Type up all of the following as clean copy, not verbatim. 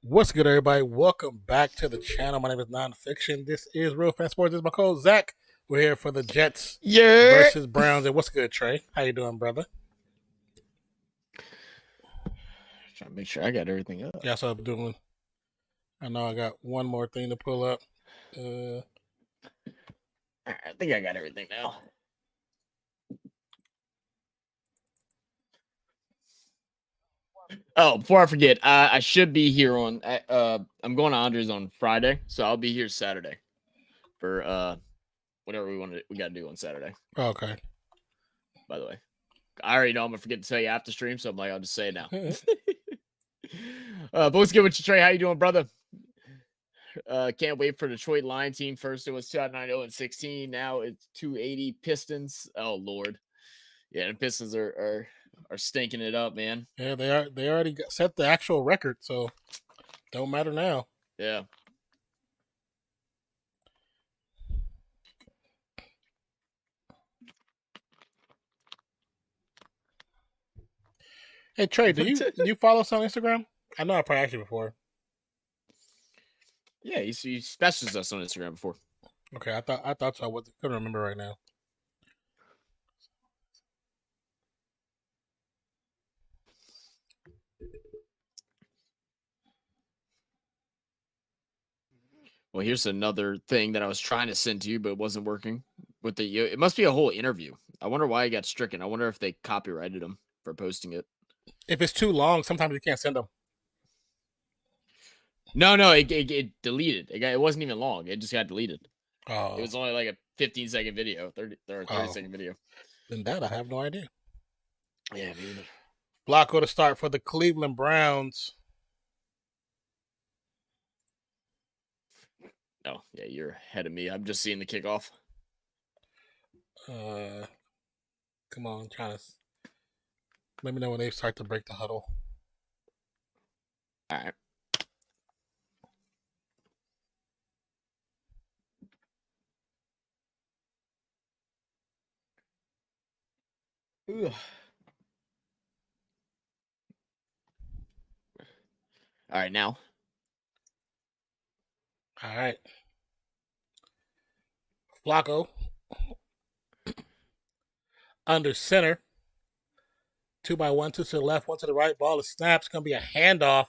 What's good, everybody? Welcome back to the channel. My name is Nonpfixion. This is Real Fan Sports. This is my co Zach. We're here for the Jets Yeah. versus Browns. And what's good, Trey? How you doing, brother? Trying to make sure I got everything up. Yeah, so I'm doing. I know I got one more thing to pull up. I think I got everything now. Oh, before I forget, I should be here on. I'm going to Andres on Friday, so I'll be here Saturday for whatever we got to do on Saturday. Okay. By the way, I already know I'm gonna forget to tell you after stream, so I'm like, I'll just say it now. But what's good with you, Trey? How you doing, brother? Can't wait for Detroit Lion team. First it was 290-16. Now it's 280 Pistons. Oh Lord, yeah, the Pistons are stinking it up, man. Yeah, they are. They already set the actual record, so don't matter now. Yeah. Hey, Trey, do you follow us on Instagram? I know I probably asked you before. Yeah, he messaged us on Instagram before. Okay, I thought so. I couldn't remember right now. Well, here's another thing that I was trying to send to you, but it wasn't working. With it must be a whole interview. I wonder why he got stricken. I wonder if they copyrighted him for posting it. If it's too long, sometimes you can't send them. No, it deleted. It wasn't even long. It just got deleted. Oh. It was only like a 15-second video, 30-second video. Then that I have no idea. Yeah, man. Flacco to start for the Cleveland Browns. Oh, yeah, you're ahead of me. I'm just seeing the kickoff. Come on, trying to let me know when they start to break the huddle. All right. Ugh. All right, now. All right. Flacco under center. 2x1, 2 to the left, 1 to the right. Ball is snapped. It's going to be a handoff.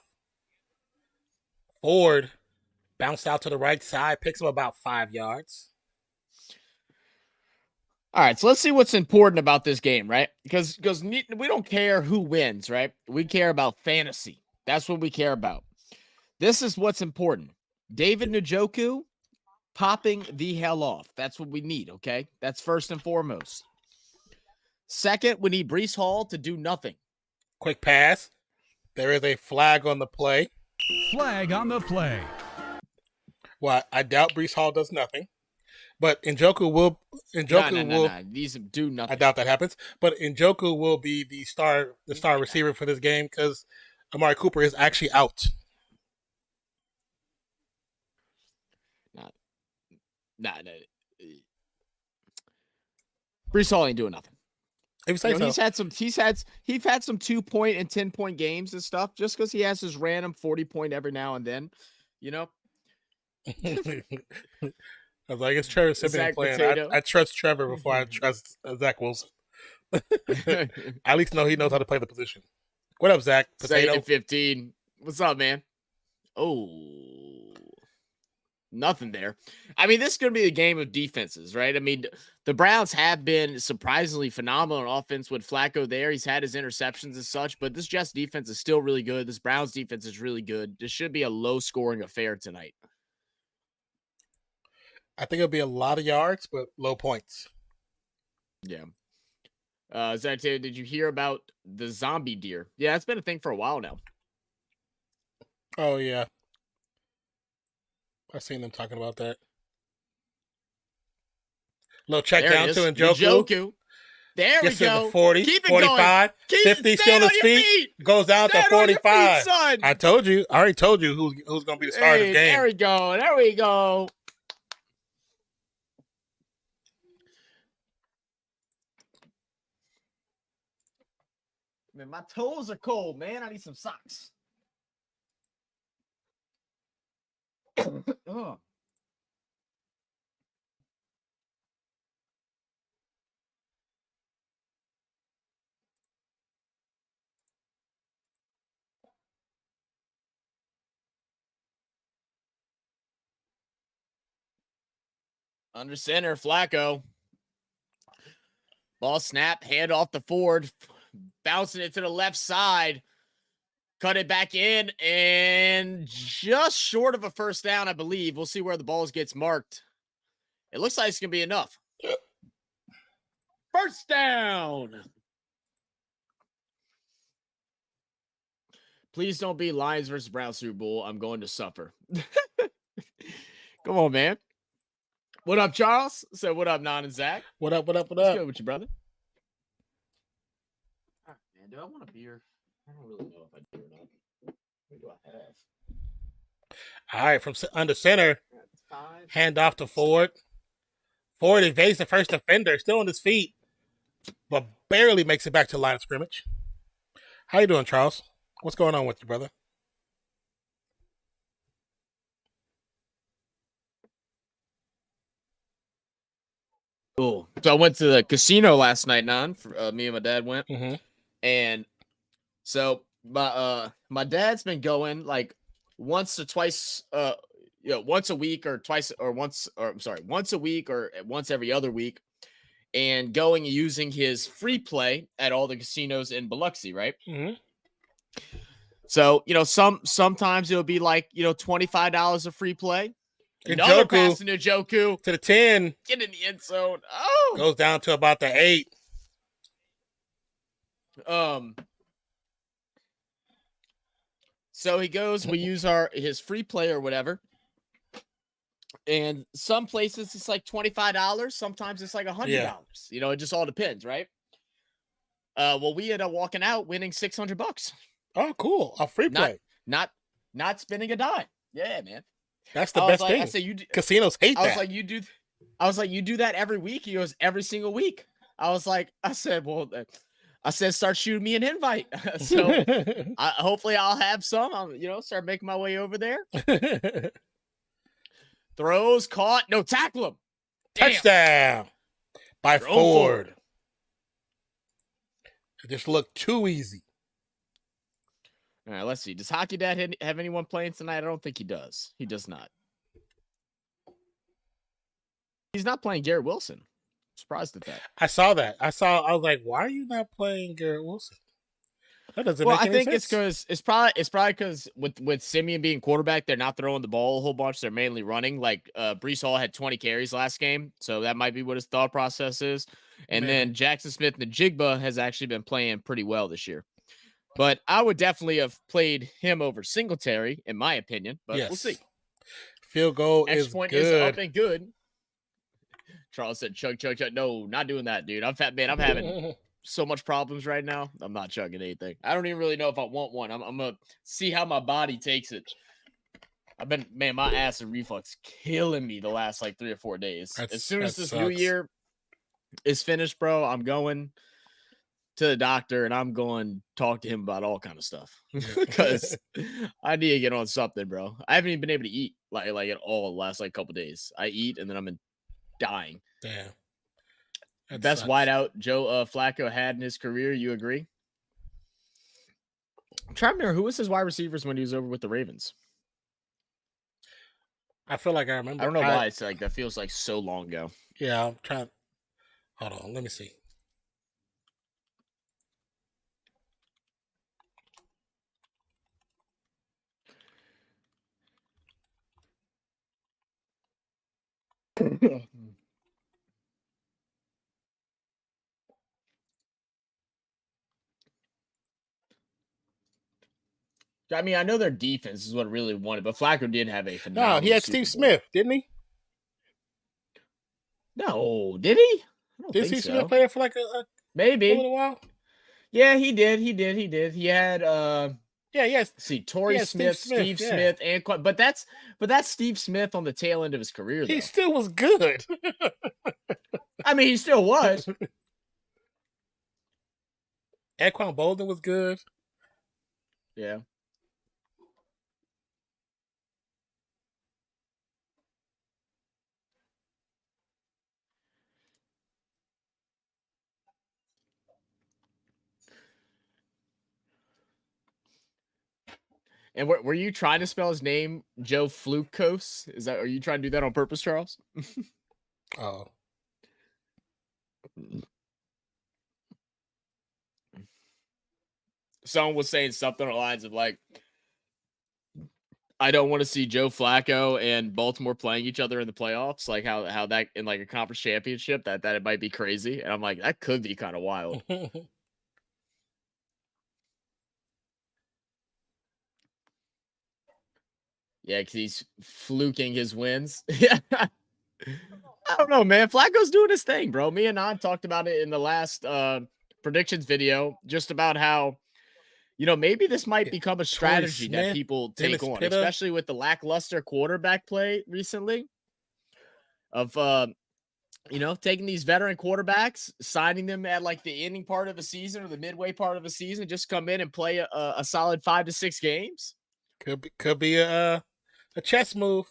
Ford bounced out to the right side. Picks him about 5 yards. All right, so let's see what's important about this game, right? Because we don't care who wins, right? We care about fantasy. That's what we care about. This is what's important. David Njoku popping the hell off. That's what we need, okay? That's first and foremost. Second, we need Breece Hall to do nothing. Quick pass. There is a flag on the play. Flag on the play. Well, I doubt Breece Hall does nothing. But Njoku will. These do nothing. I doubt that happens. But Njoku will be the star receiver for this game because Amari Cooper is actually out. Nah. Breece Hall ain't doing nothing. If you say so. He's had some 2-point and 10-point games and stuff just because he has his random 40-point every now and then, you know. I was like, it's Trevor Siemian playing. I trust Trevor before I trust Zach Wilson. I at least know he knows how to play the position. What up, Zach? Potato 15. What's up, man? Oh, nothing there. I mean, this is going to be a game of defenses, right? I mean, the Browns have been surprisingly phenomenal on offense with Flacco there. He's had his interceptions and such, but this Jets defense is still really good. This Browns defense is really good. This should be a low-scoring affair tonight. I think it'll be a lot of yards, but low points. Yeah. Zach, did you hear about the zombie deer? Yeah, it's been a thing for a while now. Oh, yeah. I've seen them talking about that. Little check down to Njoku. There we go. 40, Keep it 45, going. 50, still on his feet. Goes out to 45. I told you. I already told you who's going to be the star of this game. There we go. There we go. Man, my toes are cold, man. I need some socks. Oh. Under center, Flacco. Ball snap, hand off to Ford, bouncing it to the left side. Cut it back in, and just short of a first down, I believe. We'll see where the balls gets marked. It looks like it's going to be enough. First down. Please don't be Lions versus Browns Super Bowl. I'm going to suffer. Come on, man. What up, Charles? So what up, Non and Zach? What up? What's good with you, brother? Oh, man, do I want a beer? I don't really know if I do or not. What do I have? All right, from under center, hand off to Ford. Ford evades the first defender, still on his feet, but barely makes it back to the line of scrimmage. How you doing, Charles? What's going on with you, brother? Cool. So I went to the casino last night, Non. Me and my dad went. Mm-hmm. And so my dad's been going like once or twice, once a week or twice or once a week or once every other week, and going and using his free play at all the casinos in Biloxi, right? Mm-hmm. So, sometimes it'll be like, $25 of free play. Another pass to Njoku to the 10. Get in the end zone. Oh, goes down to about the 8. So he goes, we use his free play or whatever. And some places it's like $25. Sometimes it's like $100. Yeah. It just all depends, right? Well, we ended up walking out winning $600. Oh, cool. A free play. Not spending a dime. Yeah, man. That's the best thing. I say casinos hate that. I was like, you do that every week? He goes, every single week. I said, start shooting me an invite. So hopefully I'll have some. I'll, start making my way over there. Throws, caught, no, tackle him. Touchdown by Ford. It just looked too easy. All right, let's see. Does Hockey Dad have anyone playing tonight? I don't think he does. He does not. He's not playing Garrett Wilson. Surprised at that. I saw that. I was like, why are you not playing Garrett Wilson? That doesn't make any sense. I think it's because it's probably because with Siemian being quarterback, they're not throwing the ball a whole bunch. They're mainly running. Like Breece Hall had 20 carries last game, so that might be what his thought process is. And then Jackson Smith and Njigba has actually been playing pretty well this year. But I would definitely have played him over Singletary, in my opinion. But we'll see. Field goal Extra is point good. is up and good. Charles said, chug. No, not doing that, dude. I'm fat, man. I'm having so much problems right now. I'm not chugging anything. I don't even really know if I want one. I'm going to see how my body takes it. My acid reflux killing me the last like 3 or 4 days. As soon as this new year is finished, bro, I'm going to the doctor and I'm going to talk to him about all kind of stuff because I need to get on something, bro. I haven't even been able to eat like at all the last like couple days. I eat and then I'm dying. Damn. Best wideout Joe Flacco had in his career. You agree? I'm trying to remember who was his wide receivers when he was over with the Ravens. I feel like I remember. I don't know why it's like that feels like so long ago. Yeah, I'm trying. Hold on, let me see. I mean, I know their defense is what really wanted, but Flacco did have a phenomenal. No, he had Steve Smith, didn't he? No, did he? Did Steve Smith play for like a maybe a little while? Yeah, he did. He had yes. See, Torrey Smith, Steve Smith, and but that's Steve Smith on the tail end of his career. Though. He still was good. I mean, he still was. Anquan Bolden was good. Yeah. And were you trying to spell his name Joe Flacco? Are you trying to do that on purpose, Charles? Oh. Someone was saying something along the lines of like, I don't want to see Joe Flacco and Baltimore playing each other in the playoffs. Like how that in like a conference championship, that it might be crazy. And I'm like, that could be kind of wild. Yeah, because he's fluking his wins. Yeah. I don't know, man. Flacco's doing his thing, bro. Me and I talked about it in the last predictions video, just about how, maybe this might become a strategy that people take on, especially with the lackluster quarterback play recently of, taking these veteran quarterbacks, signing them at like the ending part of a season or the midway part of a season, just come in and play a solid 5 to 6 games. Could be a chess move.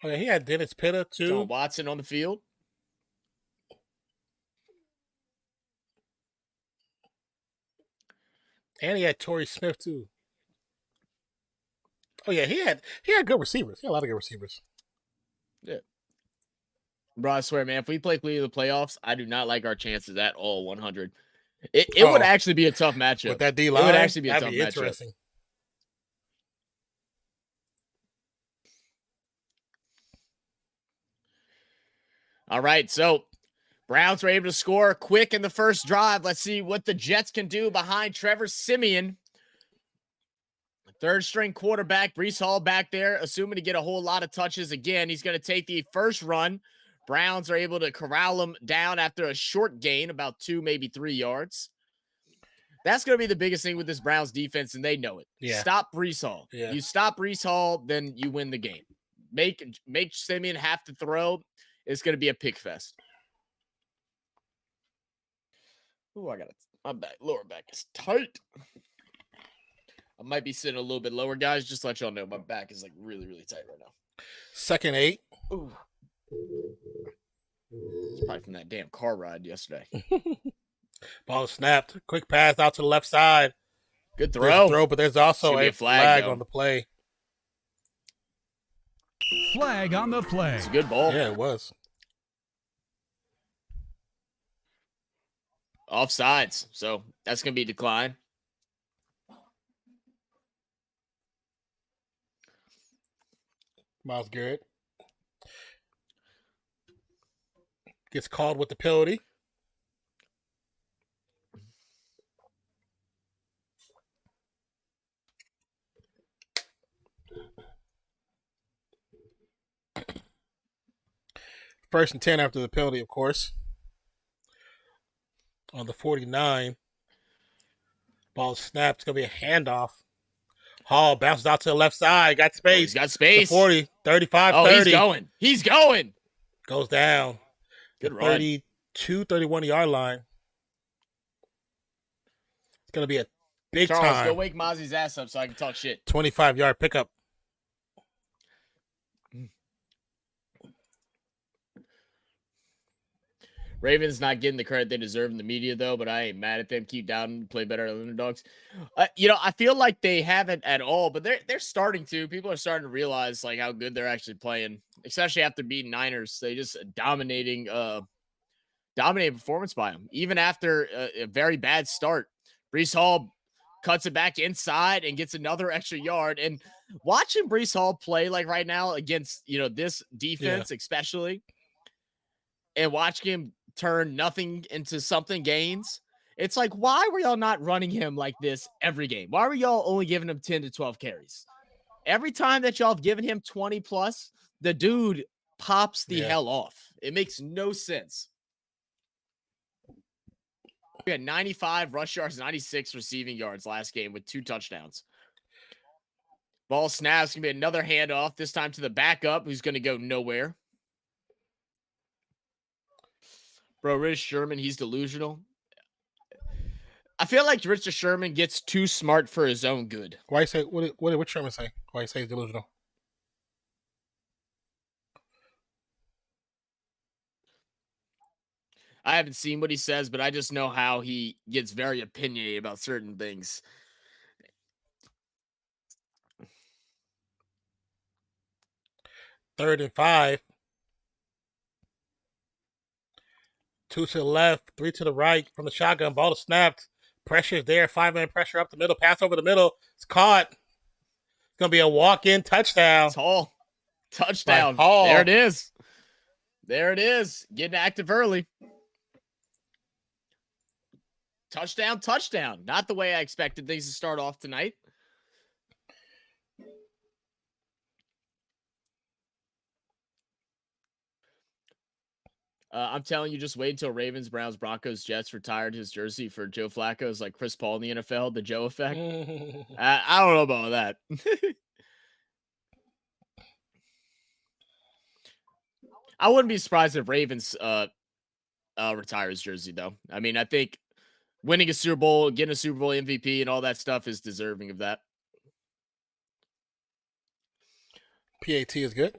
Oh, yeah, he had Dennis Pitta too. John Watson on the field. And he had Torrey Smith too. Oh yeah, he had good receivers. He had a lot of good receivers. Yeah. Bro, I swear, man, if we play Cleveland the playoffs, I do not like our chances at all 100. It would actually be a tough matchup. With that D-line, it would actually be a tough matchup. Interesting. All right, so Browns were able to score quick in the first drive. Let's see what the Jets can do behind TREVOR SIEMIAN. Third string quarterback, Breece Hall back there, assuming to get a whole lot of touches again. He's going to take the first run. Browns are able to corral him down after a short gain, about 2, maybe 3 yards. That's going to be the biggest thing with this Browns defense, and they know it. Yeah. Stop Breece Hall. Yeah. You stop Breece Hall, then you win the game. Make SIEMIAN have to throw. It's going to be a pick fest. Ooh, my lower back is tight. I might be sitting a little bit lower, guys. Just to let y'all know, my back is like really, really tight right now. 2nd 8. Ooh. It's probably from that damn car ride yesterday. Ball snapped. Quick pass out to the left side. Good throw. But there's also a flag on the play. Flag on the play. It's a good ball. Yeah, it was. Offsides. So that's going to be declined. Myles Garrett gets called with the penalty. First and 10 after the penalty, of course. On the 49. Ball snapped. It's going to be a handoff. Hall bounces out to the left side. Got space. Oh, he's got space. 40, 35, oh, 30. He's going. Goes down. Good run. 32, 31-yard line. It's going to be a big Charles, time. Go wake Mozzie's ass up so I can talk shit. 25-yard pickup. Ravens not getting the credit they deserve in the media, though, but I ain't mad at them. Keep down, play better than underdogs. I feel like they haven't at all, but they're starting to. People are starting to realize like how good they're actually playing, especially after beating Niners. They just dominating performance by them, even after a very bad start. Breece Hall cuts it back inside and gets another extra yard. And watching Breece Hall play like right now against this defense, especially, and watching him turn nothing into something gains. It's like, why were y'all not running him like this every game? Why were y'all only giving him 10 to 12 carries? Every time that y'all have given him 20 plus, the dude pops the hell off. It makes no sense. We had 95 rush yards, 96 receiving yards last game with 2 touchdowns. Ball snaps. Going to be another handoff, this time to the backup, who's going to go nowhere. Bro, Rich Sherman, he's delusional. I feel like Richard Sherman gets too smart for his own good. Why you say what did Sherman say? Why you say he's delusional? I haven't seen what he says, but I just know how he gets very opinionated about certain things. Third and 5. 2 to the left, 3 to the right from the shotgun. Ball is snapped. Pressure's there. 5-man pressure up the middle. Pass over the middle. It's caught. It's going to be a walk-in touchdown. It's Hall. Touchdown. There it is. There it is. Getting active early. Touchdown, touchdown. Not the way I expected things to start off tonight. I'm telling you, just wait until Ravens, Browns, Broncos, Jets retired his jersey for Joe Flacco's like Chris Paul in the NFL, the Joe effect. I don't know about that. I wouldn't be surprised if Ravens retire his jersey, though. I mean, I think winning a Super Bowl, getting a Super Bowl MVP and all that stuff is deserving of that. PAT is good.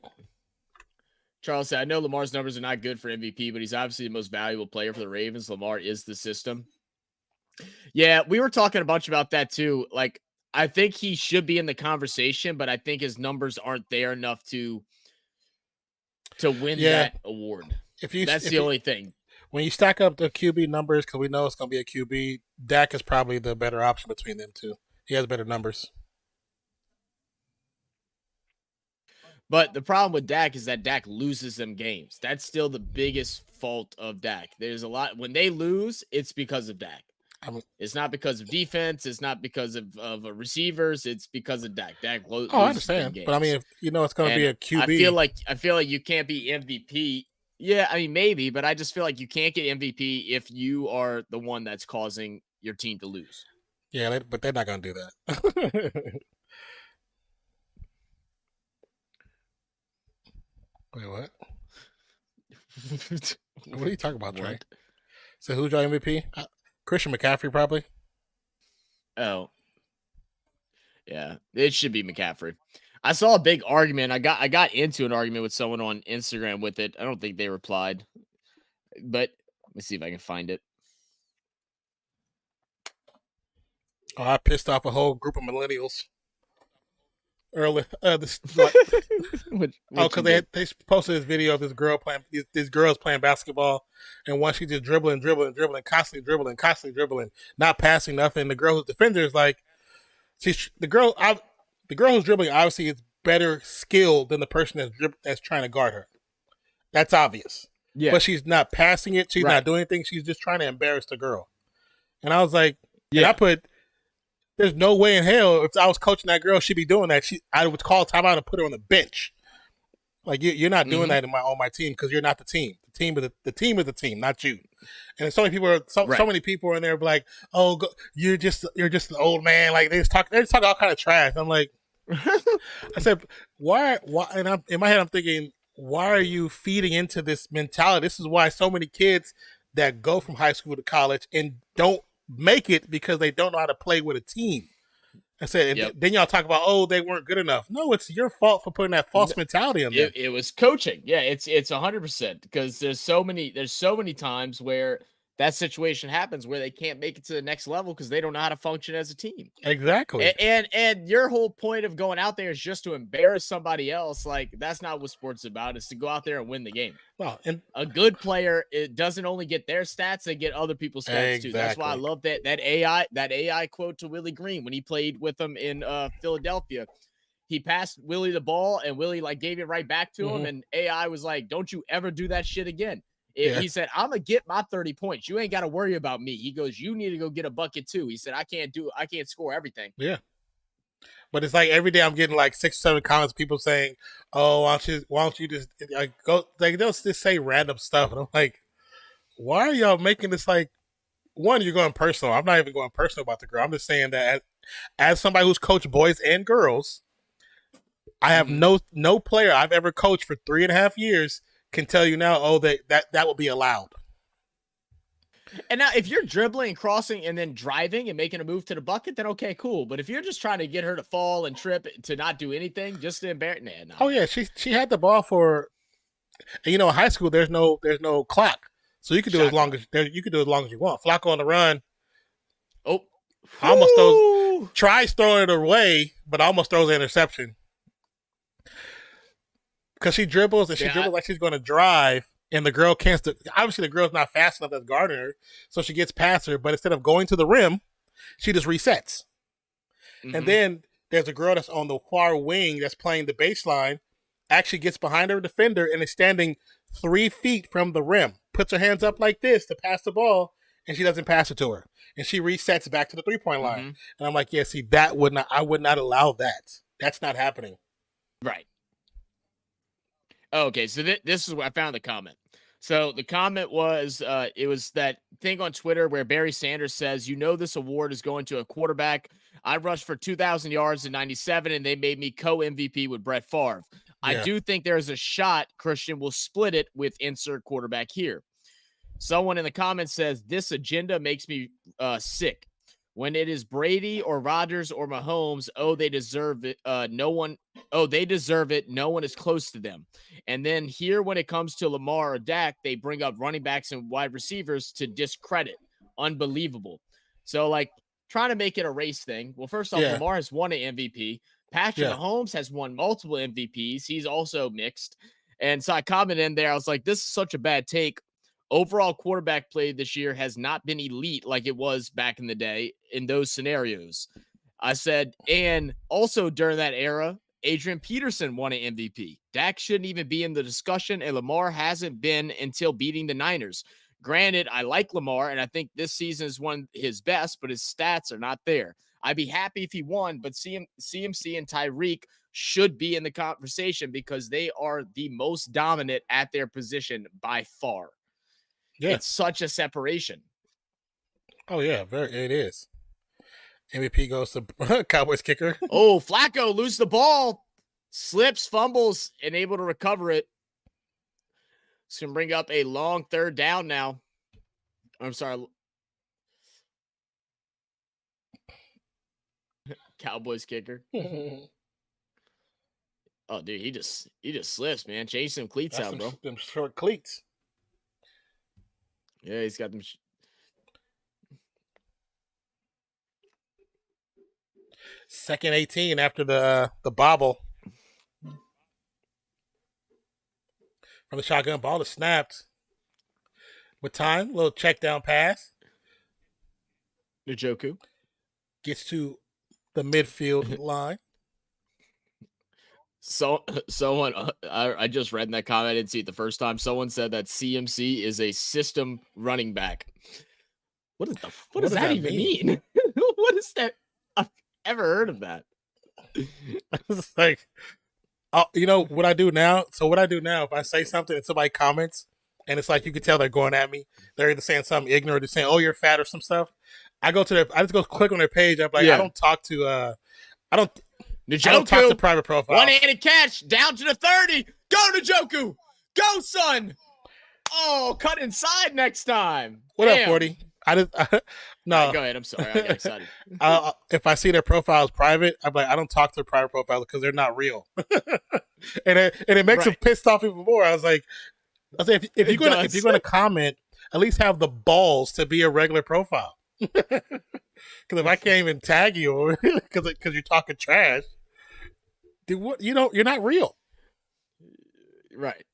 Charles said, I know Lamar's numbers are not good for MVP, but he's obviously the most valuable player for the Ravens. Lamar is the system. Yeah, we were talking a bunch about that too. Like, I think he should be in the conversation, but I think his numbers aren't there enough to win that award. That's the only thing. When you stack up the QB numbers, because we know it's going to be a QB, Dak is probably the better option between them two. He has better numbers. But the problem with Dak is that Dak loses them games. That's still the biggest fault of Dak. There's a lot when they lose, it's because of Dak. It's not because of defense. It's not because of receivers. It's because of Dak. Dak loses. I understand, but I mean, if you know it's going to be a QB. I feel like you can't be MVP. Yeah, I mean maybe, but I just feel like you can't get MVP if you are the one that's causing your team to lose. Yeah, but they're not going to do that. Wait, what? What are you talking about, Trey? So who's your MVP? Christian McCaffrey, probably. Oh, yeah, it should be McCaffrey. I saw a big argument. I got into an argument with someone on Instagram with it. I don't think they replied, but let me see if I can find it. Oh, I pissed off a whole group of millennials early. Because they posted this video of this girl playing these girls playing basketball, and one she just dribbling, constantly dribbling, not passing nothing. The girl who's defender is like, the girl who's dribbling obviously is better skilled than the person that's trying to guard her. That's obvious. Yeah, but she's not passing it. She's not doing anything. She's just trying to embarrass the girl. And I was like, there's no way in hell if I was coaching that girl, she'd be doing that. I would call timeout and put her on the bench. Like you're not doing that on my team because you're not the team. The team is the team, not you. And so many people so many people are in there like, oh, you're just an old man. Like they just talk all kind of trash. I'm like, I said, why? And in my head I'm thinking, why are you feeding into this mentality? This is why so many kids that go from high school to college and don't make it because they don't know how to play with a team. I said, then y'all talk about, oh, they weren't good enough. No, it's your fault for putting that false mentality in there. It was coaching. Yeah, it's 100% because there's so many times where that situation happens where they can't make it to the next level because they don't know how to function as a team. Exactly. And your whole point of going out there is just to embarrass somebody else. Like that's not what sports is about. It's to go out there and win the game. Well, and a good player, it doesn't only get their stats, they get other people's stats too. That's why I love that AI quote to Willie Green when he played with him in Philadelphia. He passed Willie the ball and Willie like gave it right back to him. And AI was like, don't you ever do that shit again. He said, I'm going to get my 30 points. You ain't got to worry about me. He goes, you need to go get a bucket too. He said, I can't score everything. Yeah. But it's like every day I'm getting like 6 or 7 comments, people saying, oh, why don't you just like go, like they'll just say random stuff. And I'm like, why are y'all making this like, one, you're going personal. I'm not even going personal about the girl. I'm just saying that as somebody who's coached boys and girls, I have no player I've ever coached for 3.5 years can tell you now, that will be allowed. And now if you're dribbling and crossing and then driving and making a move to the bucket, then okay, cool. But if you're just trying to get her to fall and trip to not do anything, just to embarrass, no. Oh yeah, she had the ball for, in high school there's no clock. So you can do as long as you want. Flacco on the run. Oh, almost tries throwing it away, but almost throws an interception. Because she dribbles and she dribbles like she's going to drive, and the girl can't. Obviously, the girl's not fast enough as guarding her, so she gets past her. But instead of going to the rim, she just resets. Mm-hmm. And then there's a girl that's on the far wing that's playing the baseline, actually gets behind her defender and is standing 3 feet from the rim, puts her hands up like this to pass the ball, and she doesn't pass it to her. And she resets back to the 3-point line. Mm-hmm. And I'm like, yeah, see, I would not allow that. That's not happening. Right. Okay, so this is where I found the comment. So the comment was, it was that thing on Twitter where Barry Sanders says, this award is going to a quarterback. I rushed for 2,000 yards in 97, and they made me co-MVP with Brett Favre. Yeah. I do think there is a shot Christian will split it with insert quarterback here. Someone in the comments says, this agenda makes me sick. When it is Brady or Rodgers or Mahomes, they deserve it. They deserve it. No one is close to them. And then here, when it comes to Lamar or Dak, they bring up running backs and wide receivers to discredit. Unbelievable. So, like, trying to make it a race thing. Well, first off, Lamar has won an MVP. Patrick Mahomes has won multiple MVPs. He's also mixed. And so I commented in there. I was like, this is such a bad take. Overall quarterback play this year has not been elite like it was back in the day in those scenarios. I said, and also during that era, Adrian Peterson won an MVP. Dak shouldn't even be in the discussion, and Lamar hasn't been until beating the Niners. Granted, I like Lamar, and I think this season is one of his best, but his stats are not there. I'd be happy if he won, but CMC and Tyreek should be in the conversation because they are the most dominant at their position by far. Yeah. It's such a separation. Oh, yeah, it is. MVP goes to Cowboys kicker. Oh, Flacco loses the ball, slips, fumbles, and able to recover it. It's going to bring up a long third down now. I'm sorry. Cowboys kicker. Oh, dude, he just slips, man. Change some cleats out, bro. Them short cleats. Yeah, he's got them. Second 18 after the bobble. From the shotgun, ball is snapped. With time, a little check down pass. Njoku gets to the midfield line. So someone, I just read in that comment, I didn't see it the first time. Someone said that CMC is a system running back. What does that even mean? What is that? I've ever heard of that. It's like, what I do now? So what I do now, if I say something and somebody comments, and it's like you can tell they're going at me, they're either saying something ignorant or saying, "Oh, you're fat" or some stuff. I just go click on their page. I'm like, I don't talk to, I don't talk to private profile. One-handed catch down to the 30. Go Njoku. Go, son. Oh, cut inside next time. What up, 40? No. Right, go ahead. I'm sorry. I got excited. If I see their profiles private, I'm like, I don't talk to their private profiles because they're not real. and it makes them pissed off even more. I was like, if you're gonna comment, at least have the balls to be a regular profile. Because if I can't even tag you because you're talking trash, dude, you're not real. Right.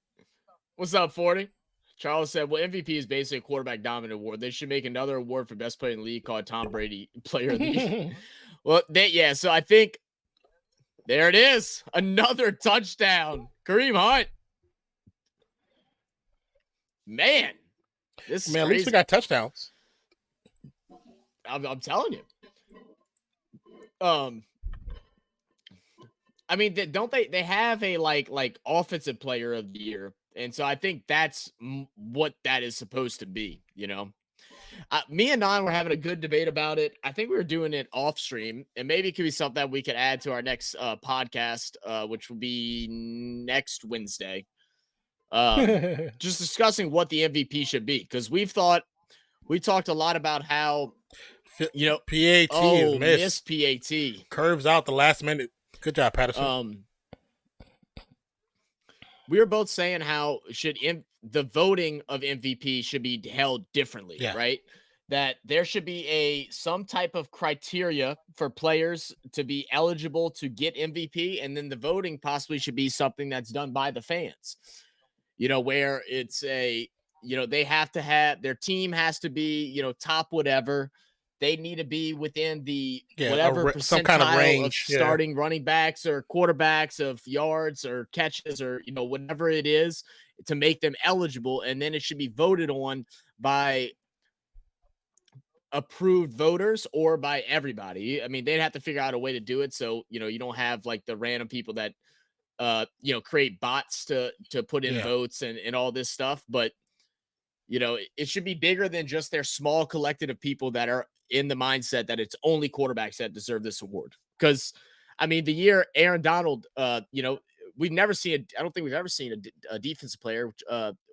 What's up, 40? Charles said, well, MVP is basically a quarterback dominant award. They should make another award for best player in the league called Tom Brady Player of the Year. Well, so I think there it is. Another touchdown. Kareem Hunt. Man. This is at least we got touchdowns. I'm telling you. I mean, don't they have a like offensive player of the year? And so I think that's what that is supposed to be, Me and Nan were having a good debate about it. I think we were doing it off stream, and maybe it could be something that we could add to our next podcast, which will be next Wednesday. Just discussing what the MVP should be, because we talked a lot about how PAT is missed. PAT Curves out the last minute. Good job, Patterson. we were both saying how the voting of MVP should be held differently, right? That there should be some type of criteria for players to be eligible to get MVP, and then the voting possibly should be something that's done by the fans. Where it's they have to have, their team has to be, top whatever. They need to be within the whatever percentile some kind of range of starting running backs or quarterbacks of yards or catches or, whatever it is to make them eligible. And then it should be voted on by approved voters or by everybody. I mean, they'd have to figure out a way to do it. So, you don't have like the random people that, create bots to put in votes and all this stuff. But, it should be bigger than just their small collective of people that are in the mindset that it's only quarterbacks that deserve this award. Because, I mean, the year Aaron Donald, we've never seen I don't think we've ever seen a defensive player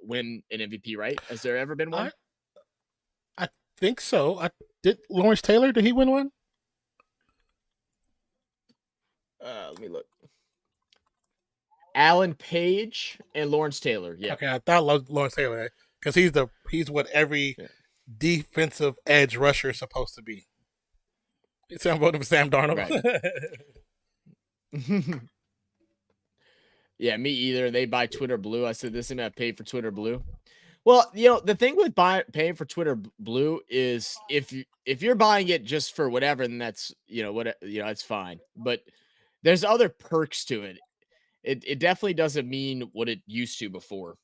win an MVP, right? Has there ever been one? I think so. Did Lawrence Taylor, did he win one? Let me look. Alan Page and Lawrence Taylor. Yeah. Okay, I thought Lawrence Taylor, because he's what every defensive edge rusher is supposed to be. It's I'm voting for Sam Darnold. Right. Yeah, me either. They buy Twitter Blue. I said this thing I paid for Twitter Blue. Well, the thing with paying for Twitter Blue is if you're buying it just for whatever, then that's it's fine. But there's other perks to it. It definitely doesn't mean what it used to before.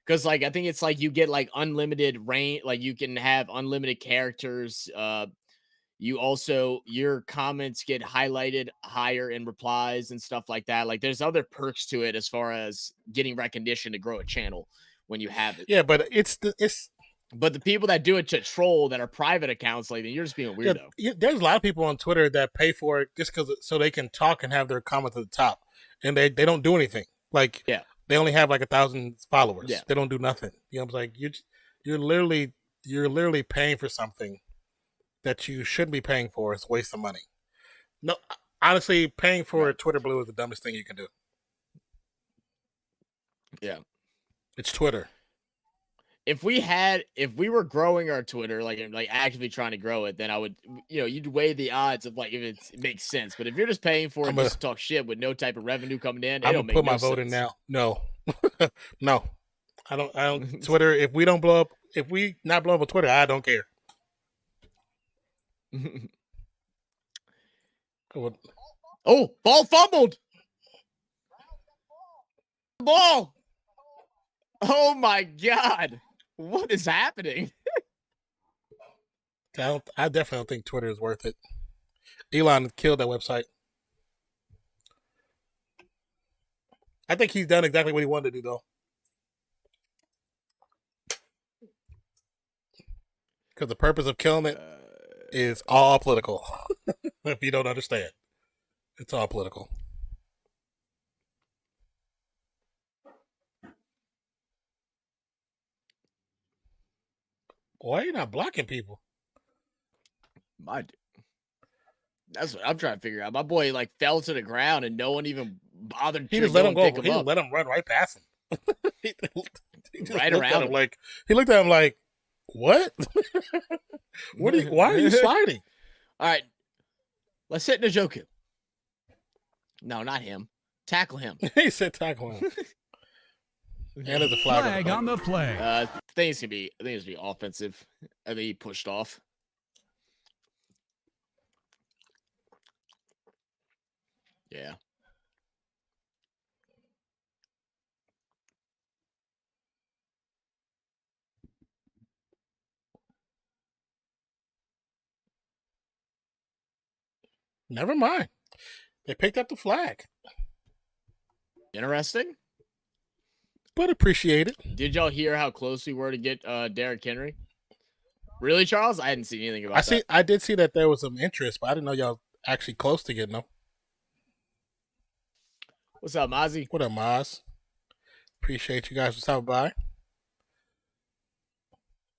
Because I think it's you get unlimited range, you can have unlimited characters. You also, your comments get highlighted higher in replies and stuff like that. There's other perks to it as far as getting recognition to grow a channel when you have it. Yeah, but but the people that do it to troll that are private accounts, you're just being a weirdo. There's a lot of people on Twitter that pay for it just so they can talk and have their comments at the top, and they don't do anything. They only have 1,000 followers. Yeah. They don't do nothing. I'm you're literally paying for something that you shouldn't be paying for. It's a waste of money. No, honestly, paying for Twitter Blue is the dumbest thing you can do. Yeah. It's Twitter. If we were growing our Twitter, actively trying to grow it, then I would, you'd weigh the odds of if it makes sense. But if you're just paying for it just to talk shit with no type of revenue coming in, I'm gonna put my vote in now. No, no, I don't. Twitter. If we not blow up on Twitter, I don't care. Oh, ball fumbled. Ball. Oh my God. What is happening? I definitely don't think Twitter is worth it. Elon killed that website. I think he's done exactly what he wanted to do, though. Because the purpose of killing it is all political. If you don't understand, it's all political. Why are you not blocking people? That's what I'm trying to figure out. My boy fell to the ground and no one even bothered. He just let him go. He just let him run right past him. he right around him. He looked at him like, "What? Why are you sliding?" All right, let's hit Njoku. No, not him. Tackle him. He said tackle him. And there's a flag on the play. I think it's gonna be offensive. I think he pushed off. Yeah. Never mind. They picked up the flag. Interesting. But appreciate it. Did y'all hear how close we were to get Derrick Henry? Really, Charles? I hadn't seen anything about that. I did see that there was some interest, but I didn't know y'all actually close to getting them. What's up, Mozzie? What up, Moz? Appreciate you guys for stopping by.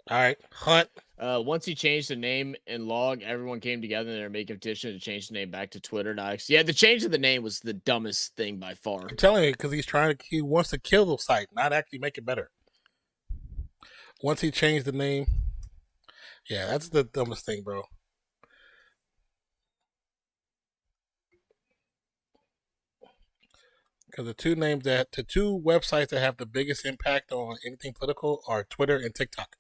All right, Hunt. Once he changed the name and log, everyone came together in their make a petition to change the name back to Twitter. Yeah, the change of the name was the dumbest thing by far. I'm telling you, because he wants to kill the site, not actually make it better. Once he changed the name, yeah, that's the dumbest thing, bro. Because the two websites that have the biggest impact on anything political are Twitter and TikTok.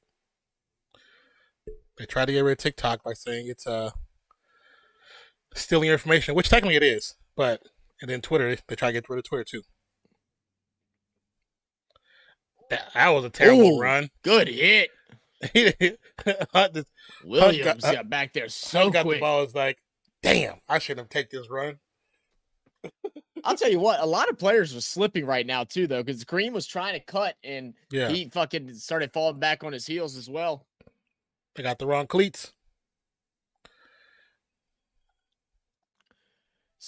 They try to get rid of TikTok by saying it's stealing your information, which technically it is. And then Twitter, they try to get rid of Twitter too. That was a terrible run. Good hit. Williams Hunt got back there so got quick. The ball. Was like, damn, I shouldn't have taken this run. I'll tell you what, a lot of players are slipping right now too, though, because Kareem was trying to cut and he fucking started falling back on his heels as well. They got the wrong cleats.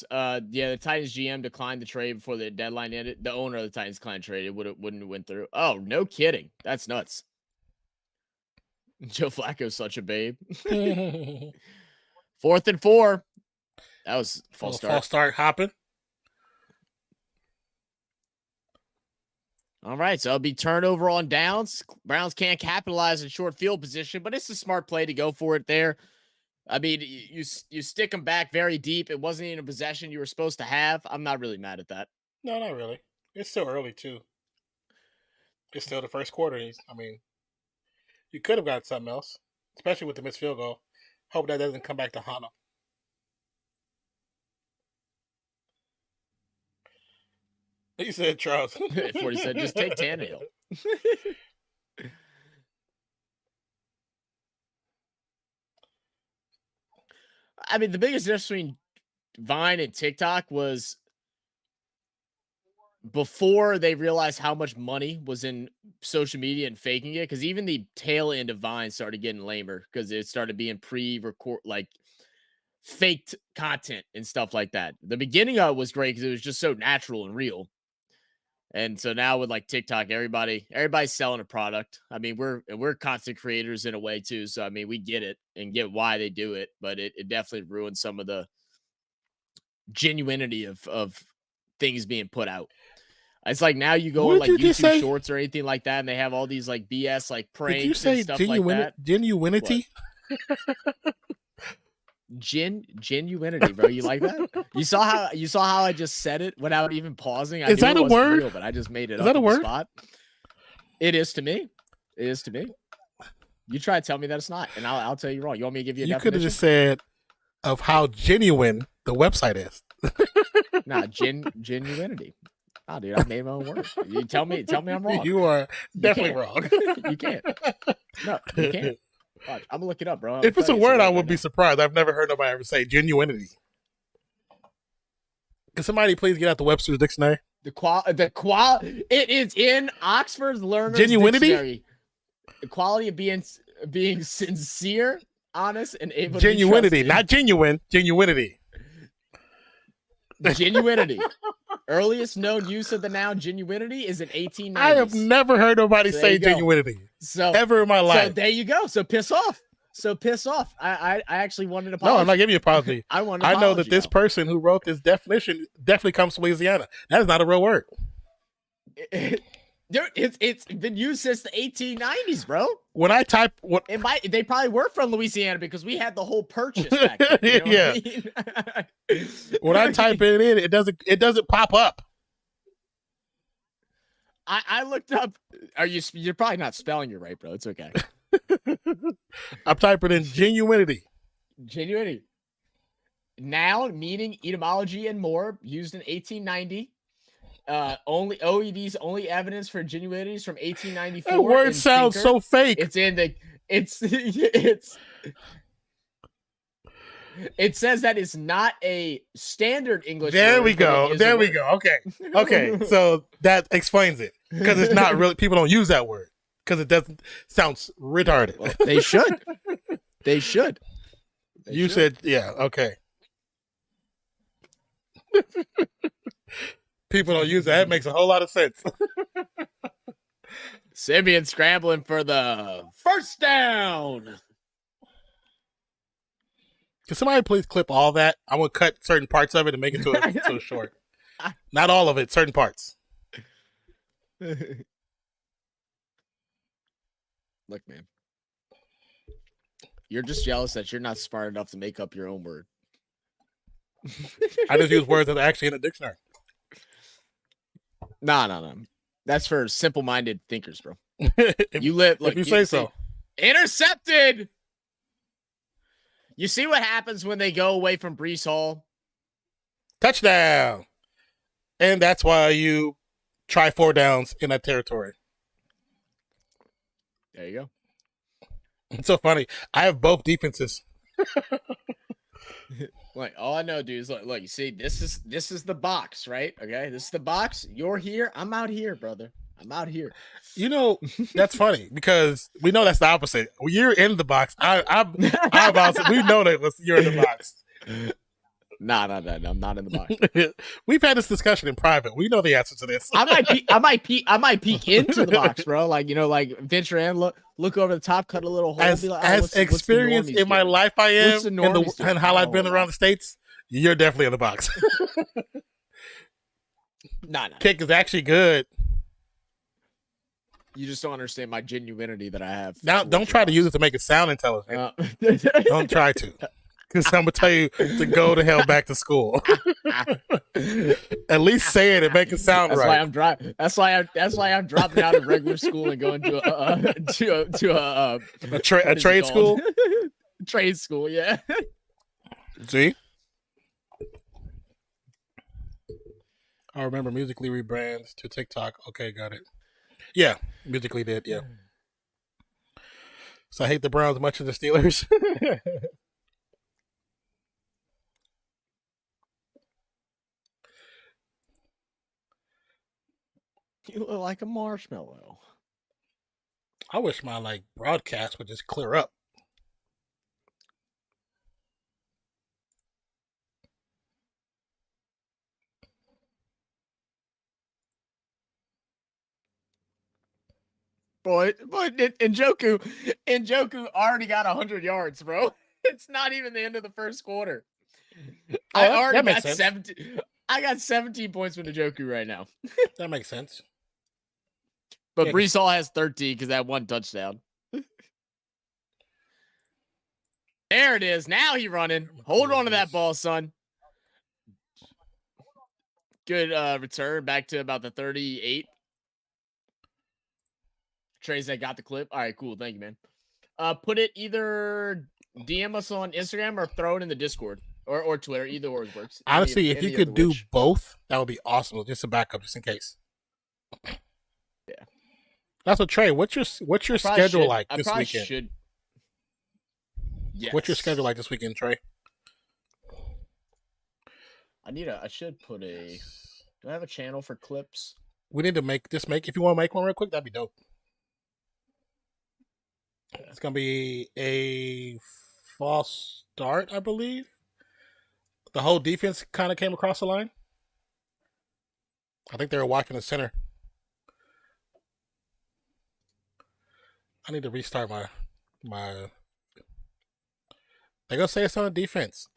The Titans GM declined the trade before the deadline ended. The owner of the Titans declined trade. It wouldn't have went through. Oh, no kidding. That's nuts. Joe Flacco's such a babe. 4th and 4. That was false start hopping. All right, so it'll be turnover on downs. Browns can't capitalize in short field position, but it's a smart play to go for it there. I mean, you stick them back very deep. It wasn't even a possession you were supposed to have. I'm not really mad at that. No, not really. It's still early, too. It's still the first quarter. I mean, you could have got something else, especially with the missed field goal. Hope that doesn't come back to haunt them. He said, Charles. 40 said, just take Tannehill. I mean, the biggest difference between Vine and TikTok was before they realized how much money was in social media and faking it, because even the tail end of Vine started getting lamer because it started being pre-record, like faked content and stuff like that. The beginning of it was great because it was just so natural and real. And so now with like TikTok, everybody's selling a product. I mean, we're content creators in a way too. So, I mean, we get it and get why they do it, but it definitely ruins some of the genuinity of things being put out. It's like now you go on like YouTube Shorts or anything like that, and they have all these like BS like pranks and stuff like that. Genuinity? Genuinity, bro. You like that? You saw how I just said it without even pausing. Is that a word? Real, but I just made it up. Is that a word? Spot. It is to me. It is to me. You try to tell me that it's not, and I'll tell you wrong. You want me to give you a definition? You could have just said of how genuine the website is. Nah, genuinity. Oh, dude, I made my own word. You tell me I'm wrong. You are definitely wrong. You can't. No, you can't. Watch, I'm gonna look it up, bro. If it's a word, I would be surprised. I've never heard nobody ever say genuinity. Can somebody please get out the Webster's Dictionary? It is in Oxford's Learner's Genuinity? Dictionary. The quality of being sincere, honest, and able genuinity, to be not genuine. Genuinity. Genuinity. Earliest known use of the noun genuinity is in 1890s. I have never heard nobody say genuinity ever in my life. So there you go. So piss off. I actually wanted to apologize. No, I'm not giving you an apology. I know that this person who wrote this definition definitely comes from Louisiana. That is not a real word. It's been used since the 1890s, bro. When I type they probably were from Louisiana because we had the whole purchase back then, you know yeah. What I mean? When I type it in, it doesn't pop up. I looked up. You're probably not spelling it right, bro. It's okay. I'm typing in genuinity. Genuinity. Noun meaning etymology and more, used in 1890. Only OED's only evidence for genuinity is from 1894. That word sounds Thinker. So fake. It says that it's not a standard English There word. We go. Okay. So that explains it because it's not really. People don't use that word because it doesn't sounds retarded. Well, they should. They should. You said, yeah. Okay. People don't use that. That makes a whole lot of sense. Siemian scrambling for the first down. Can somebody please clip all that? I want to cut certain parts of it and make it to a short. Not all of it, certain parts. Look, man. You're just jealous that you're not smart enough to make up your own word. I just use words that are actually in a dictionary. No. That's for simple-minded thinkers, bro. You live like if you say so. Intercepted. You see what happens when they go away from Breece Hall? Touchdown. And that's why you try 4 downs in that territory. There you go. It's so funny. I have both defenses. Like, all I know, dude, is look, you see, this is the box, right? Okay, this is the box. You're here. I'm out here, brother. I'm out here. You know, that's funny because we know that's the opposite. When you're in the box, I'm we know that you're in the box. No, I'm not in the box. We've had this discussion in private. We know the answer to this. I might peek into the box, bro. Like, like venture in, look over the top, cut a little hole. As, be like, as experienced in my life I am, and how I've been around the States, you're definitely in the box. No. Kick is actually good. You just don't understand my genuinity that I have. Now, don't try to use it to make it sound intelligent. Don't try to. Because I'm going to tell you to go to hell back to school. At least say it and make it sound right. That's why I'm dropping out of regular school and going to a trade school? Trade school, yeah. See? I remember Musically rebrands to TikTok. Okay, got it. Yeah, Musically did, yeah. So I hate the Browns much as the Steelers. You look like a marshmallow. I wish my broadcast would just clear up. Boy, Njoku already got 100 yards, bro. It's not even the end of the first quarter. I already got 17. I got 17 points from Njoku right now. That makes sense. But Breece Hall has 13 because that one touchdown. There it is. Now he's running. Hold on to that ball, son. Good return back to about the 38. Trey's that got the clip. All right, cool. Thank you, man. Put it either DM us on Instagram or throw it in the Discord or Twitter. Either or works. Honestly, if you could do both, that would be awesome. Just a backup, just in case. Yeah. That's what Trey. What's your schedule like this weekend? Yes. What's your schedule like this weekend, Trey? I should put a. Do I have a channel for clips? We need to make. If you want to make one real quick, that'd be dope. It's gonna be a false start, I believe. The whole defense kind of came across the line. I think they were watching the center. I need to restart my. They're gonna say it's on the defense.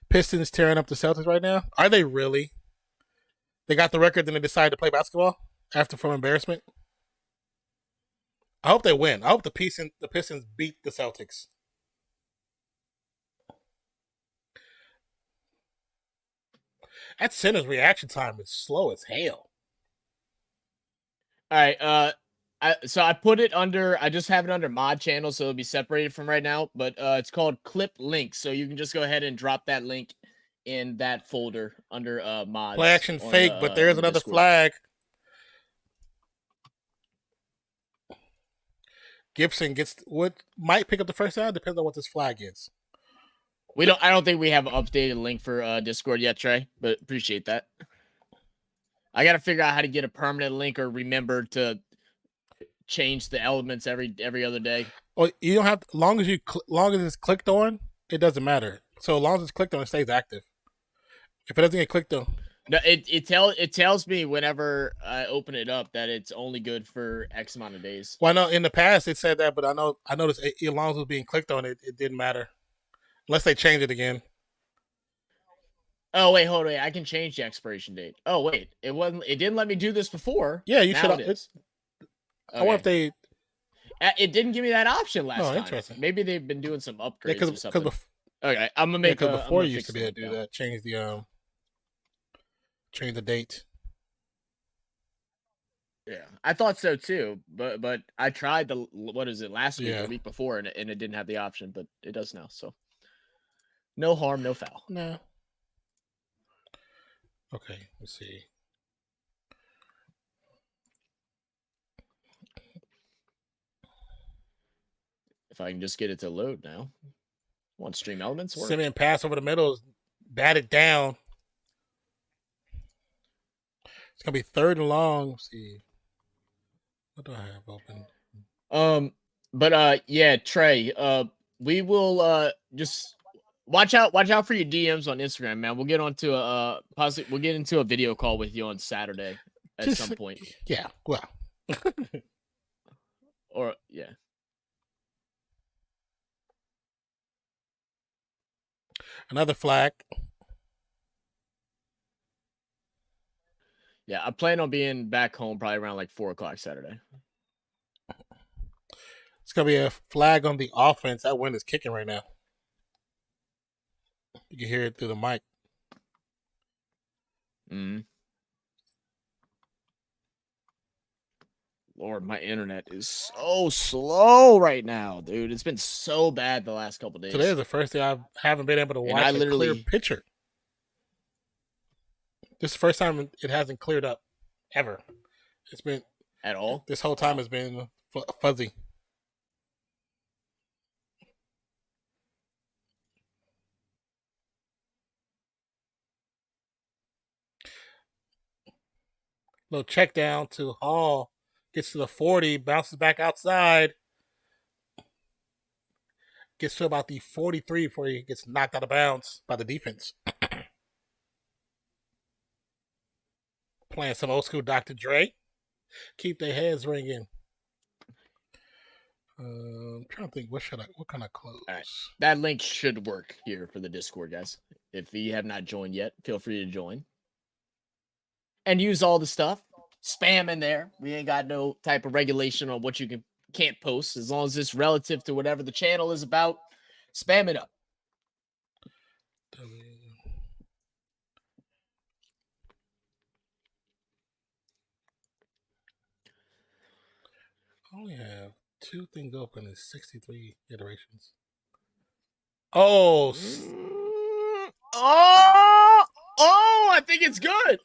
Pistons tearing up the Celtics right now. Are they really? They got the record, then they decided to play basketball from embarrassment. I hope they win. I hope the Pistons beat the Celtics. That center's reaction time is slow as hell. All right. So I put it under. I just have it under mod channel, so it'll be separated from right now. But it's called Clip Links, so you can just go ahead and drop that link in that folder under mods. Play action fake, but there's another Discord. Flag. Gibson might pick up the first down. Depends on what this flag is. I don't think we have an updated link for Discord yet, Trey. But appreciate that. I got to figure out how to get a permanent link or remember to change the elements every other day. Well, you don't have long as it's clicked on, it doesn't matter. So as long as it's clicked on, it stays active. If it doesn't get clicked on, no, it tells me whenever I open it up that it's only good for X amount of days. Well, I know in the past it said that, but I noticed as long as it was being clicked on, it didn't matter. Unless they change it again. Oh, wait, hold on. I can change the expiration date. Oh, wait. It didn't let me do this before. Yeah, you now should. it is. I wonder if they. It didn't give me that option last time. Interesting. Maybe they've been doing some upgrades or something. Okay, I'm gonna make. Because before you used to be able to do that, change the date. Yeah, I thought so too, but I tried last week, Yeah. the week before, and it didn't have the option, but it does now. So, no harm, no foul. No. Okay, let's see. If I can just get it to load now. Want Stream Elements work? Siemian pass over the middle is batted down. It's gonna be 3rd and long. Let's see. What do I have open? Yeah, Trey. We will just watch out for your DMs on Instagram, man. We'll get onto we'll get into a video call with you on Saturday at some point. Yeah, well. Or yeah. Another flag. Yeah, I plan on being back home probably around like 4:00 Saturday. It's gonna be a flag on the offense. That wind is kicking right now. You can hear it through the mic. Lord, my internet is so slow right now, dude. It's been so bad the last couple days. Today is the first day I haven't been able to watch a clear picture. This is the first time it hasn't cleared up ever. It's been at all. This whole time has been fuzzy. Little check down to Hall. Gets to the 40, bounces back outside. Gets to about the 43 before he gets knocked out of bounds by the defense. Playing some old school Dr. Dre. Keep their heads ringing. I'm trying to think, what can I close? All right. That link should work here for the Discord, guys. If you have not joined yet, feel free to join. And use all the stuff. Spam in there. We ain't got no type of regulation on what you can't post. As long as it's relative to whatever the channel is about, spam it up. I only have 2 things open in 63 iterations. Oh, I think it's good.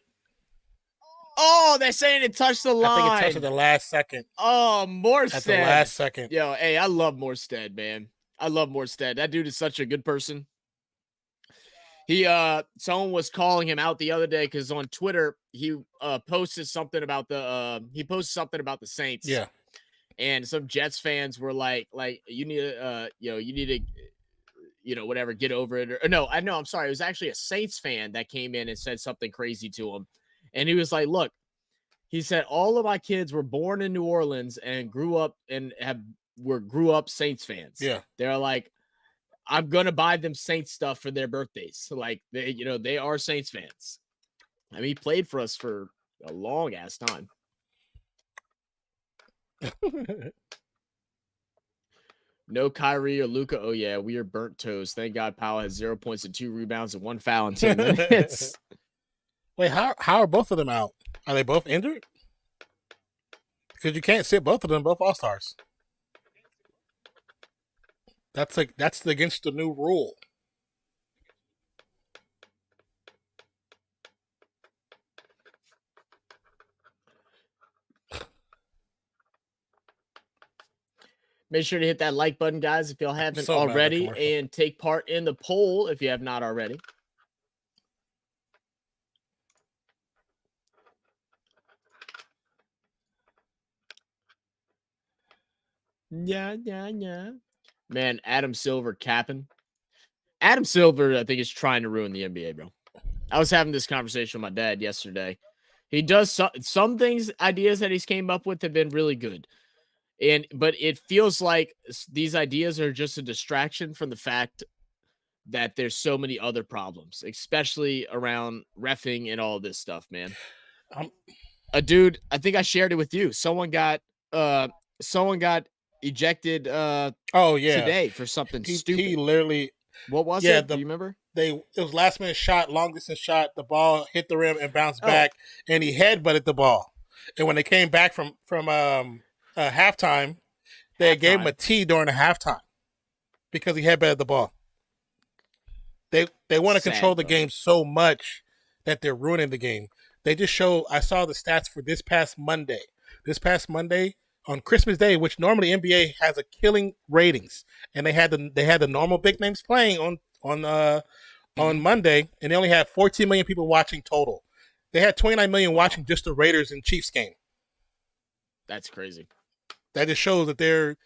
Oh, they're saying it touched the line. I think it touched at the last second. Oh, Morstead. At the last second. Yo, hey, I love Morstead, man. I love Morstead. That dude is such a good person. He someone was calling him out the other day because on Twitter he posted something about the Saints. Yeah. And some Jets fans were like you need to whatever, get over it. Or no, I'm sorry. It was actually a Saints fan that came in and said something crazy to him. And he was like, look, he said, all of my kids were born in New Orleans and grew up Saints fans. Yeah. They're like, I'm going to buy them Saints stuff for their birthdays. So like they are Saints fans. I mean, he played for us for a long ass time. No Kyrie or Luka. Oh yeah, we are burnt toast. Thank God Powell has 0 points and 2 rebounds and 1 foul in 10 minutes. Wait, how are both of them out? Are they both injured? Because you can't sit both of them, both All-Stars. That's against the new rule. Make sure to hit that like button, guys, if y'all haven't already, and take part in the poll if you have not already. Yeah. Man, Adam Silver capping. Adam Silver, I think, is trying to ruin the NBA, bro. I was having this conversation with my dad yesterday. He does some things, ideas that he's came up with have been really good. But it feels like these ideas are just a distraction from the fact that there's so many other problems, especially around reffing and all this stuff, man. A dude, I think I shared it with you. Someone got ejected today for something stupid. He literally, what was it? Do you remember? It was last minute shot, long distance shot. The ball hit the rim and bounced back, and he headbutted the ball. And when they came back from halftime, they gave him a T during the halftime because he headbutted the ball. They want to control the game so much that they're ruining the game. They just show. I saw the stats for this past Monday. This past Monday on Christmas Day, which normally NBA has a killing ratings, and they had the normal big names playing on Monday, and they only had 14 million people watching total. They had 29 million watching just the Raiders and Chiefs game. That's crazy. That just shows that NBA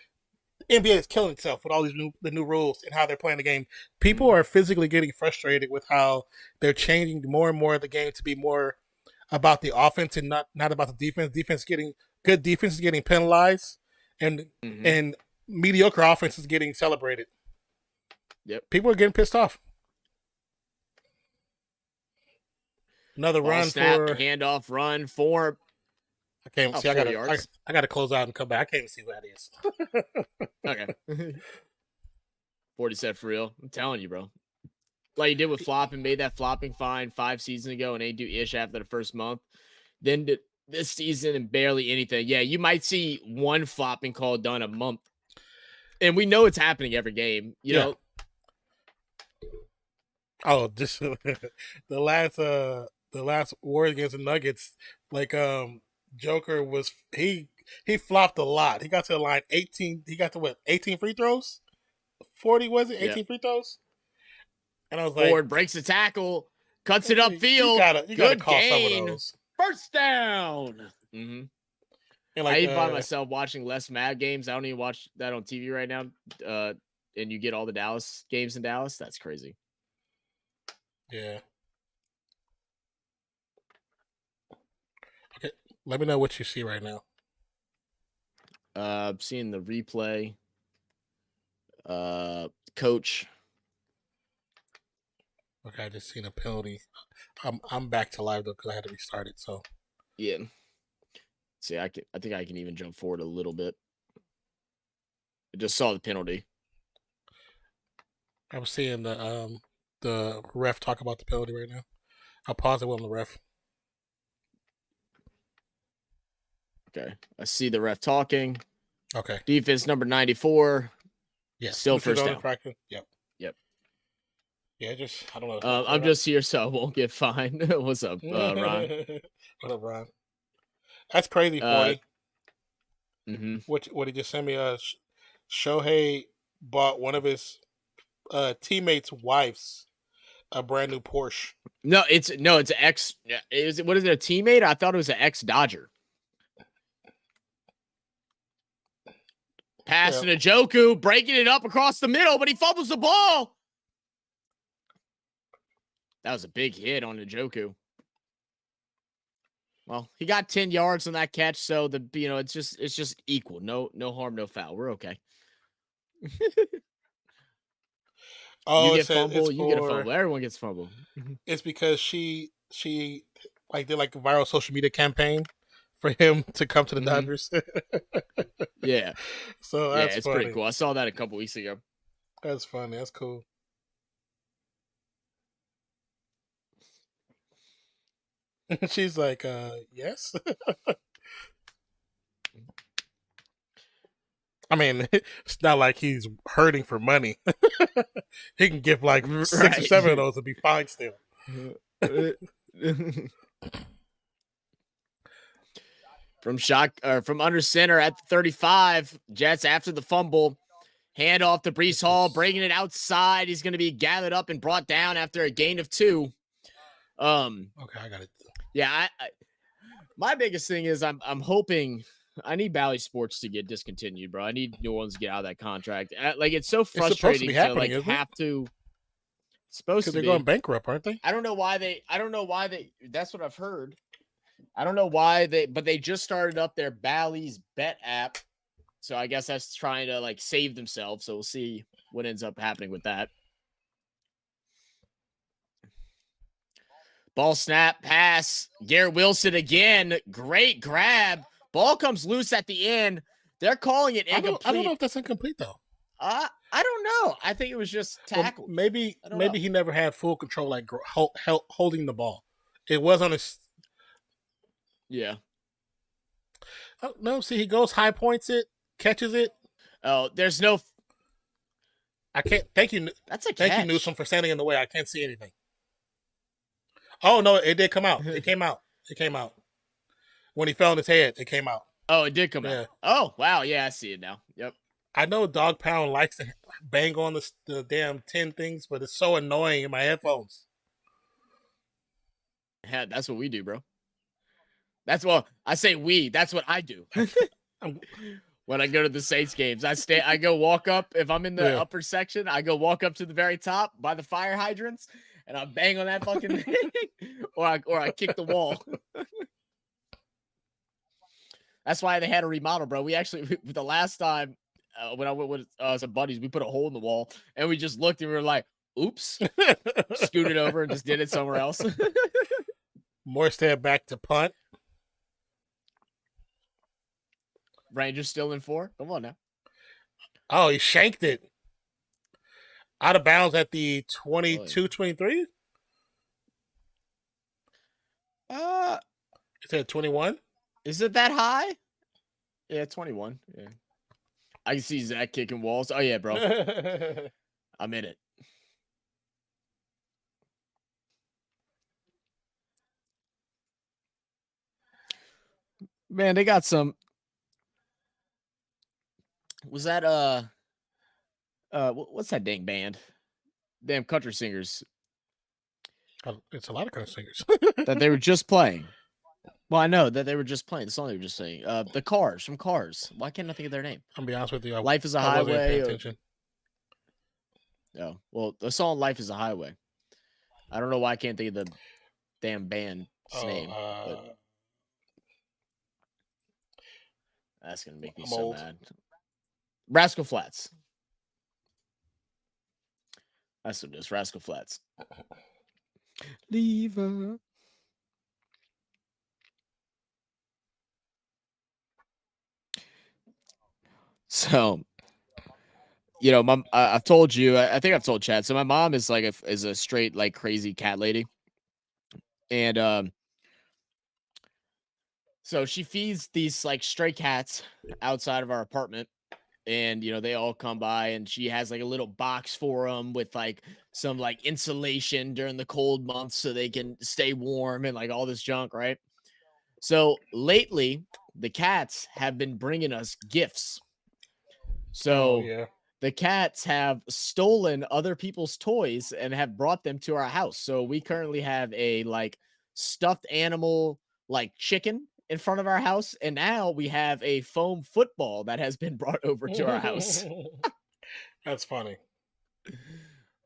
is killing itself with all these new rules and how they're playing the game. People are physically getting frustrated with how they're changing more and more of the game to be more about the offense and not about the defense. Good defense is getting penalized, and mediocre offense is getting celebrated. Yep, people are getting pissed off. Another ball run snap, for handoff run for. I can't see. I got to close out and come back. I can't even see what that is. Okay. 40 set for real. I'm telling you, bro. Like you did with flopping, made that flopping fine 5 seasons ago, and they do ish after the first month. Then this season and barely anything. Yeah, you might see one flopping call done a month, and we know it's happening every game. You know. Oh, just the last Warriors against the Nuggets, like Joker was he flopped a lot. He got to the line 18. He got to 18 free throws. 40 was it? 18 free throws. And I was like, Ford breaks the tackle, cuts it upfield. You gotta call some of those. First down. Mm-hmm. And I even find myself watching less Mad games. I don't even watch that on TV right now. And you get all the Dallas games in Dallas. That's crazy. Yeah. Okay, let me know what you see right now. I'm seeing the replay. Coach. Okay, I just seen a penalty. I'm back to live though because I had to restart it. So yeah. See, I think I can even jump forward a little bit. I just saw the penalty. I'm seeing the ref talk about the penalty right now. I'll pause it on the ref. Okay, I see the ref talking. Okay. Defense number 94. Yeah. Still first down. Yep. Yeah, I don't know. I'm just here so I won't get fined. What's up, Ron? What up, Ron? That's crazy, 40. Mm-hmm. What he just sent me? Shohei bought one of his teammates' wives a brand new Porsche. No, it's an ex. What is it? A teammate? I thought it was an ex-Dodger. Passing to Joku, breaking it up across the middle, but he fumbles the ball. That was a big hit on Njoku. Well, he got 10 yards on that catch, so it's just equal. No harm, no foul. We're okay. You get fumble, you get a fumble. Everyone gets fumble. It's because she like did like a viral social media campaign for him to come to the Dodgers. Yeah. So that's it's funny. pretty cool. I saw that a couple weeks ago. That's funny. That's cool. She's like, yes. I mean, it's not like he's hurting for money. He can give like 6 or 7 of those and be fine still. From under center at the 35, Jets after the fumble. Hand off to Breece Hall, bringing it outside. He's going to be gathered up and brought down after a gain of 2. Okay, I got it. Yeah, my biggest thing is I'm hoping I need Bally Sports to get discontinued, bro. I need New Orleans to get out of that contract. Like it's so frustrating to like have to. It's supposed to be. Because they're going bankrupt, aren't they? I don't know why they. That's what I've heard. I don't know why but they just started up their Bally's Bet app, so I guess that's trying to like save themselves. So we'll see what ends up happening with that. Ball snap, pass. Garrett Wilson again. Great grab. Ball comes loose at the end. They're calling it incomplete. I don't know if that's incomplete, though. I don't know. I think it was just tackled. Well, maybe he never had full control, like holding the ball. It was on his. Yeah. Oh, no, see, he goes high points it, catches it. Oh, there's no. I can't. Thank you. That's a catch. Thank you, Newsom, for standing in the way. I can't see anything. Oh no, it did come out. It came out. It came out. When he fell on his head, it came out. Oh, it did come out. Oh, wow. Yeah, I see it now. Yep. I know Dog Pound likes to bang on the damn 10 things, but it's so annoying in my headphones. Yeah, that's what we do, bro. I say we. That's what I do. When I go to the Saints games, I go walk up. If I'm in the upper section, I go walk up to the very top by the fire hydrants, and I bang on that fucking thing, or I kick the wall. That's why they had a remodel, bro. We actually, the last time when I went with some buddies, we put a hole in the wall, and we just looked and we were like, "Oops," scooted over and just did it somewhere else. Morstead back to punt. Rangers still in 4. Come on now. Oh, he shanked it. Out of bounds at the 22-23? Is it 21? Is it that high? Yeah, 21. Yeah. I can see Zach kicking walls. Oh, yeah, bro. I'm in it. Man, they got some. Was that what's that dang band? Damn country singers. It's a lot of country singers that they were just playing. Well, I know that they were just playing the song they were just saying. The Cars from Cars. Why can't I think of their name? I'll be honest with you. Life is a Highway. Oh, well, the song "Life is a Highway." I don't know why I can't think of the damn band's name. But that's gonna make me so mad. Rascal Flatts. That's what it is. Rascal Flatts. Lever. So, you know, I've told you. I think I've told Chad. So my mom is like is a straight like crazy cat lady, and so she feeds these like stray cats outside of our apartment. And, you know, they all come by and she has like a little box for them with like some like insulation during the cold months so they can stay warm and like all this junk, right? So lately, the cats have been bringing us gifts. So the cats have stolen other people's toys and have brought them to our house. So we currently have a like stuffed animal, like chicken in front of our house, and now we have a foam football that has been brought over to our house. That's funny.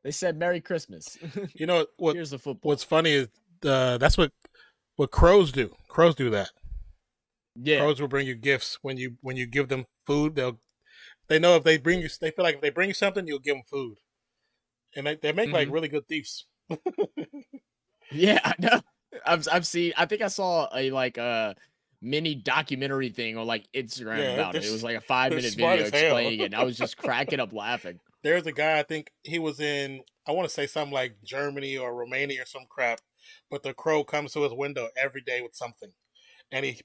They said Merry Christmas. You know what? Here's the football. What's funny is that's what crows do. Crows do that. Yeah, crows will bring you gifts when you give them food. They know if they bring you, they feel like if they bring you something, you'll give them food, and they make like really good thieves. Yeah, I know. I've seen. I think I saw a mini documentary thing on like Instagram about it. It was like a 5-minute video explaining it. And I was just cracking up laughing. There's a guy, I think he was in, I want to say something like Germany or Romania or some crap, but the crow comes to his window every day with something, and he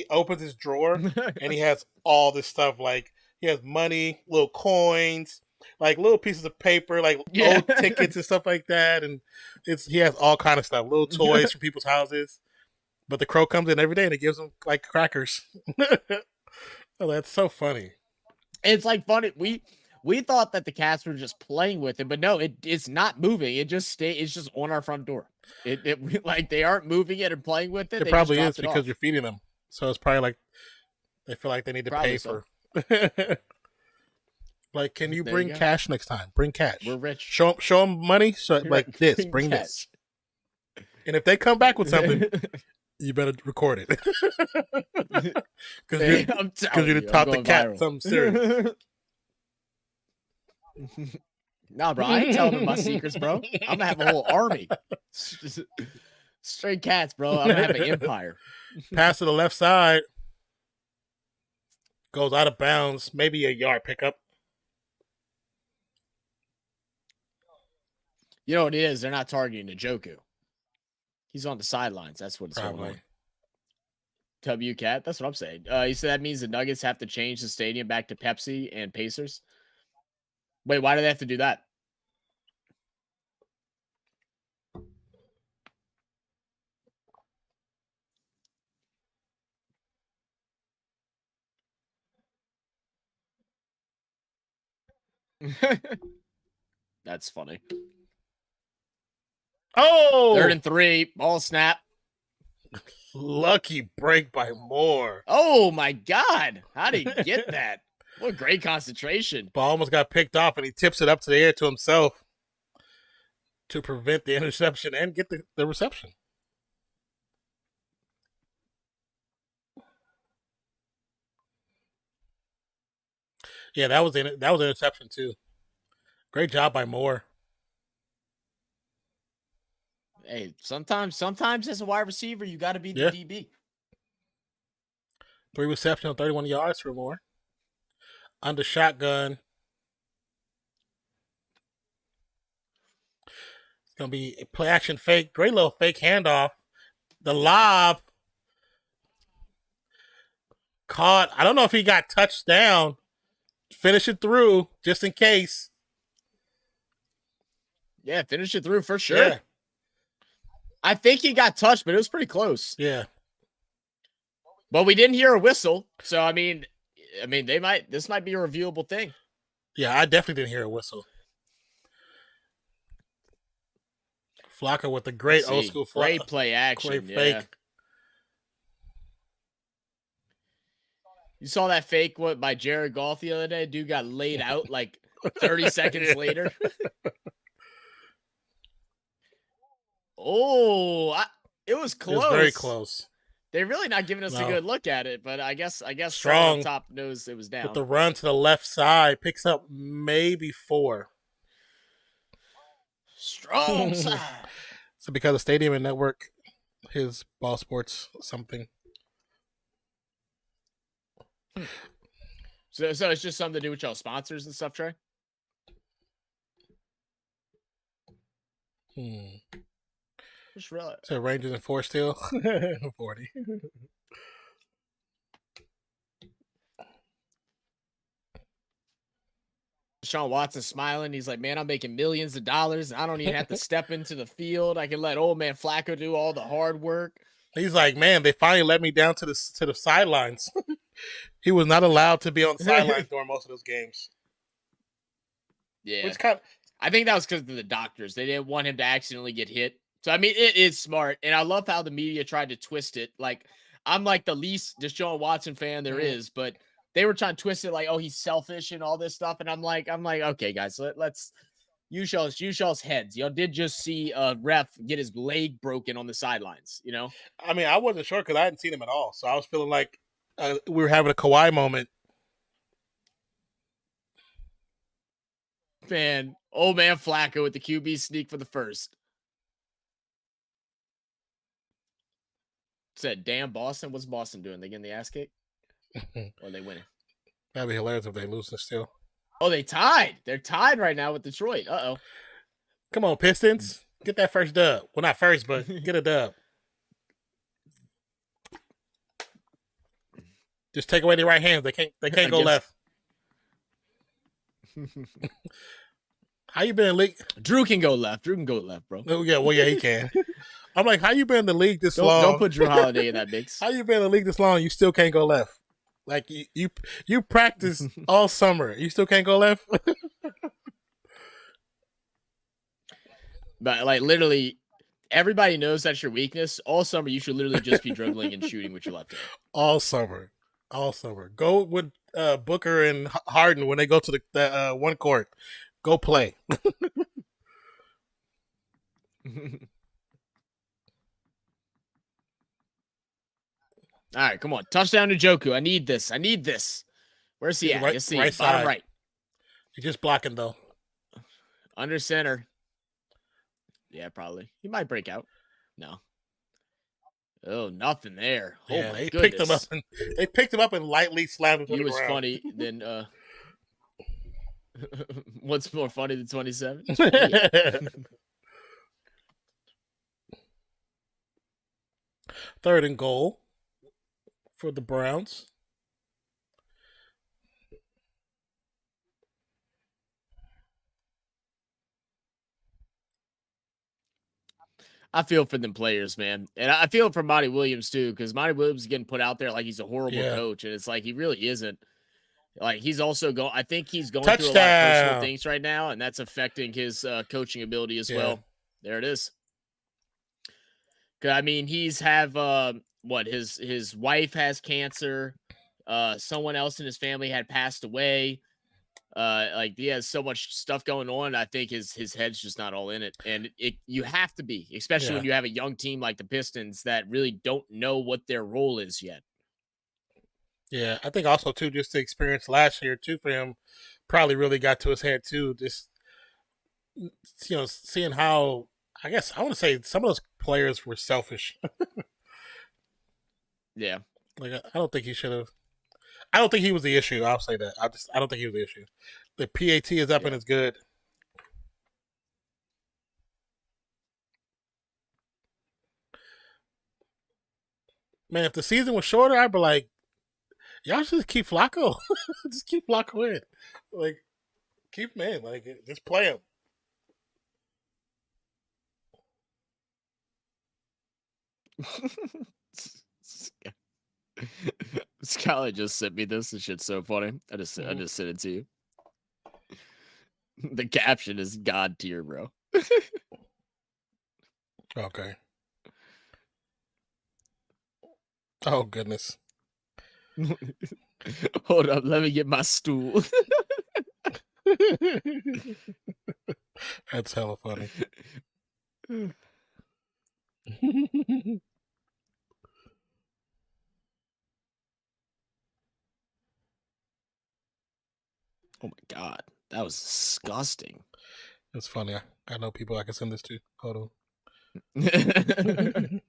opens his drawer and he has all this stuff. Like he has money, little coins, like little pieces of paper, like old tickets and stuff like that, and he has all kind of stuff, little toys from people's houses. But the crow comes in every day and it gives them like crackers. Oh, that's so funny. It's like funny. We thought that the cats were just playing with it, but no, it's not moving. It's just on our front door. It like they aren't moving it and playing with it. It probably is because you're feeding them. So it's probably like they feel like they need to pay for. Like, can you bring cash next time? Bring cash. We're rich. Show them money. So like this, bring this. And if they come back with something, you better record it. Because you're taught the cat something serious. Nah, bro, I ain't telling them my secrets, bro. I'm gonna have a whole army. Straight cats, bro. I'm gonna have an empire. Pass to the left side. Goes out of bounds. Maybe a yard pickup. You know what it is? They're not targeting Njoku. He's on the sidelines. That's what it's going on. W Cat. That's what I'm saying. You said that means the Nuggets have to change the stadium back to Pepsi and Pacers. Wait, why do they have to do that? That's funny. Oh! 3rd and 3. Ball snap. Lucky break by Moore. Oh, my God. How did he get that? What great concentration. Ball almost got picked off, and he tips it up to the air to himself to prevent the interception and get the reception. Yeah, that was an interception too. Great job by Moore. Hey, sometimes as a wide receiver, you got to be the DB. 3 receptions, 31 yards for Moore. Under shotgun. It's going to be a play action fake. Great little fake handoff. The lob caught. I don't know if he got touched down. Finish it through just in case. Yeah, finish it through for sure. Yeah. I think he got touched, but it was pretty close. Yeah. But we didn't hear a whistle. So, I mean, this might be a reviewable thing. Yeah, I definitely didn't hear a whistle. Flacco with the great old school great play action. Great fake. You saw that fake by Jared Goff the other day? Dude got laid out like 30 seconds later. It was close. It was very close. They're really not giving us a good look at it, but I guess Strong top knows it was down. With the run to the left side, picks up maybe 4. Strong side. So because of Stadium and Network, his Ball Sports something. So it's just something to do with y'all sponsors and stuff, Trey? Just realize. So Rangers and 4 still? 40. Deshaun Watson smiling. He's like, man, I'm making millions of dollars. I don't even have to step into the field. I can let old man Flacco do all the hard work. He's like, man, they finally let me down to the sidelines. He was not allowed to be on the sidelines during most of those games. Yeah. I think that was because of the doctors. They didn't want him to accidentally get hit. So, I mean, it is smart. And I love how the media tried to twist it. Like, I'm like the least Deshaun Watson fan there is, but they were trying to twist it like, oh, he's selfish and all this stuff. And I'm like, okay, guys, let's use y'all's heads. Y'all did just see a ref get his leg broken on the sidelines, you know? I mean, I wasn't sure because I hadn't seen him at all. So I was feeling like we were having a Kawhi moment. Man, old man Flacco with the QB sneak for the first. Said, damn, Boston. What's Boston doing? They getting the ass kick? Or are they winning? That'd be hilarious if they lose this still. Oh, they tied. They're tied right now with Detroit. Uh-oh. Come on, Pistons. Get that first dub. Well, not first, but get a dub. Just take away their right hands. They can't go left. How you been in the league? Drew can go left. Drew can go left, bro. Oh, yeah, well, yeah, he can. I'm like, how you been in the league this long? Don't put Drew Holiday in that mix. How you been in the league this long? You still can't go left. Like you practice all summer. You still can't go left. But like literally, everybody knows that's your weakness. All summer, you should literally just be dribbling and shooting with your left hand. All summer. Go with Booker and Harden when they go to the one court. Go play. All right, come on. Touchdown to Njoku. I need this. Where's he at? Right, Let's see. right Bottom side. right. You're just blocking, though. Under center. Yeah, probably. He might break out. No. Oh, nothing there. Yeah, Oh my they goodness. picked him up and lightly slammed him to He the was ground. funny. Then what's more funny than 27? Third and goal for the Browns. I feel for them players, man. And I feel for Monty Williams too, because Monty Williams is getting put out there like he's a horrible coach. And it's like he really isn't. Like he's also going, I think he's going through a lot of personal things right now, and that's affecting his coaching ability as well. There it is. I mean, he's have his wife has cancer. Someone else in his family had passed away. Like he has so much stuff going on. I think his head's just not all in it, and you have to be, especially when you have a young team like the Pistons that really don't know what their role is yet. Yeah, I think also too, just the experience last year too for him, probably really got to his head too. Just seeing how, I guess I want to say some of those players were selfish. Yeah, like I don't think he should have. I don't think he was the issue. I'll say that. I don't think he was the issue. The PAT is up and it's good. Man, if the season was shorter, I'd be like, y'all should just keep Flacco. Just keep Flacco in. Like, keep him in. Like, just play him. Skylar just sent me this. This shit's so funny. I just sent it to you. The caption is God tier, bro. Okay. Oh goodness. Hold up, let me get my stool. That's hella funny. Oh my god, that was disgusting. It's funny. I know people I can send this to. Hold on. You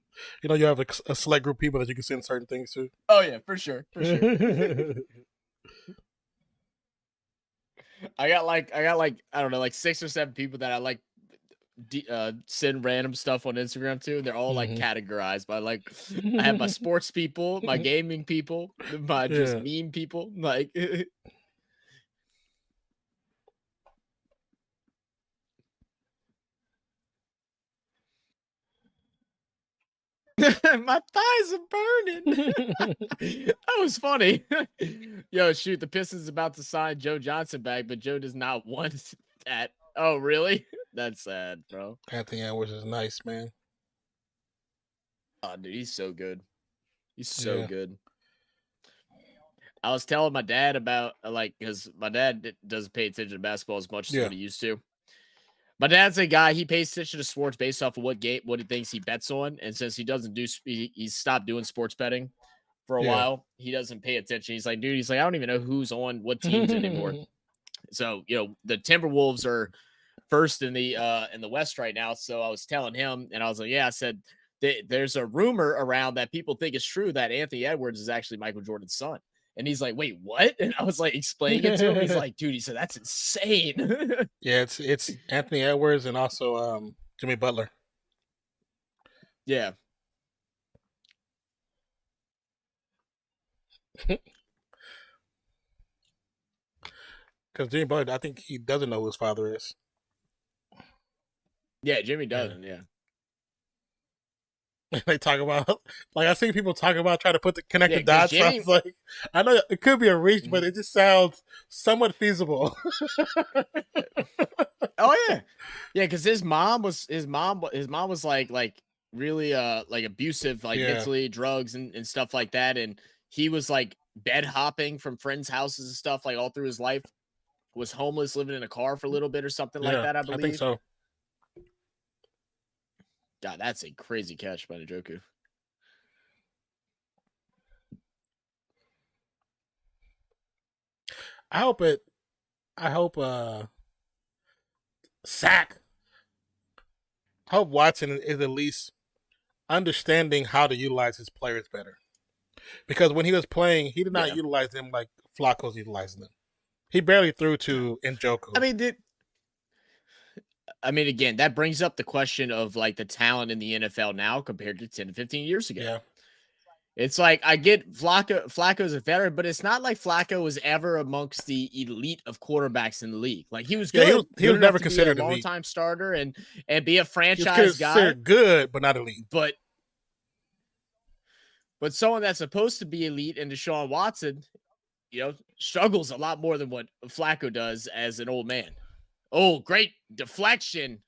have a select group of people that you can send certain things to. Oh yeah, for sure. I got like I don't know, like 6 or 7 people that I like send random stuff on Instagram to, and they're all like categorized by like I have my sports people, my gaming people, my just meme people, like. My thighs are burning. That was funny. Yo, shoot, the Pistons about to sign Joe Johnson back, but Joe does not want that. Oh, really? That's sad, bro. Anthony Edwards is nice, man. Oh, dude, he's so good. He's so good. I was telling my dad about, because my dad doesn't pay attention to basketball as much as what he used to. My dad's a guy, he pays attention to sports based off of what he thinks he bets on. And since he doesn't he's stopped doing sports betting for a while, he doesn't pay attention. He's like, dude, I don't even know who's on what teams anymore. So, the Timberwolves are first in the West right now. So I was telling him, and I was like, I said, there's a rumor around that people think it's true that Anthony Edwards is actually Michael Jordan's son. And he's like, wait, what? And I was like explaining it to him. He's like, dude, he said, that's insane. Yeah, it's Anthony Edwards and also Jimmy Butler. Yeah. Because Jimmy Butler, I think he doesn't know who his father is. Yeah, Jimmy doesn't, They talk about, I see people talk about trying to connect the dots. Jimmy, I was like, I know it could be a reach, but it just sounds somewhat feasible. Oh yeah, because his mom was like really like abusive, like mentally, drugs and stuff like that, and he was like bed hopping from friends' houses and stuff like all through his life. Was homeless, living in a car for a little bit or something like that. I believe. I think so. God, that's a crazy catch by Njoku. I hope sack. I hope Watson is at least understanding how to utilize his players better. Because when he was playing, he did not utilize them like Flacco's utilizing them. He barely threw to Njoku. Again, that brings up the question of like the talent in the NFL now compared to 10 to 15 years ago. Yeah. It's like I get Flacco's a veteran, but it's not like Flacco was ever amongst the elite of quarterbacks in the league. Like he was good. Yeah, he was never to considered be a elite. long-time starter and be a franchise he was guy. Good, but not elite. But someone that's supposed to be elite and Deshaun Watson, struggles a lot more than what Flacco does as an old man. Oh, great deflection.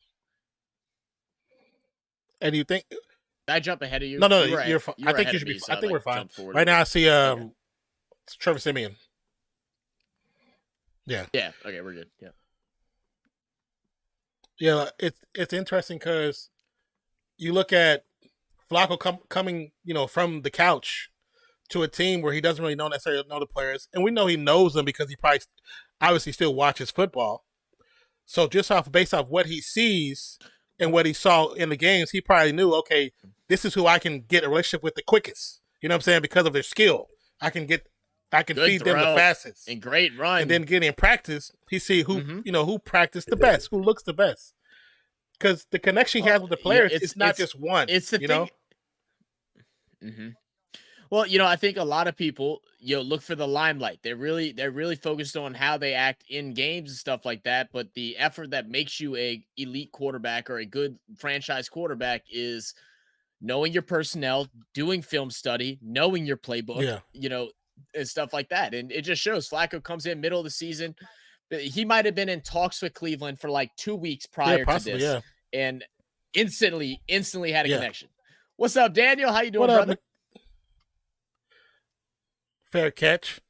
And you think... Did I jump ahead of you? No, you're fine. I think you should be fine. I think we're fine. Right now I see Trevor Siemian. Yeah. Yeah, okay, we're good. Yeah. Yeah, it's interesting because you look at Flacco coming, from the couch to a team where he doesn't really necessarily know the players, and we know he knows them because he probably obviously still watches football. So just based off what he sees and what he saw in the games, he probably knew, okay, this is who I can get a relationship with the quickest. You know what I'm saying? Because of their skill, I can feed them the fastest. And great run. And then getting in practice, he see who who practiced the best, who looks the best. Because the connection he has with the players, it's not just one. It's the thing. Mm-hmm. Well, I think a lot of people, look for the limelight. They're really focused on how they act in games and stuff like that. But the effort that makes you a elite quarterback or a good franchise quarterback is knowing your personnel, doing film study, knowing your playbook, and stuff like that. And it just shows Flacco comes in middle of the season. He might have been in talks with Cleveland for like 2 weeks prior to this, and instantly had a connection. What's up, Daniel? How you doing, brother? Fair catch.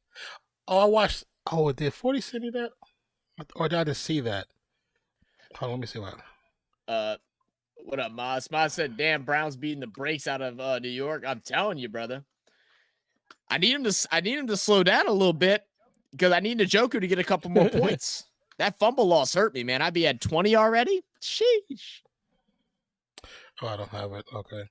Oh, I watched. Oh, did 40 send me that? Or did I just see that? Hold on, let me see what. What up, Maz? Maz said, damn, Browns beating the brakes out of New York. I'm telling you, brother. I need him to slow down a little bit because I need Njoku to get a couple more points. That fumble loss hurt me, man. I'd be at 20 already. Sheesh. Oh, I don't have it. Okay.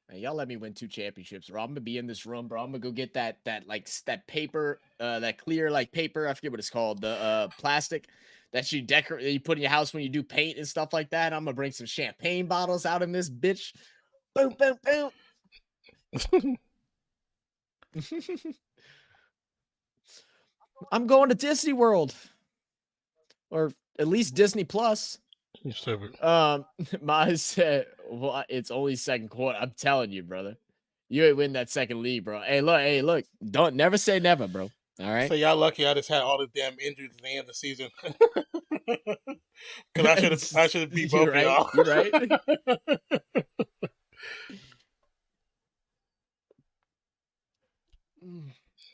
Man, y'all let me win 2 championships, bro. I'm gonna be in this room, bro. I'm gonna go get that paper, that clear paper. I forget what it's called, the plastic that you put in your house when you do paint and stuff like that. I'm gonna bring some champagne bottles out in this bitch. Boom, boom, boom. I'm going to Disney World, or at least Disney Plus. You stupid. Miles said, well, it's only second quarter. I'm telling you, brother. You ain't win that second league, bro. Hey, look. Don't never say never, bro. All right. So y'all lucky I just had all the damn injuries at the end of the season. Because I should have beat both of y'all. You're right.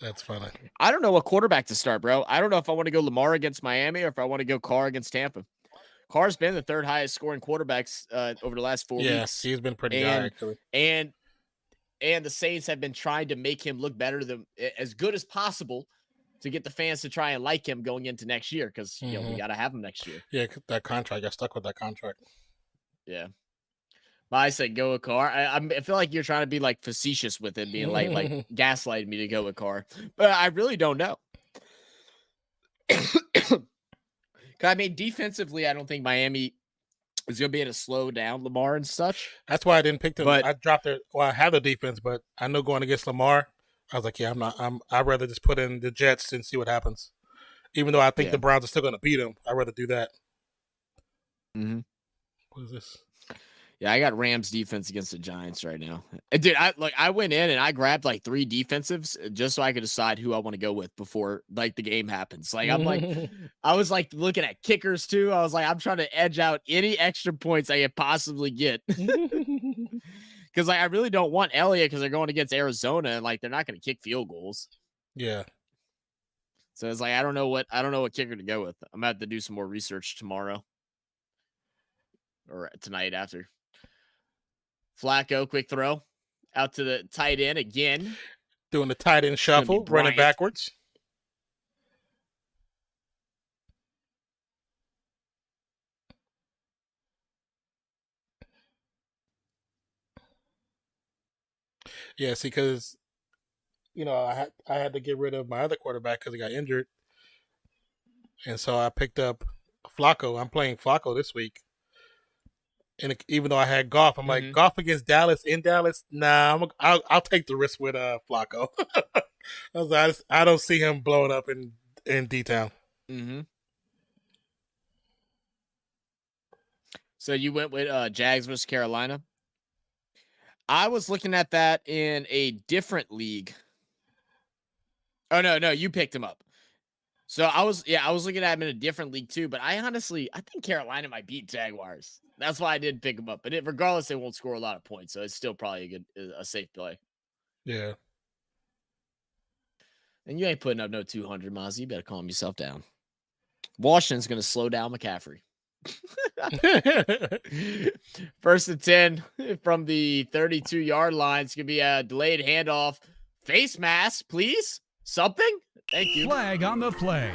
That's funny. I don't know what quarterback to start, bro. I don't know if I want to go Lamar against Miami or if I want to go Carr against Tampa. Carr's been the 3rd highest scoring quarterbacks over the last 4 weeks. Yes, he's been pretty high, actually. And the Saints have been trying to make him look better than as good as possible to get the fans to try and like him going into next year because we got to have him next year. Yeah, that contract. I got stuck with that contract. Yeah. But I said go with Carr. I feel like you're trying to be facetious with it, being like gaslighting me to go with Carr. But I really don't know. Defensively, I don't think Miami is going to be able to slow down Lamar and such. That's why I didn't pick them. I dropped it. Well, I have the defense, but I know going against Lamar, I was like, yeah, I'd rather just put in the Jets and see what happens. Even though I think the Browns are still going to beat them, I'd rather do that. Mm-hmm. What is this? Yeah, I got Rams defense against the Giants right now. And dude, I went in and I grabbed 3 defensives just so I could decide who I want to go with before the game happens. I was looking at kickers too. I was I'm trying to edge out any extra points I could possibly get. Because I really don't want Elliott because they're going against Arizona and they're not going to kick field goals. Yeah. So it's I don't know what kicker to go with. I'm gonna have to do some more research tomorrow or tonight after. Flacco, quick throw out to the tight end again. Doing the tight end shuffle, running backwards. Yeah, see, because I had to get rid of my other quarterback because he got injured, and so I picked up Flacco. I'm playing Flacco this week, and even though I had Goff, I'm like Goff against Dallas in Dallas. Nah, I'll take the risk with Flacco. I don't see him blowing up in D-Town. Mm-hmm. So you went with Jags versus Carolina. I was looking at that in a different league. Oh no, you picked him up. So I was looking at him in a different league too. But I think Carolina might beat Jaguars. That's why I did pick him up. But regardless, they won't score a lot of points, so it's still probably a safe play. Yeah. And you ain't putting up no 200, Mozzie. You better calm yourself down. Washington's going to slow down McCaffrey. 1st and 10 from the 32-yard line. It's going to be a delayed handoff. Face mask, please. Something. Thank you. Flag on the play.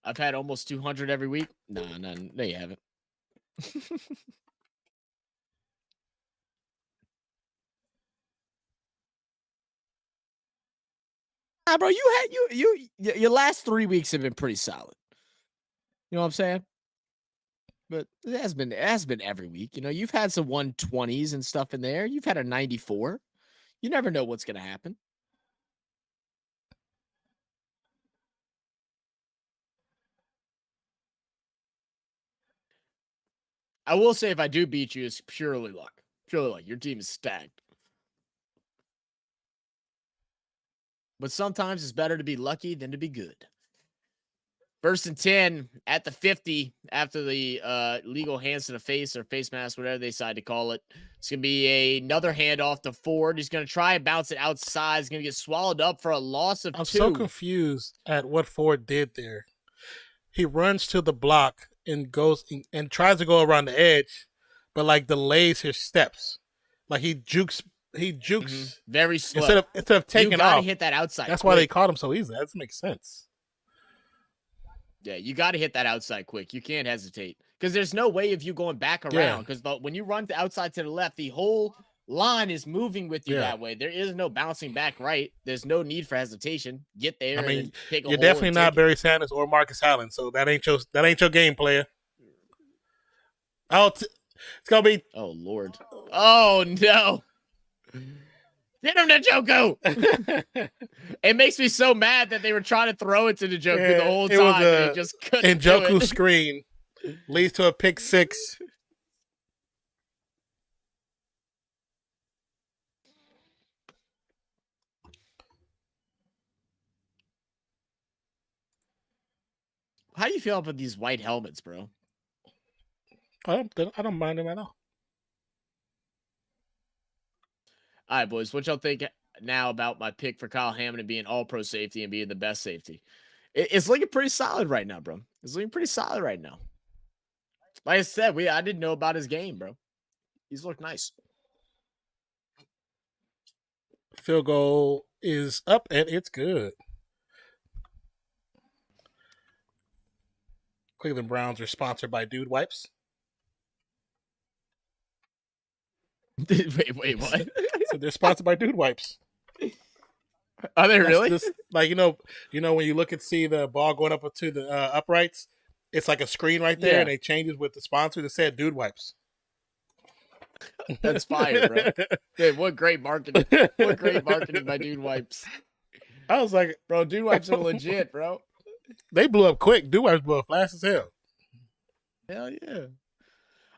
I've had almost 200 every week. No, you haven't. Bro, your last 3 weeks have been pretty solid. You know what I'm saying? But it has been every week. You've had some 120s and stuff in there. You've had a 94. You never know what's going to happen. I will say if I do beat you, it's purely luck. Purely luck. Your team is stacked. But sometimes it's better to be lucky than to be good. 1st and 10 at the 50 after the legal hands to the face or face mask, whatever they decide to call it. It's going to be another handoff to Ford. He's going to try and bounce it outside. He's going to get swallowed up for a loss of 2. I'm so confused at what Ford did there. He runs to the block and goes and tries to go around the edge, but like delays his steps. Like he jukes very slow. Instead of taking off. You gotta hit that outside. That's why they caught him so easy. That doesn't make sense. Yeah, you gotta hit that outside quick. You can't hesitate. Because there's no way of you going back around. Because when you run the outside to the left, the whole line is moving with you that way. There is no bouncing back right. There's no need for hesitation. Get there. I mean, you're definitely not Barry Sanders or Marcus Allen, so that ain't your game, player. It's gonna be. Oh Lord. Oh no. Hit him, Njoku. It makes me so mad that they were trying to throw it to Njoku the whole time. And he just couldn't. Njoku screen leads to a pick 6. How do you feel about these white helmets, bro? I don't mind them at all. All right, boys. What y'all think now about my pick for Kyle Hamilton being all-pro safety and being the best safety? It's looking pretty solid right now, bro. It's looking pretty solid right now. Like I said, I didn't know about his game, bro. He's looked nice. Field goal is up and it's good. Cleveland Browns are sponsored by Dude Wipes. Wait, what? So they're sponsored by Dude Wipes. Are they really? Like when you look and see the ball going up to the uprights, it's like a screen right there, and they change it with the sponsor that said Dude Wipes. That's fire, bro. Dude, what great marketing! What great marketing by Dude Wipes. I was like, bro, Dude Wipes are legit, bro. They blew up quick. Dude Wipes blew up fast as hell. Hell yeah.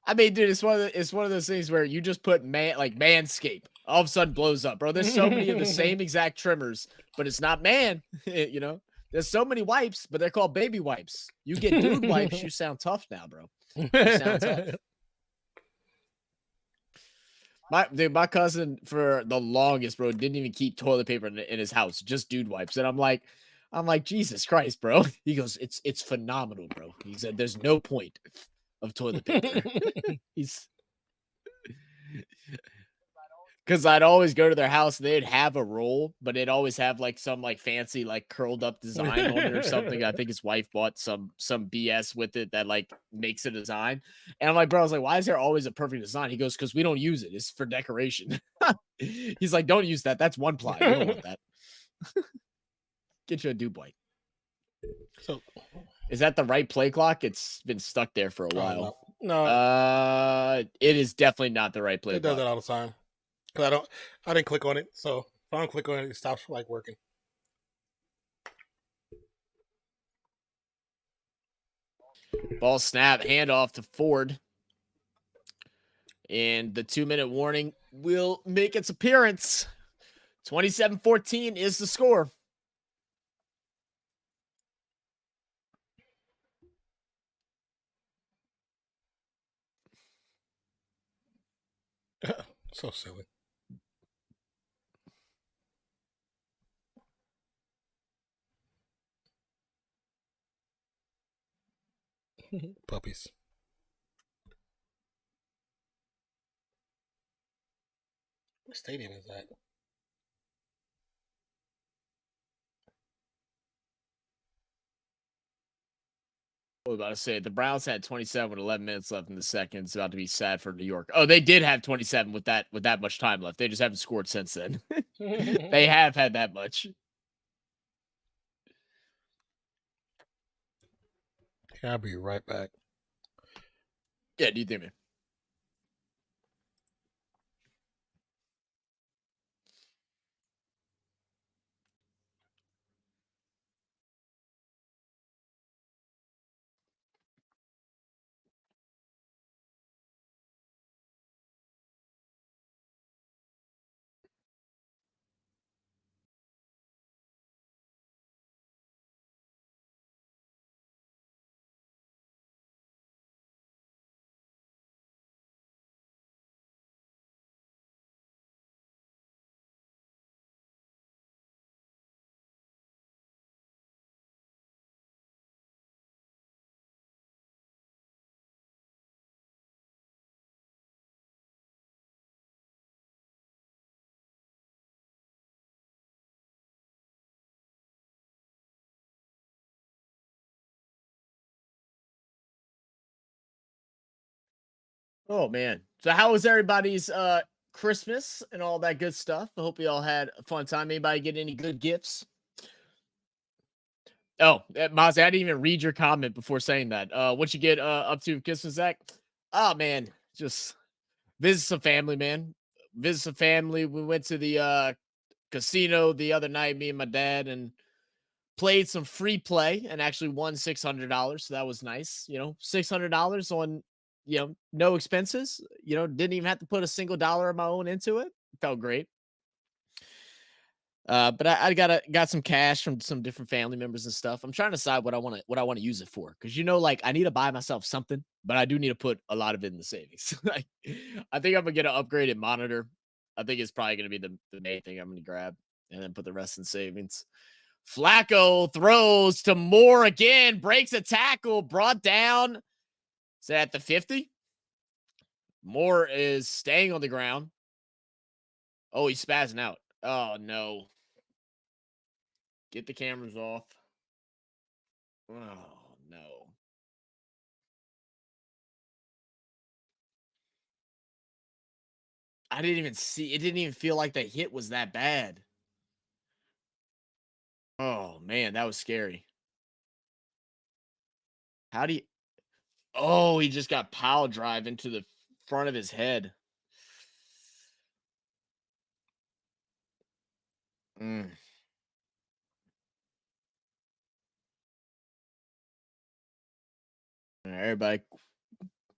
I mean, dude, it's one of those things where you just put Manscaped, all of a sudden blows up, bro. There's so many of the same exact trimmers, but it's not man. There's so many wipes, but they're called baby wipes. You get Dude Wipes, you sound tough now, bro. You sound tough. My cousin for the longest, bro, didn't even keep toilet paper in his house, just Dude Wipes, and I'm like, Jesus Christ, bro. He goes, it's phenomenal, bro. He said, there's no point of toilet paper. Because I'd always go to their house and they'd have a roll, but it'd always have like some like fancy like curled up design on it or something. I think his wife bought some BS with it that like makes a design. And I'm like, bro, I was like, why is there always a perfect design? He goes, because we don't use it. It's for decoration. He's like, don't use that. That's one ply. We don't want that. Get you a Dubois. So, is that the right play clock? It's been stuck there for a while. No. It is definitely not the right play It clock. does that all the time. Cause I didn't click on it. So if I don't click on it, it stops like working. Ball snap, handoff to Ford. And the 2-minute warning will make its appearance. 27-14 is the score. So silly. Puppies. What stadium is that? I was about to say the Browns had 27 with 11 minutes left in the second. It's about to be sad for New York. Oh, they did have 27 with that much time left. They just haven't scored since then. They have had that much. Yeah, I'll be right back. Yeah, do you think, man? Oh man. So how was everybody's Christmas and all that good stuff? I hope you all had a fun time. Anybody get any good gifts? Oh, Mozzie, I didn't even read your comment before saying that. What you get up to Christmas, Zach? Oh man, just visit some family, man. Visit some family. We went to the casino the other night, me and my dad, and played some free play and actually won $600. So that was nice. You know, $600 on, no expenses. Didn't even have to put a single dollar of my own into it. Felt great. But I got some cash from some different family members and stuff. I'm trying to decide what I want to use it for. Cause like I need to buy myself something, but I do need to put a lot of it in the savings. Like, I think I'm gonna get an upgraded monitor. I think it's probably gonna be the main thing I'm gonna grab and then put the rest in savings. Flacco throws to Moore again, breaks a tackle, brought down. Is that at the 50? Moore is staying on the ground. Oh, he's spazzing out. Oh no. Get the cameras off. Oh, no. I didn't even see. It didn't even feel like the hit was that bad. Oh, man, that was scary. How do you... Oh, he just got pile drive into the front of his head. Mm. All right, everybody,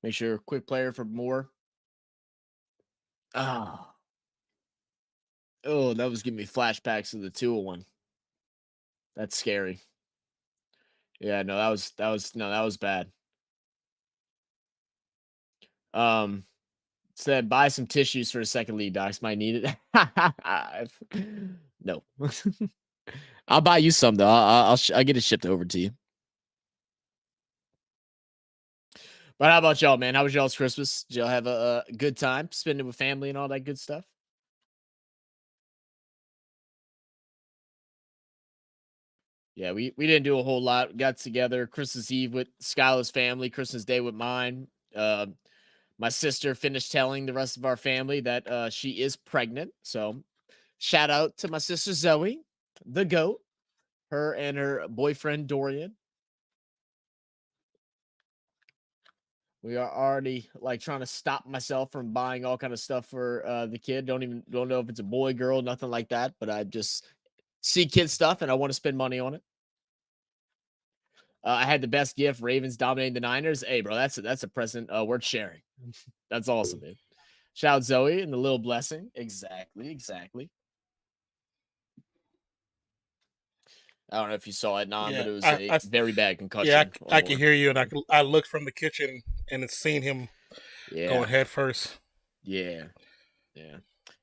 make sure quick player for Moore. Oh, that was giving me flashbacks of the 201. That's scary. Yeah, no, that was bad. Said buy some tissues for a second lead. Docs might need it. No. I'll buy you some though. I'll get it shipped over to you. But how about y'all, man? How was y'all's Christmas? Did y'all have a good time spending with family and all that good stuff? Yeah, we didn't do a whole lot. We got together Christmas Eve with Skylar's family, Christmas Day with mine. My sister finished telling the rest of our family that she is pregnant. So shout out to my sister Zoe, the GOAT, her and her boyfriend Dorian. We are already like trying to stop myself from buying all kind of stuff for the kid. Don't know if it's a boy, girl, nothing like that. But I just see kid stuff and I want to spend money on it. I had the best gift, Ravens dominating the Niners. Hey, bro, that's a present worth sharing. That's awesome, man. Shout out Zoe and the little blessing. Exactly. I don't know if you saw it, but it was a very bad concussion. Yeah, I can hear you, and I looked from the kitchen, and it's seen him going head first. Yeah.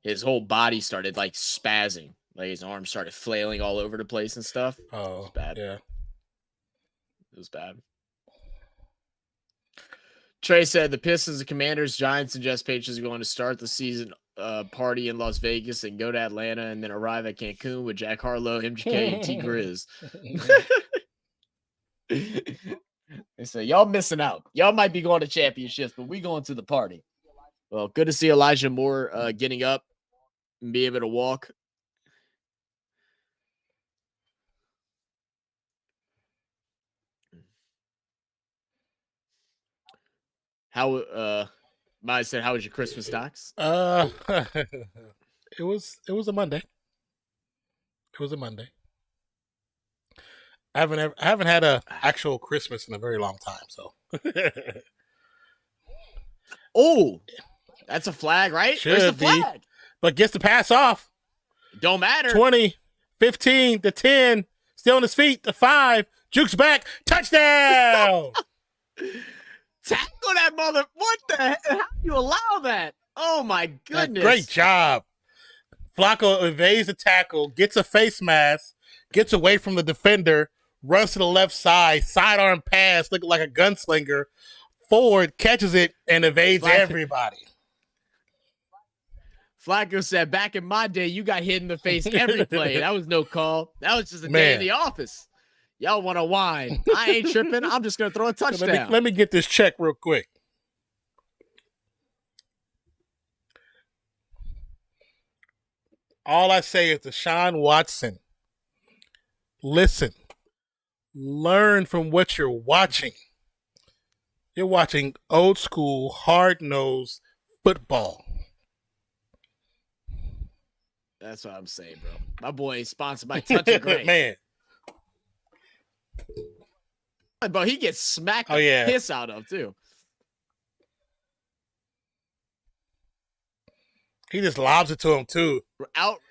His whole body started like spazzing, like his arms started flailing all over the place and stuff. Oh, it was bad. Yeah, it was bad. Trey said the Pistons, the Commanders, Giants, and Jets Patriots are going to start the season party in Las Vegas and go to Atlanta and then arrive at Cancun with Jack Harlow, MGK, and T Grizz. They say y'all missing out. Y'all might be going to championships, but we going to the party. Well, good to see Elijah Moore getting up and be able to walk. How Maya said, how was your Christmas stocks? It was a Monday. It was a Monday. I haven't had a actual Christmas in a very long time, so. Oh, that's a flag, right? Should Where's the flag? But gets the pass off. Don't matter. 20, 15, the 10, still on his feet, the 5, jukes back, touchdown! Tackle that mother. What the hell? How do you allow that? Oh, my goodness. Great job. Flacco evades the tackle, gets a face mask, gets away from the defender, runs to the left side, sidearm pass, looking like a gunslinger, forward, catches it, and evades everybody. Flacco said, back in my day, you got hit in the face every play. That was no call. That was just a day in the office. Y'all want to whine. I ain't tripping. I'm just going to throw a touchdown. Let me get this check real quick. All I say is Deshaun Watson, listen, learn from what you're watching. You're watching old school, hard-nosed football. That's what I'm saying, bro. My boy ain't sponsored by Touch and Gray. Man. But he gets smacked the piss out of, too. He just lobs it to him, too.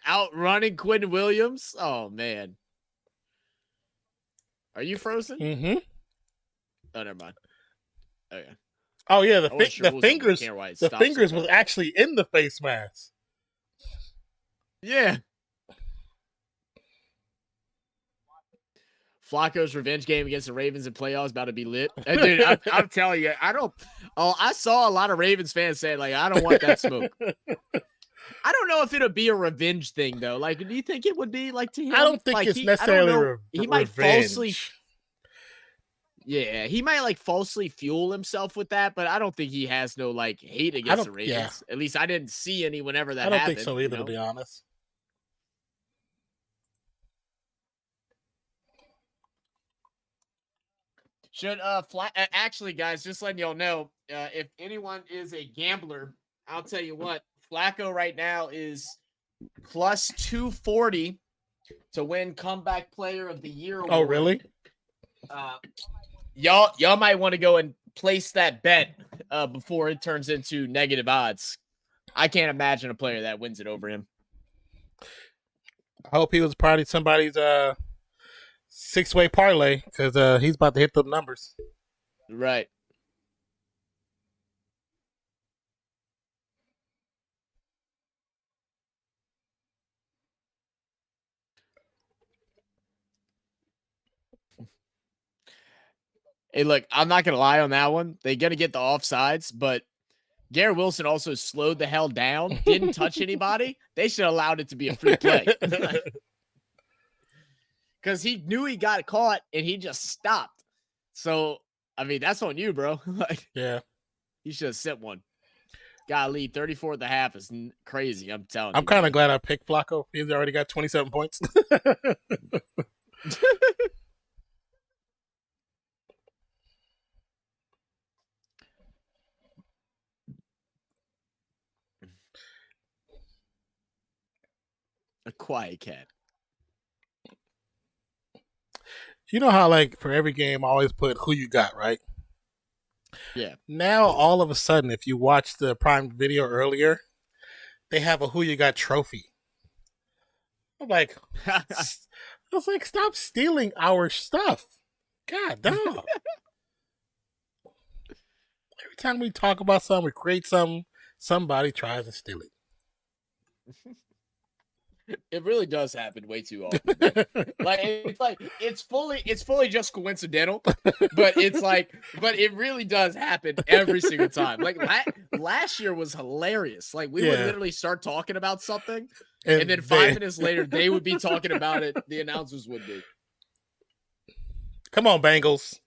Outrunning Quentin Williams? Oh, man. Are you frozen? Mm-hmm. Oh, never mind. Okay. Oh, yeah, the fingers was actually in the face mask. Yeah. Flacco's revenge game against the Ravens in playoffs about to be lit. And dude, I'm telling you, I saw a lot of Ravens fans say, like, I don't want that smoke. I don't know if it'll be a revenge thing, though. Like, do you think it would be, like, to him? I don't think it's necessarily he might falsely... Yeah, he might, like, falsely fuel himself with that, but I don't think he has no, like, hate against the Ravens. Yeah. At least I didn't see any whenever that happened. I don't think so either, to be honest. Should actually, guys, just letting y'all know, if anyone is a gambler, I'll tell you what, Flacco right now is plus 240 to win Comeback Player of the Year award. Oh, really? Y'all might want to go and place that bet before it turns into negative odds. I can't imagine a player that wins it over him. I hope he was part of somebody's 6-way parlay because he's about to hit the numbers. Right. Hey, look, I'm not going to lie on that one. They're going to get the offsides, but Garrett Wilson also slowed the hell down, didn't touch anybody. They should have allowed it to be a free play. Because because he knew he got caught and he just stopped. So, I mean, that's on you, bro. Like, yeah. He should have sent one. Got lead 34 at the half is crazy. I'm telling you. I'm kind of glad I picked Flacco. He's already got 27 points. A quiet cat. You know how, like, for every game, I always put who you got, right? Yeah. Now, all of a sudden, if you watch the Prime Video earlier, they have a who you got trophy. I'm like, I was like, stop stealing our stuff. God, dog. Every time we talk about something, we create something, somebody tries to steal it. It really does happen way too often. It's fully just coincidental, but it really does happen every single time. Like last year was hilarious. Like we would literally start talking about something, and then 5 minutes later they would be talking about it. The announcers would be. Come on, Bengals.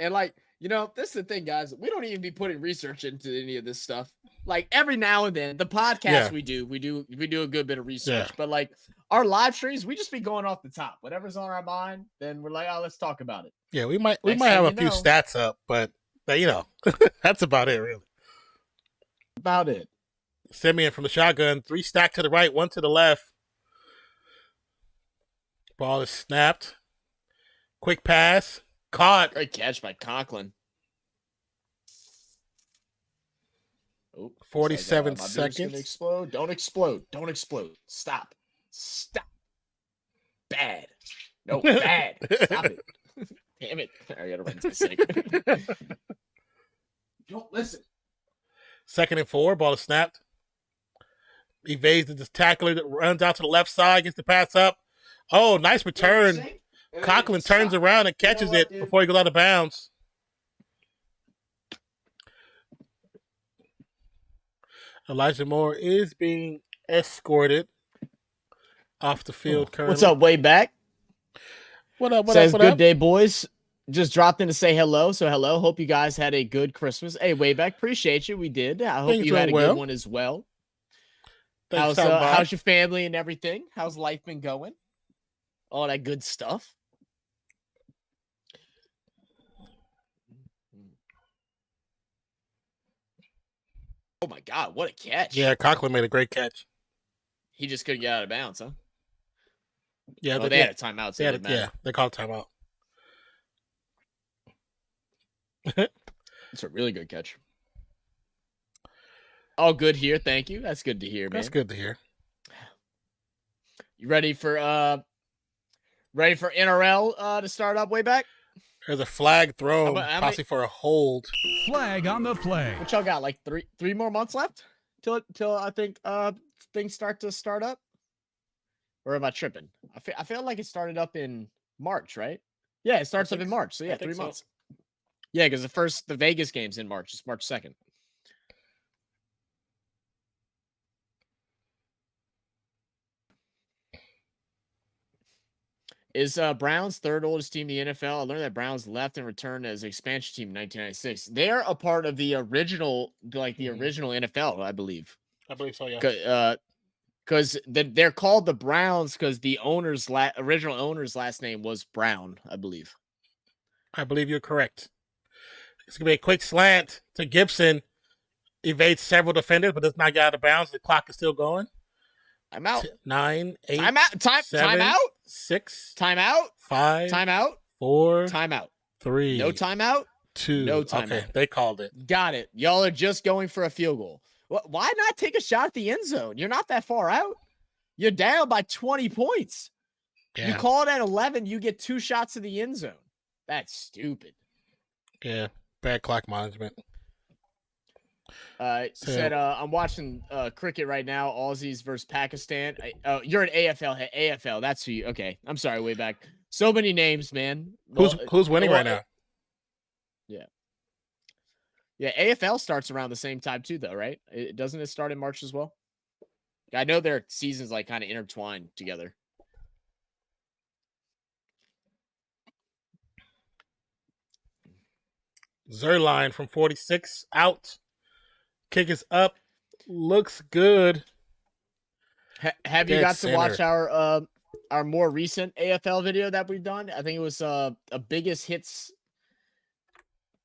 And this is the thing, guys. We don't even be putting research into any of this stuff. Like every now and then, the podcast we do a good bit of research. But like our live streams, we just be going off the top. Whatever's on our mind, then we're like, oh, let's talk about it. Yeah, we might have a few stats up, but that's about it, really. About it. Siemian from the shotgun, 3 stacked to the right, 1 to the left. Ball is snapped. Quick pass. Caught. Great catch by Conklin. 47 seconds. Explode. Don't explode. Don't explode. Stop. Bad. No, bad. Stop it. Damn it. I gotta run to the second. Don't listen. 2nd and 4. Ball is snapped. Evades the tackler that runs out to the left side, gets the pass up. Oh, nice return. Conklin turns around and catches it before he goes out of bounds. Elijah Moore is being escorted off the field currently. What's up, way back? What up? Says good day, boys. Just dropped in to say hello. So hello. Hope you guys had a good Christmas. Hey, way back. Appreciate you. We did. I hope you had a good one as well. How's your family and everything? How's life been going? All that good stuff. Oh my God, what a catch. Yeah, Conklin made a great catch. He just couldn't get out of bounds, huh? Yeah, they had a timeout. So they called timeout. It's a really good catch. All good here. Thank you. That's good to hear, man. That's good to hear. You ready for NRL to start up way back? There's a flag thrown, possibly for a hold. Flag on the play. What y'all got? Like three more months left till I think things start up. Or am I tripping? I feel like it started up in March, right? Yeah, it starts up in March. So yeah, 3 months. Yeah, because the Vegas game's in March. It's March 2nd. Is Browns third oldest team in the NFL? I learned that Browns left and returned as an expansion team in 1996. They're a part of the original, original NFL, I believe. I believe so, yeah. Because they're called the Browns because the original owner's last name was Brown, I believe. I believe you're correct. It's going to be a quick slant to Gibson. Evades several defenders, but does not get out of bounds. The clock is still going. I'm out. 9, 8, time out. 6, timeout. 5, timeout. 4, timeout. 3, no timeout. 2. No timeout. Okay, they called it. Got it. Y'all are just going for a field goal. Why not take a shot at the end zone? You're not that far out. You're down by 20 points. Yeah. You call it at 11, you get 2 shots to the end zone. That's stupid. Yeah, bad clock management. Said I'm watching cricket right now. Aussies versus Pakistan. You're an AFL. AFL. That's who you. Okay, I'm sorry. Way back. So many names, man. Who's winning right now? Yeah. Yeah. AFL starts around the same time too, though, right? Doesn't it start in March as well? I know their seasons like kind of intertwined together. Zerline from 46 out. Kick is up. Looks good. Have you got to watch our more recent AFL video that we've done? I think it was a biggest hits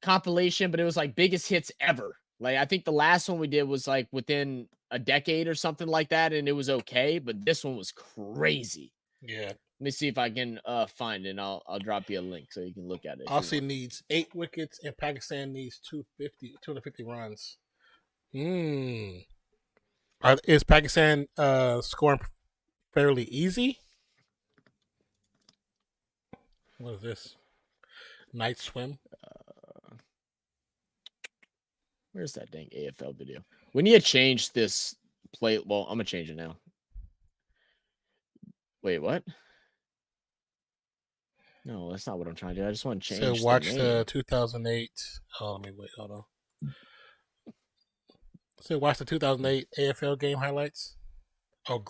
compilation, but it was like biggest hits ever. Like I think the last one we did was like within a decade or something like that, and it was okay, but this one was crazy. Yeah. Let me see if I can find it, and I'll drop you a link so you can look at it. Aussie needs 8 wickets and Pakistan needs 250 runs. Is Pakistan scoring fairly easy? What is this? Night swim? Where's that dang AFL video? We need to change this play. Well, I'm going to change it now. Wait, what? No, that's not what I'm trying to do. I just want to change. So watch the 2008. Oh, let me wait. Hold on. So watch the 2008 AFL game highlights. Oh,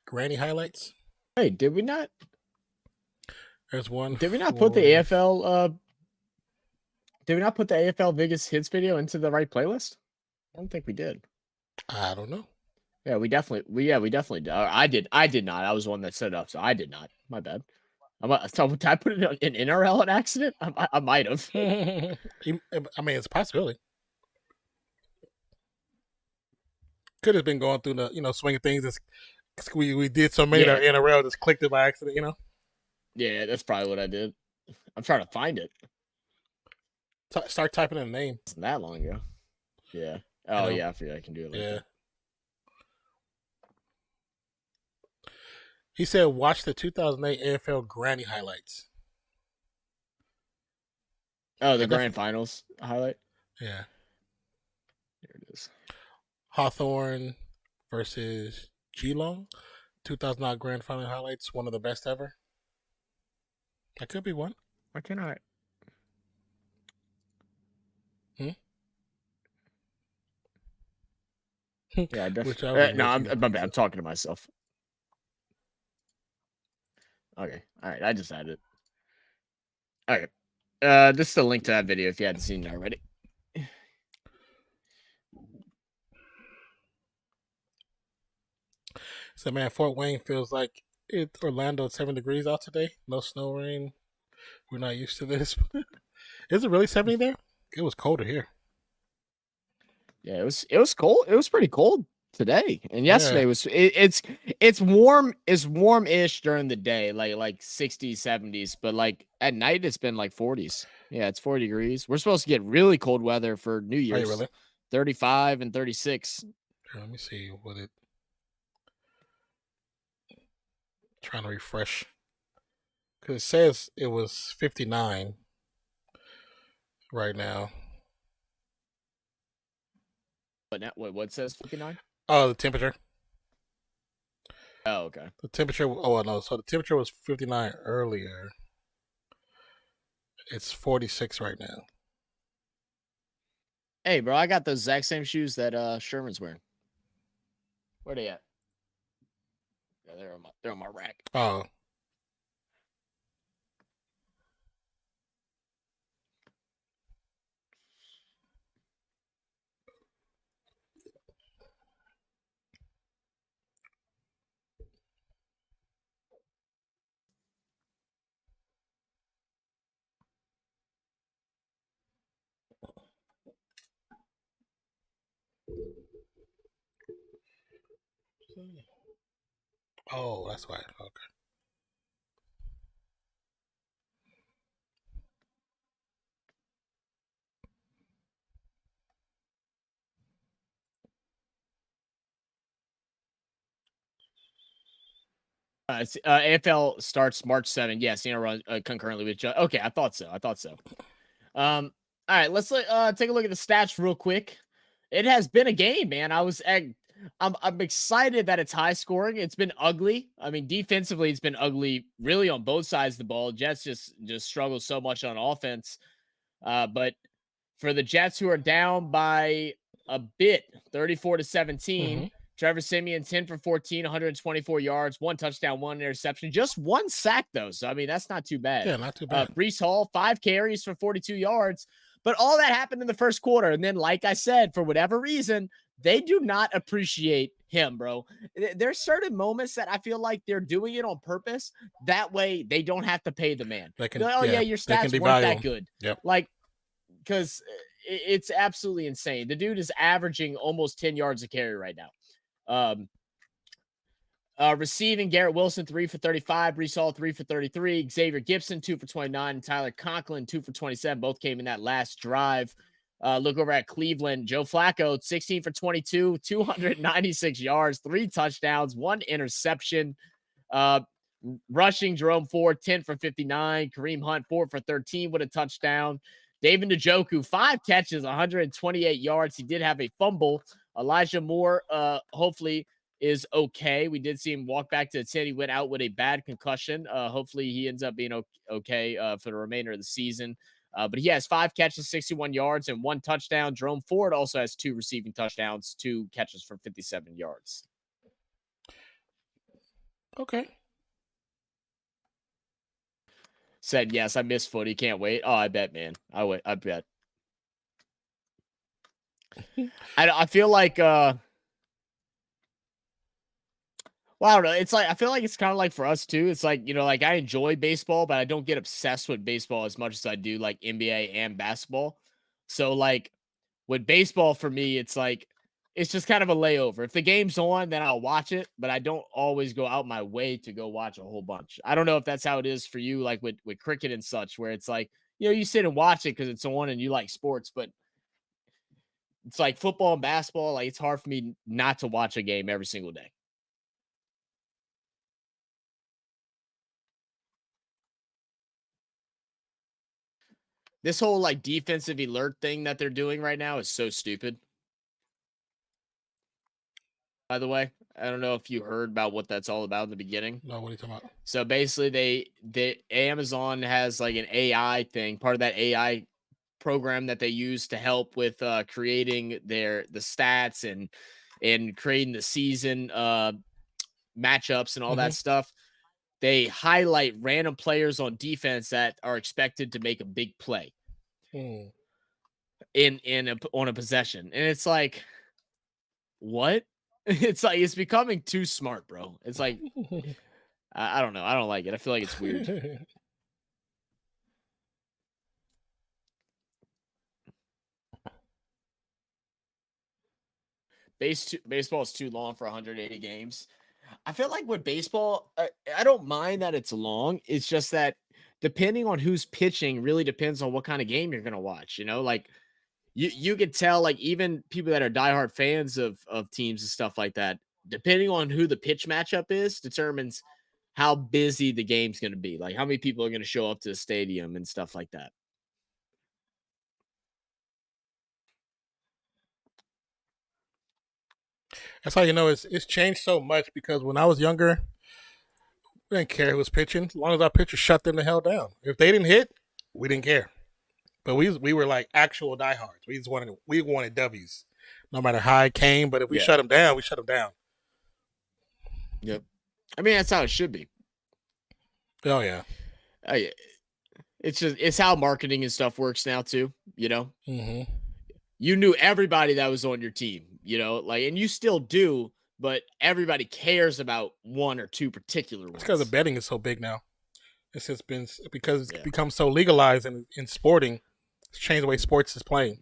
Granny highlights. Hey, did we not? There's one. Did we not put the AFL? Did we not put the AFL biggest hits video into the right playlist? I don't think we did. I don't know. Yeah, we definitely did. I did not. I was the one that set it up, so I did not. My bad. Did I put it in NRL on accident? I might have. I mean, it's a possibility. Could have been going through the, swinging things. We did so many that NRL, just clicked it by accident, Yeah, that's probably what I did. I'm trying to find it. Start typing in the name. It's not that long ago. Yeah. Oh, yeah, I forget I can do it like that. He said, watch the 2008 AFL Granny highlights. Oh, the grand finals highlight? Yeah. There it is. Hawthorne versus Geelong. 2009 grand final highlights. One of the best ever. That could be one. Why can't I? Yeah, definitely. No, I'm talking to myself. Okay. All right. I just added it. All right. This is the link to that video if you hadn't seen it already. So, man, Fort Wayne feels like Orlando at 7 degrees out today. No snow, rain. We're not used to this. Is it really 70 there? It was colder here. Yeah, it was cold. It was pretty cold today, and yesterday was it's warm-ish during the day, like 60s, 70s, but like at night it's been like 40s. Yeah, it's 40 degrees. We're supposed to get really cold weather for New Year's. Really? 35 and 36. Here, let me see what it. Trying to refresh because it says it was 59 right now. But now, what says 59? Oh, the temperature. Oh, okay. The temperature. Oh no, so the temperature was 59 earlier. It's 46 right now. Hey, bro, I got those exact same shoes that Sherman's wearing. Where they at? Yeah, they're on my rack. Oh. Oh, that's why. Okay. AFL starts March 7th. Yeah, Cena runs concurrently with Joe. Okay, I thought so. All right, let's take a look at the stats real quick. It has been a game, man. I'm excited that it's high scoring. It's been ugly. I mean, defensively, it's been ugly really on both sides of the ball. Jets just struggle so much on offense. But for the Jets, who are down by a bit, 34-17, TREVOR SIEMIAN, 10 for 14, 124 yards, 1 touchdown, 1 interception, just 1 sack, though. So, I mean, that's not too bad. Yeah, not too bad. Breece Hall, 5 carries for 42 yards. But all that happened in the first quarter. And then, like I said, for whatever reason, they do not appreciate him, bro. There's certain moments that I feel like they're doing it on purpose. That way they don't have to pay the man. Like, oh, yeah, your stats weren't that good. Yep. Like, because it's absolutely insane. The dude is averaging almost 10 yards a carry right now. Receiving, Garrett Wilson, 3 for 35. Breece Hall, 3 for 33. Xavier Gibson, 2 for 29. And Tyler Conklin, 2 for 27. Both came in that last drive. Look over at Cleveland. Joe Flacco, 16 for 22, 296 yards, 3 touchdowns, 1 interception. Rushing, Jerome Ford, 10 for 59. Kareem Hunt, 4 for 13 with a touchdown. David Njoku, 5 catches, 128 yards. He did have a fumble. Elijah Moore, hopefully, is okay. We did see him walk back to the 10. He went out with a bad concussion. Hopefully, he ends up being okay for the remainder of the season. But he has 5 catches, 61 yards, and 1 touchdown. Jerome Ford also has 2 receiving touchdowns, 2 catches for 57 yards. Okay. Said, yes, I miss footy. Can't wait. Oh, I bet, man. I bet. I feel like, well, I don't know. It's like, I feel like it's kind of like for us too. It's like, like I enjoy baseball, but I don't get obsessed with baseball as much as I do like NBA and basketball. So like with baseball for me, it's like, it's just kind of a layover. If the game's on, then I'll watch it, but I don't always go out my way to go watch a whole bunch. I don't know if that's how it is for you, like with cricket and such, where it's like, you sit and watch it because it's on and you like sports, but it's like football and basketball. Like it's hard for me not to watch a game every single day. This whole like defensive alert thing that they're doing right now is so stupid. By the way, I don't know if you heard about what that's all about in the beginning. No, what are you talking about? So basically Amazon has like an AI thing, part of that AI program that they use to help with creating the stats and creating the season matchups and all that stuff. They highlight random players on defense that are expected to make a big play on a possession. And it's like, what? It's like, it's becoming too smart, bro. It's like, I don't know. I don't like it. I feel like it's weird. Baseball is too long for 180 games. I feel like with baseball, I don't mind that it's long. It's just that depending on who's pitching really depends on what kind of game you're going to watch. Like you could tell, like even people that are diehard fans of teams and stuff like that, depending on who the pitch matchup is, determines how busy the game's going to be. Like how many people are going to show up to the stadium and stuff like that. That's how you know it's changed so much, because when I was younger, we didn't care who was pitching as long as our pitcher shut them the hell down. If they didn't hit, we didn't care. But we were like actual diehards. We wanted W's, no matter how it came. But if we shut them down, we shut them down. Yep. I mean, that's how it should be. Oh yeah. It's how marketing and stuff works now too. Mm-hmm. You knew everybody that was on your team. And you still do, but everybody cares about 1 or 2 particular ones. It's because the betting is so big now. It's just been because it's become so legalized in sporting. It's changed the way sports is playing.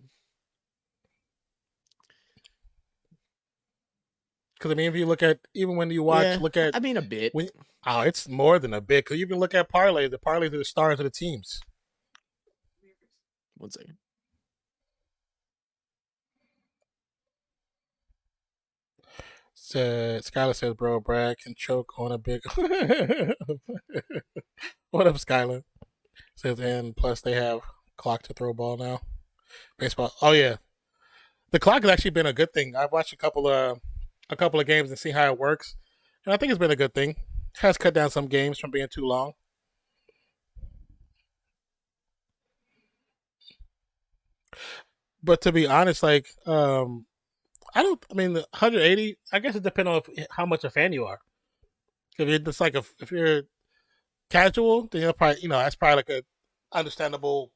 Because I mean, if you look at even when you watch, look at. I mean, a bit. It's more than a bit. Because you even look at parlays. The parlays are the stars of the teams. 1 second. Skylar says, bro, Brad can choke on a big. What up, Skylar? Says, and plus they have clock to throw ball now. Baseball. Oh yeah, the clock has actually been a good thing. I've watched a couple of games and see how it works, and I think it's been a good thing. It has cut down some games from being too long. But to be honest, like I mean, the 180, I guess it depends on how much a fan you are. If you're just like if you're casual, then you'll probably, that's probably like a understandable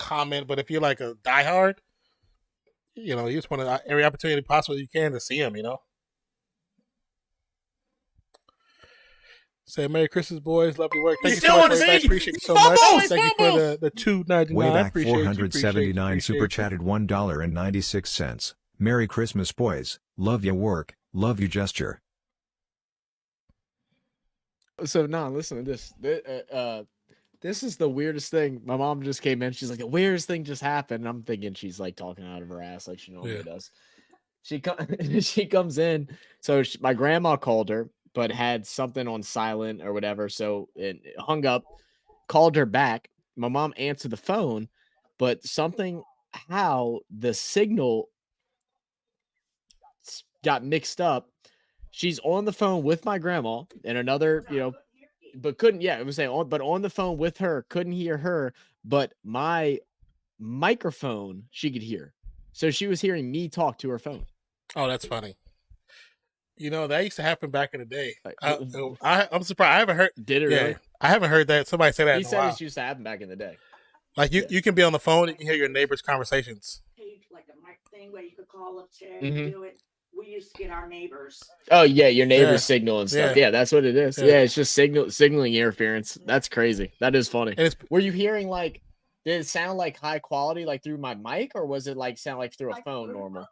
comment, but if you're like a diehard, you just want every opportunity possible you can to see him. Say Merry Christmas, boys. Love your work. Thank you so much. Appreciate you so much. Thank you for the $2.99. Wayback 479 super chatted $1.96. Merry Christmas, boys. Love your work. Love you gesture. So listen to this. This is the weirdest thing. My mom just came in. She's like, the weirdest thing just happened. And I'm thinking she's like talking out of her ass like she normally does. She comes in. So my grandma called her, but had something on silent or whatever. So it hung up, called her back. My mom answered the phone, but how the signal got mixed up. She's on the phone with my grandma and another, but couldn't, it was saying, but on the phone with her, couldn't hear her, but my microphone, she could hear. So she was hearing me talk to her phone. Oh, that's funny. That used to happen back in the day. I'm surprised. I haven't heard. Did it really? I haven't heard that. Somebody say that. He said it used to happen back in the day. Like you can be on the phone, you can hear your neighbors' conversations. Like a mic thing where you could call up to do it. We used to get our neighbors. Oh yeah, your neighbor's signal and stuff. Yeah, that's what it is. Yeah, it's just signaling interference. That's crazy. That is funny. Were you hearing did it sound like high quality like through my mic, or was it sound like through a phone normal?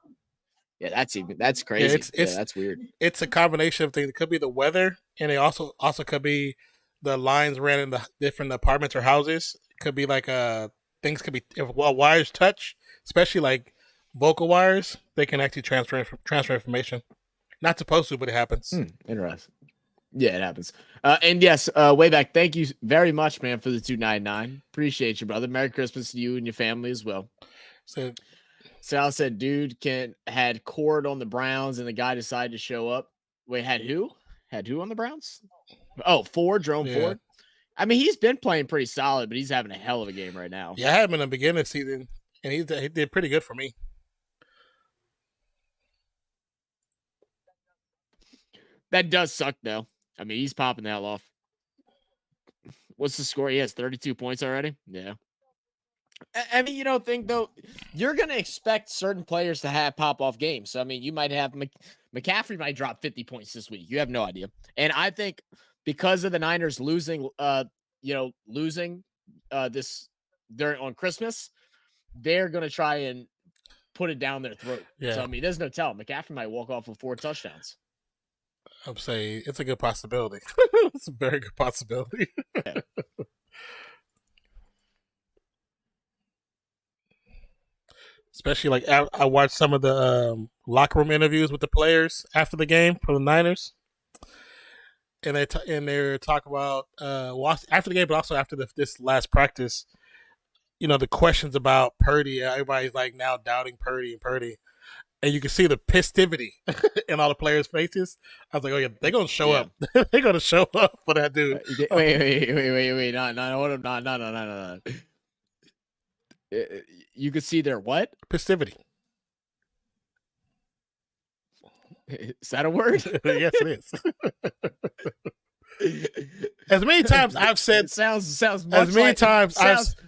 Yeah, that's crazy. Yeah, that's weird. It's a combination of things. It could be the weather, and it also could be the lines ran in the different apartments or houses. It could be things could be if wires touch, especially like vocal wires, they can actually transfer information. Not supposed to, but it happens. Interesting. Yeah, it happens. And yes, Wayback, thank you very much, man, for the $2.99. Appreciate you, brother. Merry Christmas to you and your family as well. So Sal said, dude had cord on the Browns, and the guy decided to show up. Wait, had who? Had who on the Browns? Oh, Jerome Ford. I mean, he's been playing pretty solid, but he's having a hell of a game right now. Yeah, I had him in the beginning of the season, and he did pretty good for me. That does suck, though. I mean, he's popping the hell off. What's the score? He has 32 points already? Yeah. I mean, though, you're going to expect certain players to have pop-off games. So, I mean, you might have McCaffrey might drop 50 points this week. You have no idea. And I think because of the Niners losing this during on Christmas, they're going to try and put it down their throat. Yeah. So, I mean, there's no telling. McCaffrey might walk off with 4 touchdowns. I'm saying it's a good possibility. It's a very good possibility. Yeah. Especially I watched some of the locker room interviews with the players after the game for the Niners, and they're talking about after the game, but also after this last practice. The questions about Purdy. Everybody's now doubting Purdy, and you can see the pissivity in all the players' faces. I was like, oh yeah, they're gonna show up. They're gonna show up for that dude. Wait, no. You could see their what? Pissivity. Is that a word? Yes, it is. As many times I've said, it sounds much as many times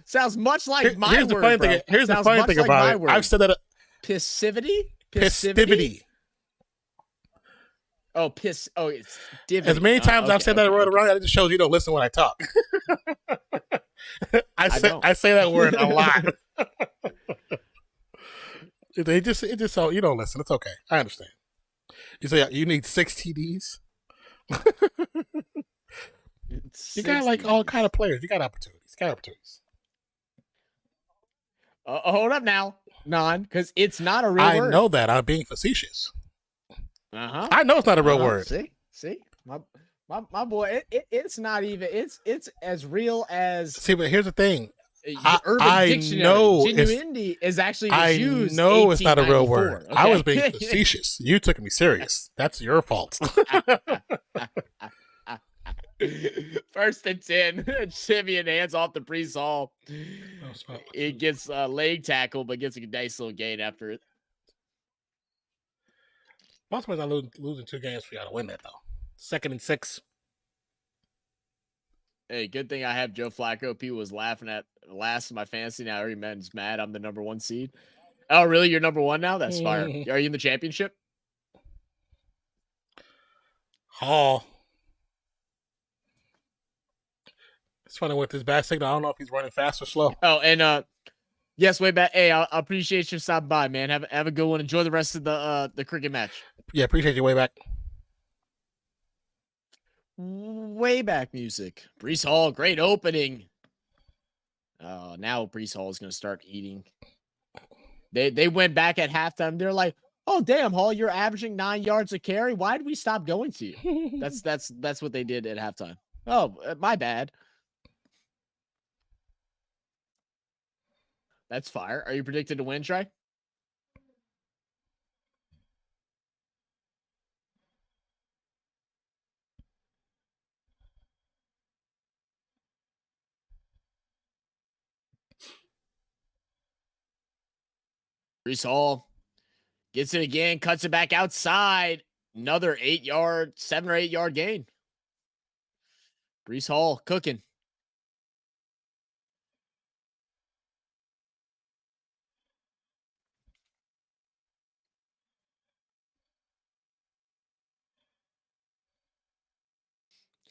sounds much like my here's word. Here's the funny thing about it. I've said that. Pissivity. Oh, piss. Oh, it's divvy. As many times I've said that word around, it just shows you don't listen when I talk. I say that word a lot. It just so you don't listen. It's okay. I understand. You say you need 6 TDs. You got all kind of players. You got opportunities. Hold up now, because it's not a real word. I know that. I'm being facetious. I know it's not a real word. See, my boy, it's not even. It's as real as. See, but here's the thing. Urban Dictionary. Know genuinity is actually used. I know it's not a real word. Okay? I was being facetious. You took me serious. That's your fault. 1st and 10. Siemian hands off the Brees. It gets a leg tackle, but gets a nice little gain after it. Most of us are losing 2 games for y'all to win that, though. 2nd and 6. Hey, good thing I have Joe Flacco. People was laughing at last in my fantasy. Now everybody's mad. I'm the number 1 seed. Oh, really? You're number 1 now? That's fire. Are you in the championship? Hall. It's funny with this bad signal. I don't know if he's running fast or slow. Oh, and yes, way back. Hey, I appreciate you stopping by, man. Have a good one. Enjoy the rest of the cricket match. Yeah, appreciate you way back. Way back music. Breece Hall, great opening. Now Breece Hall is going to start eating. They went back at halftime. They're like, "Oh, damn, Hall, you're averaging 9 yards a carry. Why did we stop going to you?" That's what they did at halftime. Oh, my bad. That's fire. Are you predicted to win, Trey? Breece Hall gets it again, cuts it back outside. Another 7 or 8 yard gain. Breece Hall cooking.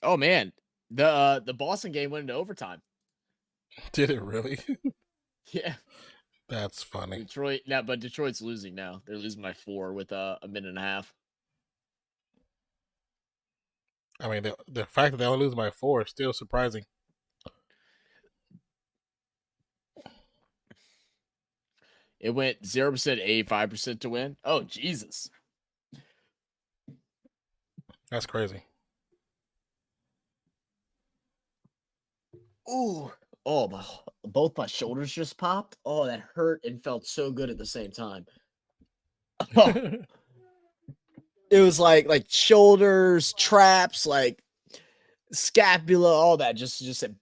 Oh man, the Boston game went into overtime. Did it really? Yeah. That's funny. Detroit now, but Detroit's losing now. They're losing by 4 with a minute and a half. I mean, the fact that they only lose by 4 is still surprising. It went 0%, 85% to win. Oh, Jesus. That's crazy. Ooh. Oh, both my shoulders just popped. Oh, that hurt and felt so good at the same time. Oh. It was like shoulders, traps, like scapula, all that. Just said.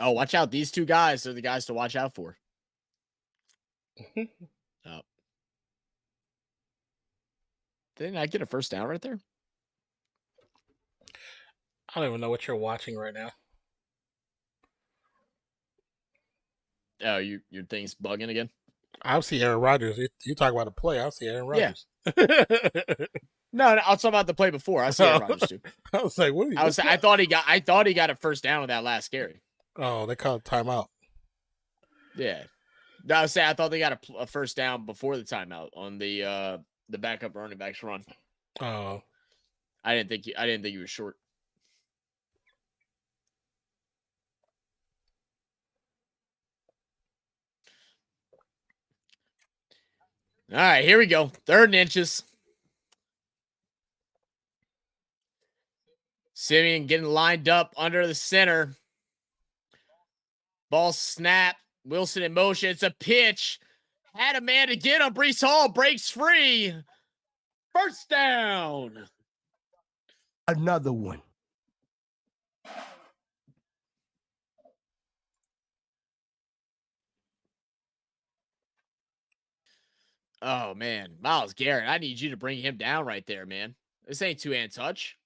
Oh, watch out! These 2 guys are the guys to watch out for. Oh, didn't I get a first down right there? I don't even know what you're watching right now. Oh, your thing's bugging again? I see Aaron Rodgers. You talk about a play. I see Aaron Rodgers. Yeah. No, I'll talk about the play before. I see Aaron Rodgers too. I was like, what? I thought he got a first down with that last carry. Oh, they called timeout. Yeah. No, I thought they got a first down before the timeout on the backup running back's run. Oh. I didn't think he was short. All right, here we go. 3rd and inches. Siemian getting lined up under the center. Ball snap. Wilson in motion. It's a pitch. Had a man to get him. Breece Hall breaks free. First down. Another one. Oh, man. Myles Garrett, I need you to bring him down right there, man. This ain't 2-hand touch.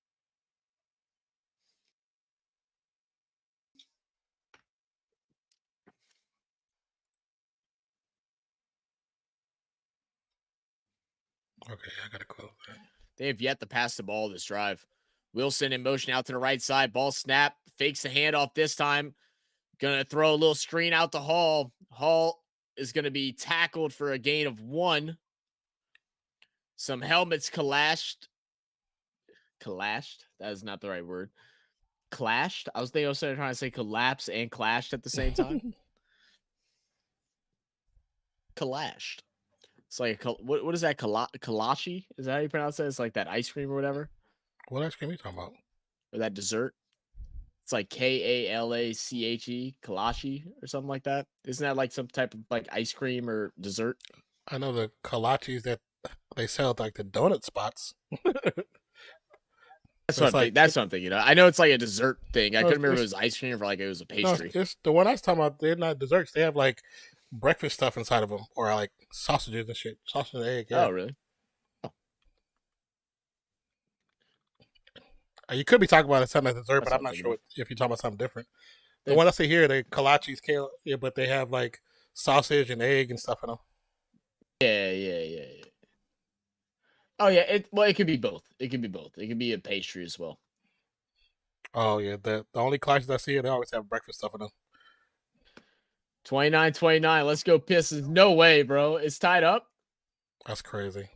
Okay, I got to close that. They have yet to pass the ball this drive. Wilson in motion out to the right side. Ball snap. Fakes the handoff this time. Going to throw a little screen out to Hall. Hall is going to be tackled for a gain of 1. Some helmets clashed. Clashed? That is not the right word. Clashed? I was trying to say collapse and clashed at the same time. Clashed. It's like, what is that? Kalashi? Is that how you pronounce it? It's like that ice cream or whatever? What ice cream are you talking about? Or that dessert? It's like Kalache, Kalashi or something like that. Isn't that like some type of like ice cream or dessert? I know the kolaches that they sell at like the donut spots. That's what I'm thinking. I know it's like a dessert thing. I couldn't remember if it was ice cream or like it was a pastry. No, it's the one I was talking about. They're not desserts. They have like breakfast stuff inside of them, or like sausages and shit, sausage and egg. Yeah. Oh, really? Oh. You could be talking about a something like dessert, but That's I'm what not I'm sure if you're talking about something different. The They- one I see here, the kolaches, kale, yeah, but they have like sausage and egg and stuff in them. Yeah. Oh yeah, it could be both. It could be both. It could be a pastry as well. Oh yeah, the only kolaches I see here, they always have breakfast stuff in them. 29-29. Let's go Pistons. No way, bro. It's tied up. That's crazy.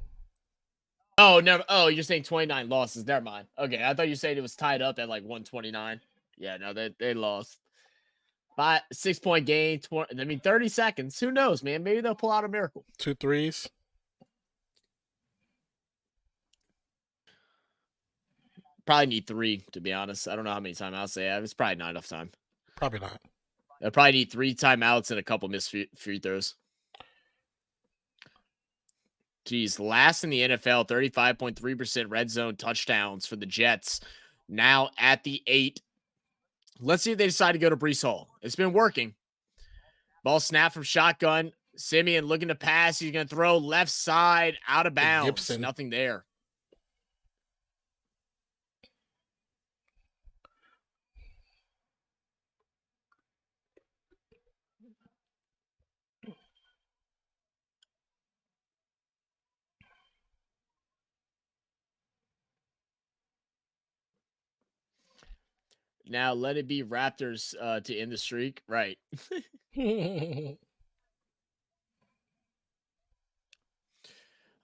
Oh, never. Oh, you're saying 29 losses. Never mind. Okay, I thought you said it was tied up at like 129. Yeah, no, they lost. 6-point gain. 30 seconds. Who knows, man? Maybe they'll pull out a miracle. 2 threes. Probably need 3, to be honest. I don't know how many timeouts they have. It's probably not enough time. Probably not. They'll probably need 3 timeouts and a couple missed free throws. Geez, last in the NFL, 35.3% red zone touchdowns for the Jets. Now at the 8. Let's see if they decide to go to Breece Hall. It's been working. Ball snap from shotgun. Siemian looking to pass. He's going to throw left side out of bounds. Gibson. Nothing there. Now let it be Raptors to end the streak. Right.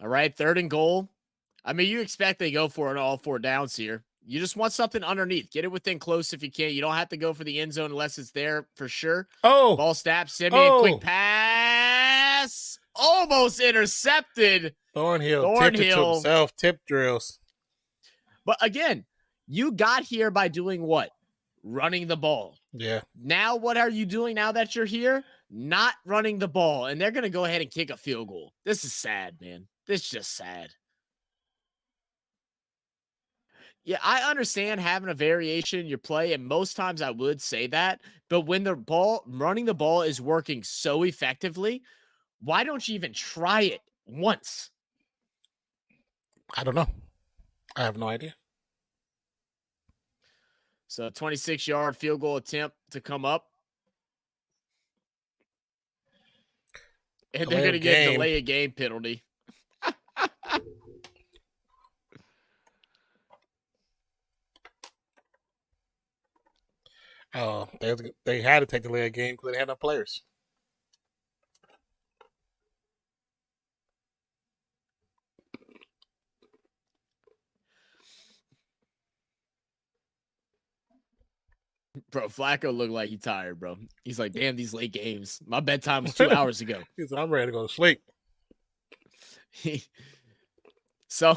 All right, 3rd and goal. I mean, you expect they go for it all 4 downs here. You just want something underneath. Get it within close if you can. You don't have to go for the end zone unless it's there for sure. Oh! Ball snap. Siemian, quick pass. Almost intercepted. Thornhill tipped it to himself. Tip drills. But again, you got here by doing what? Running the ball. Yeah. Now what are you doing now that you're here? Not running the ball. And they're going to go ahead and kick a field goal. This is sad, man. This is just sad. Yeah, I understand having a variation in your play, and most times I would say that. But when running the ball is working so effectively, why don't you even try it once? I don't know. I have no idea. So 26-yard field goal attempt to come up. And they're going to get a delay of game penalty. Oh, they had to take the delay of game because they had no players. Bro, Flacco looked like he tired, bro. He's like, damn, these late games. My bedtime was 2 hours ago. He's like, I'm ready to go to sleep. So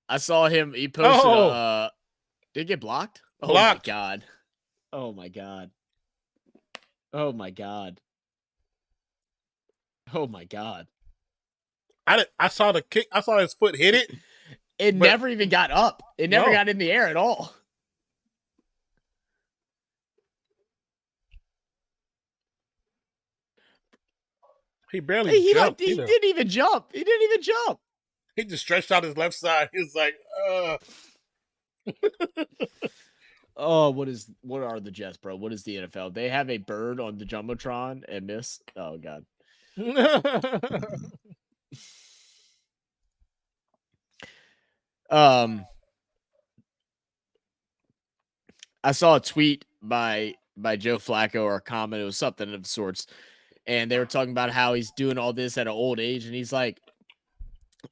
I saw him. He posted. Did it get blocked? Blocked. Oh my god. Oh my god. Oh my god. Oh my god. I saw the kick. I saw his foot hit it. It never even got up. It never got in the air at all. He barely jumped. He didn't even jump. He didn't even jump. He just stretched out his left side. He was like, Oh, what are the Jets, bro? What is the NFL? They have a bird on the Jumbotron and miss. Oh god. I saw a tweet by Joe Flacco or a comment. It was something of sorts. And they were talking about how he's doing all this at an old age. And he's like,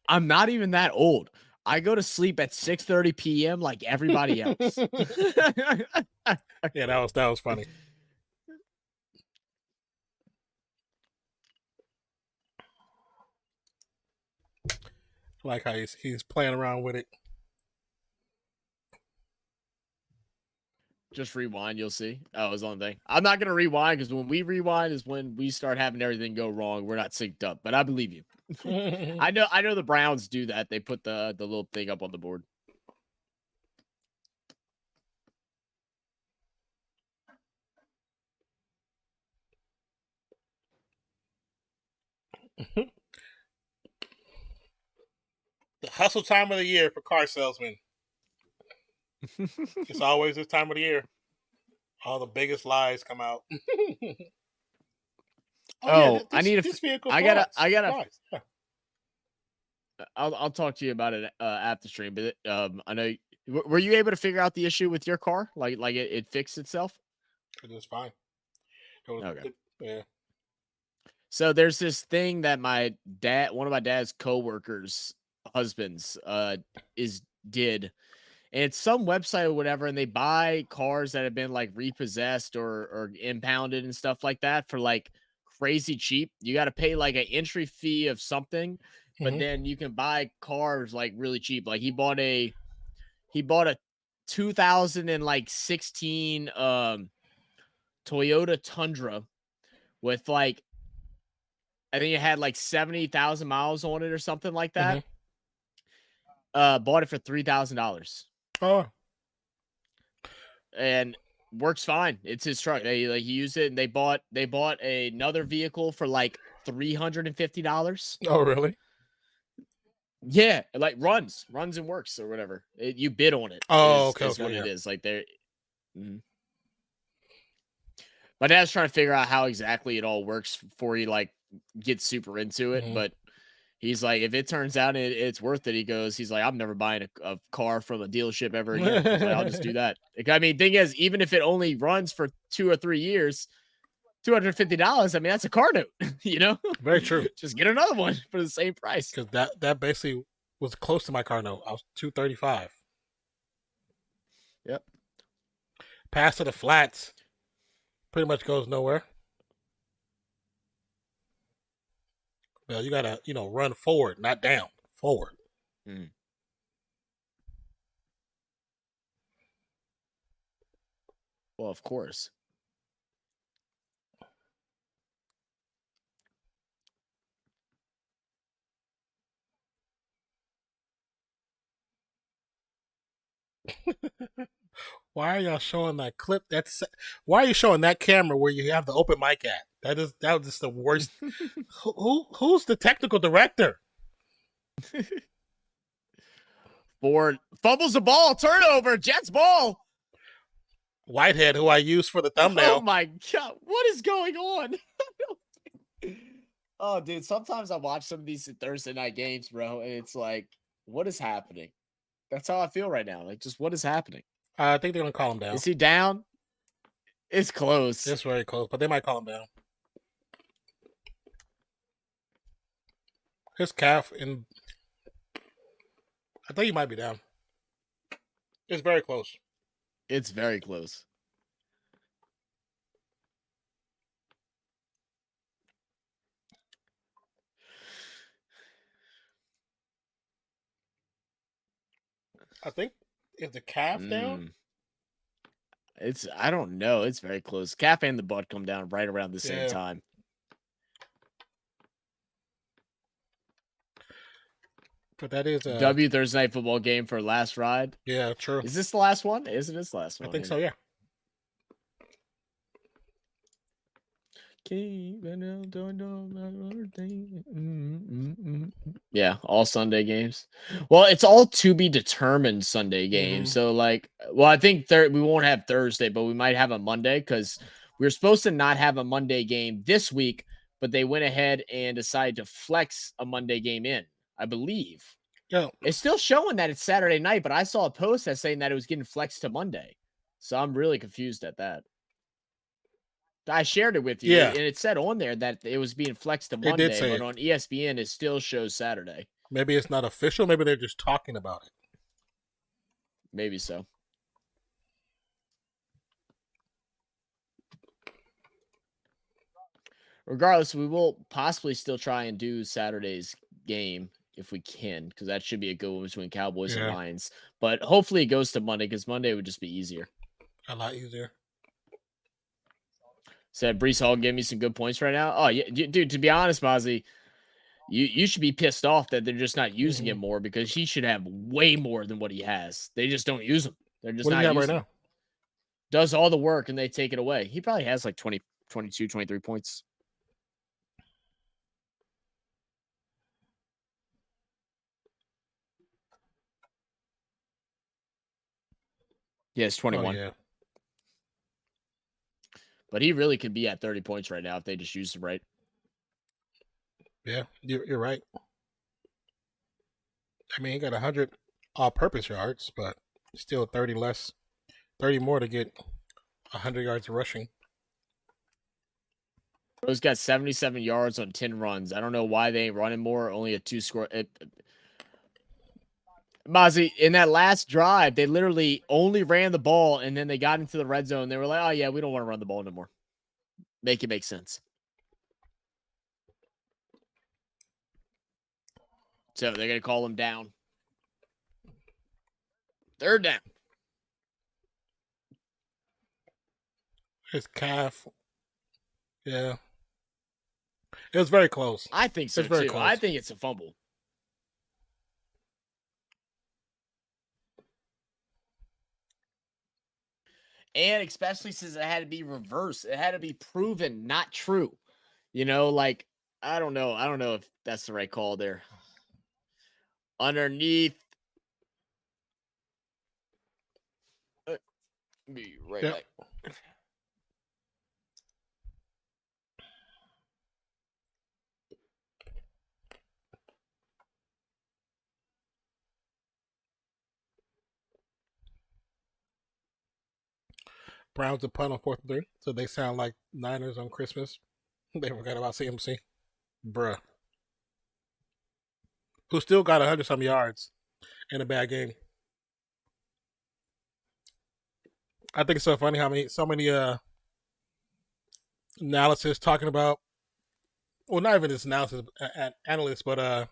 I'm not even that old. I go to sleep at 6:30 p.m. like everybody else. Yeah, that was funny. I like how he's playing around with it. Just rewind, you'll see. Oh, it's on the thing. I'm not gonna rewind because when we rewind is when we start having everything go wrong. We're not synced up, but I believe you. I know the Browns do that. They put the little thing up on the board. The hustle time of the year for car salesmen. It's always this time of the year. All the biggest lies come out. I need this vehicle. I gotta. Yeah. I'll talk to you about it after stream. But I know. Were you able to figure out the issue with your car? Like it fixed itself? It was fine. Okay. Yeah. So there's this thing that one of my dad's coworkers' husbands, did, and it's some website or whatever, and they buy cars that have been like repossessed or impounded and stuff like that for like crazy cheap. You got to pay like an entry fee of something, but then you can buy cars like really cheap. Like he bought a 2016 Toyota Tundra with like, I think it had like 70,000 miles on it or something like that. Bought it for $3,000. Oh. And works fine. It's his truck. He used it, and they bought another vehicle for like $350. Oh, really? Yeah, it like runs and works or whatever. You bid on it. Oh, is what it is. Like they're. My dad's trying to figure out how exactly it all works before he like gets super into it, but he's like, if it turns out it's worth it, he's like, I'm never buying a car from a dealership ever again. Like, I'll just do that. Like, I mean, thing is, even if it only runs for 2 or 3 years, $250, I mean, that's a car note, you know? Very true. Just get another one for the same price. Because that basically was close to my car note. I was $235. Yep. Pass to the flats. Pretty much goes nowhere. Well, you gotta, run forward, not down. Forward. Well, of course. Why are y'all showing that clip? Why are you showing that camera where you have the open mic at? That was just the worst. Who's the technical director? Ford fumbles the ball, turnover, Jets ball. Whitehead, who I used for the thumbnail. Oh my God, what is going on? Oh, dude, sometimes I watch some of these Thursday night games, bro, and it's like, what is happening? That's how I feel right now. Like, just what is happening? I think they're gonna call him down. Is he down? It's close. It's very close, but they might call him down. His calf, and I think he might be down. It's very close. It's very close. I think, is the calf down? I don't know. It's very close. Calf and the butt come down right around the same time. But that is a W Thursday night football game for last ride. Yeah, true. Is this the last one? Isn't this the last one? I think so, yeah. Yeah, all Sunday games. Well, it's all to be determined Sunday games. So, like, I think we won't have Thursday, but we might have a Monday because we were supposed to not have a Monday game this week, but they went ahead and decided to flex a Monday game in, I believe. Yeah. It's still showing that it's Saturday night, but I saw a post that's saying that it was getting flexed to Monday. So I'm really confused at that. I shared it with you, and it said on there that it was being flexed to Monday, but on ESPN it still shows Saturday. Maybe it's not official. Maybe they're just talking about it. Maybe so. Regardless, we will possibly still try and do Saturday's game if we can, because that should be a good one between Cowboys and Lions. But hopefully it goes to Monday, because Monday would just be easier. A lot easier. Said Breece Hall gave me some good points right now. Oh, yeah, dude, to be honest, Mozzie, you should be pissed off that they're just not using him more, because he should have way more than what he has. They just don't use him. They're just not using him. Now? Does all the work, and they take it away. He probably has like 20, 22, 23 points. He has 21. Oh, yeah. But he really could be at 30 points right now if they just used him right. Yeah, you're right. I mean, he got 100 all-purpose yards, but still 30 more to get 100 yards of rushing. Bro's got 77 yards on 10 runs. I don't know why they ain't running more. Only a 2-score. Mozzie, in that last drive, they literally only ran the ball, and then they got into the red zone. They were like, oh, yeah, we don't want to run the ball anymore. Make it make sense. So they're going to call him down. Third down. His calf. Yeah. It was very close. I think so, very too. close. I think it's a fumble. And especially since it had to be reversed. It had to be proven not true. You know, like, I don't know. I don't know if that's the right call there. Underneath. Be right back. Browns a punt on 4th and 3, so they sound like Niners on Christmas. They forgot about CMC. Bruh. Who still got 100-some yards in a bad game. I think it's so funny how so many analysis talking about, well, not even this analysis, analysts, but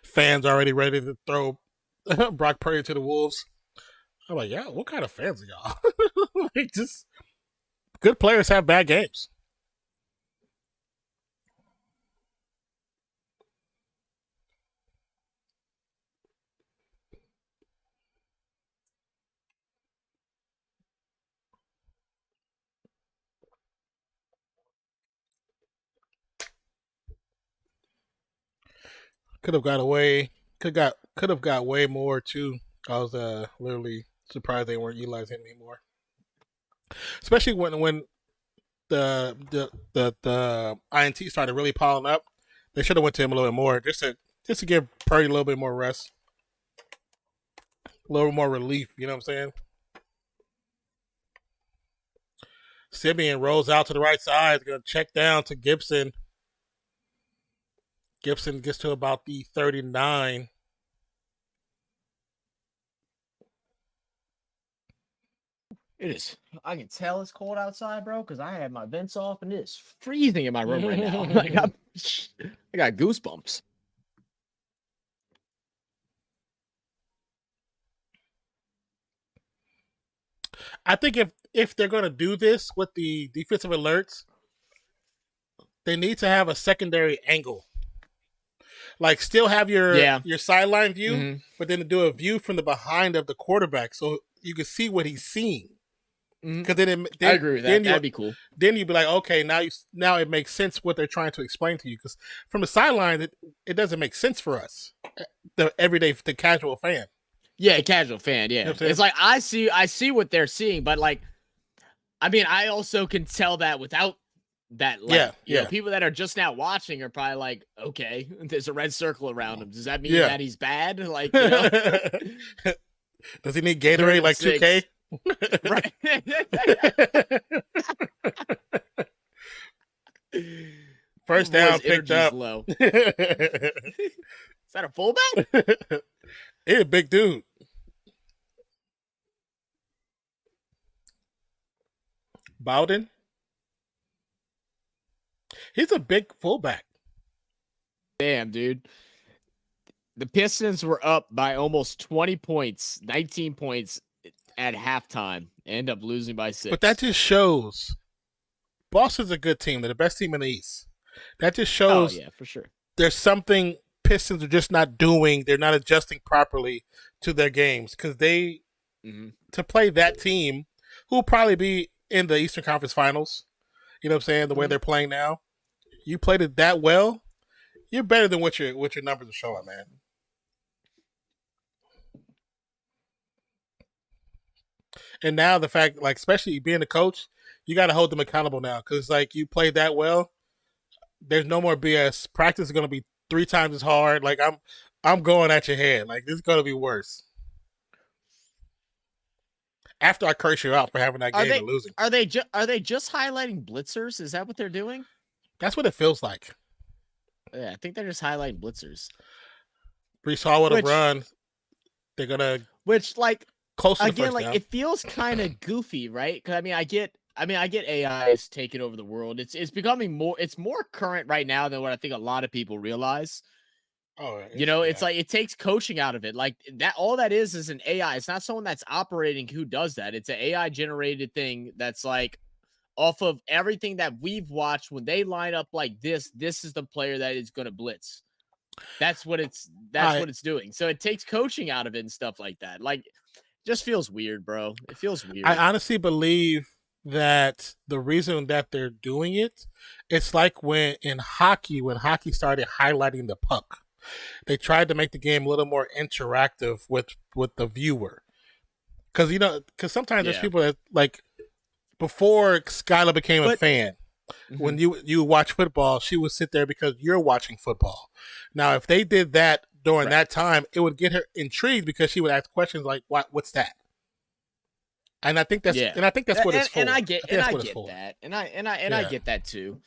fans already ready to throw Brock Purdy to the Wolves. I'm like, yeah, what kind of fans are y'all? Like, just good players have bad games. Could have got way more too. I was literally surprised they weren't utilizing him anymore. Especially when the INT started really piling up. They should have went to him a little bit more just to give Purdy a little bit more rest. A little more relief, you know what I'm saying? Siemian rolls out to the right side, gonna check down to Gibson. Gibson gets to about the 39. It is. I can tell it's cold outside, bro, because I have my vents off and it's freezing in my room right now. Like, I got goosebumps. I think if they're going to do this with the defensive alerts, they need to have a secondary angle. Like, still have your sideline view, but then do a view from the behind of the quarterback so you can see what he's seeing. Because then I agree with that. That'd be cool. Then you'd be like, okay, now it makes sense what they're trying to explain to you. Because from the sideline, it doesn't make sense for us, the casual fan. Yeah, casual fan. Yeah, you know it's like I see what they're seeing, but like, I mean, I also can tell that without that. Like, you know, people that are just now watching are probably like, okay, there's a red circle around him. Does that mean that he's bad? Like, you know? Does he need Gatorade like 2K? Right. First down picked up. Low. Is that a fullback? He's a big dude. Bowden. He's a big fullback. Damn, dude. The Pistons were up by almost 20 points, 19 points at halftime. End up losing by 6. But that just shows Boston's a good team. They're the best team in the East. That just shows for sure. There's something Pistons are just not doing. They're not adjusting properly to their games because they to play that team who will probably be in the Eastern Conference Finals. You know what I'm saying? The way they're playing now, you played it that well. You're better than what your numbers are showing, man. And now the fact, like, especially being a coach, you got to hold them accountable now because, like, you played that well. There's no more BS. Practice is going to be 3 times as hard. Like, I'm going at your head. Like, this is going to be worse. After I curse you out for having that game and losing. Are they just highlighting blitzers? Is that what they're doing? That's what it feels like. Yeah, I think they're just highlighting blitzers. Brees Hall would have run. They're gonna close to again, the first down. It feels kind of goofy, right? Because I get AI is taking over the world. It's becoming more. It's more current right now than what I think a lot of people realize. Oh, it's like it takes coaching out of it. Like that, all that is an AI. It's not someone that's operating who does that. It's an AI generated thing that's like off of everything that we've watched. When they line up like this is the player that is going to blitz. That's what it's doing. So it takes coaching out of it and stuff like that. Like, just feels weird, bro. It feels weird. I honestly believe that the reason that they're doing it, it's like when hockey started highlighting the puck. They tried to make the game a little more interactive with the viewer. Because sometimes there's people that, like, before Skylar became a fan, when you watch football, she would sit there because you're watching football. Now, if they did that during that time, it would get her intrigued because she would ask questions like, "What's that?" And I think that's what it's for. I get that, and I get that too.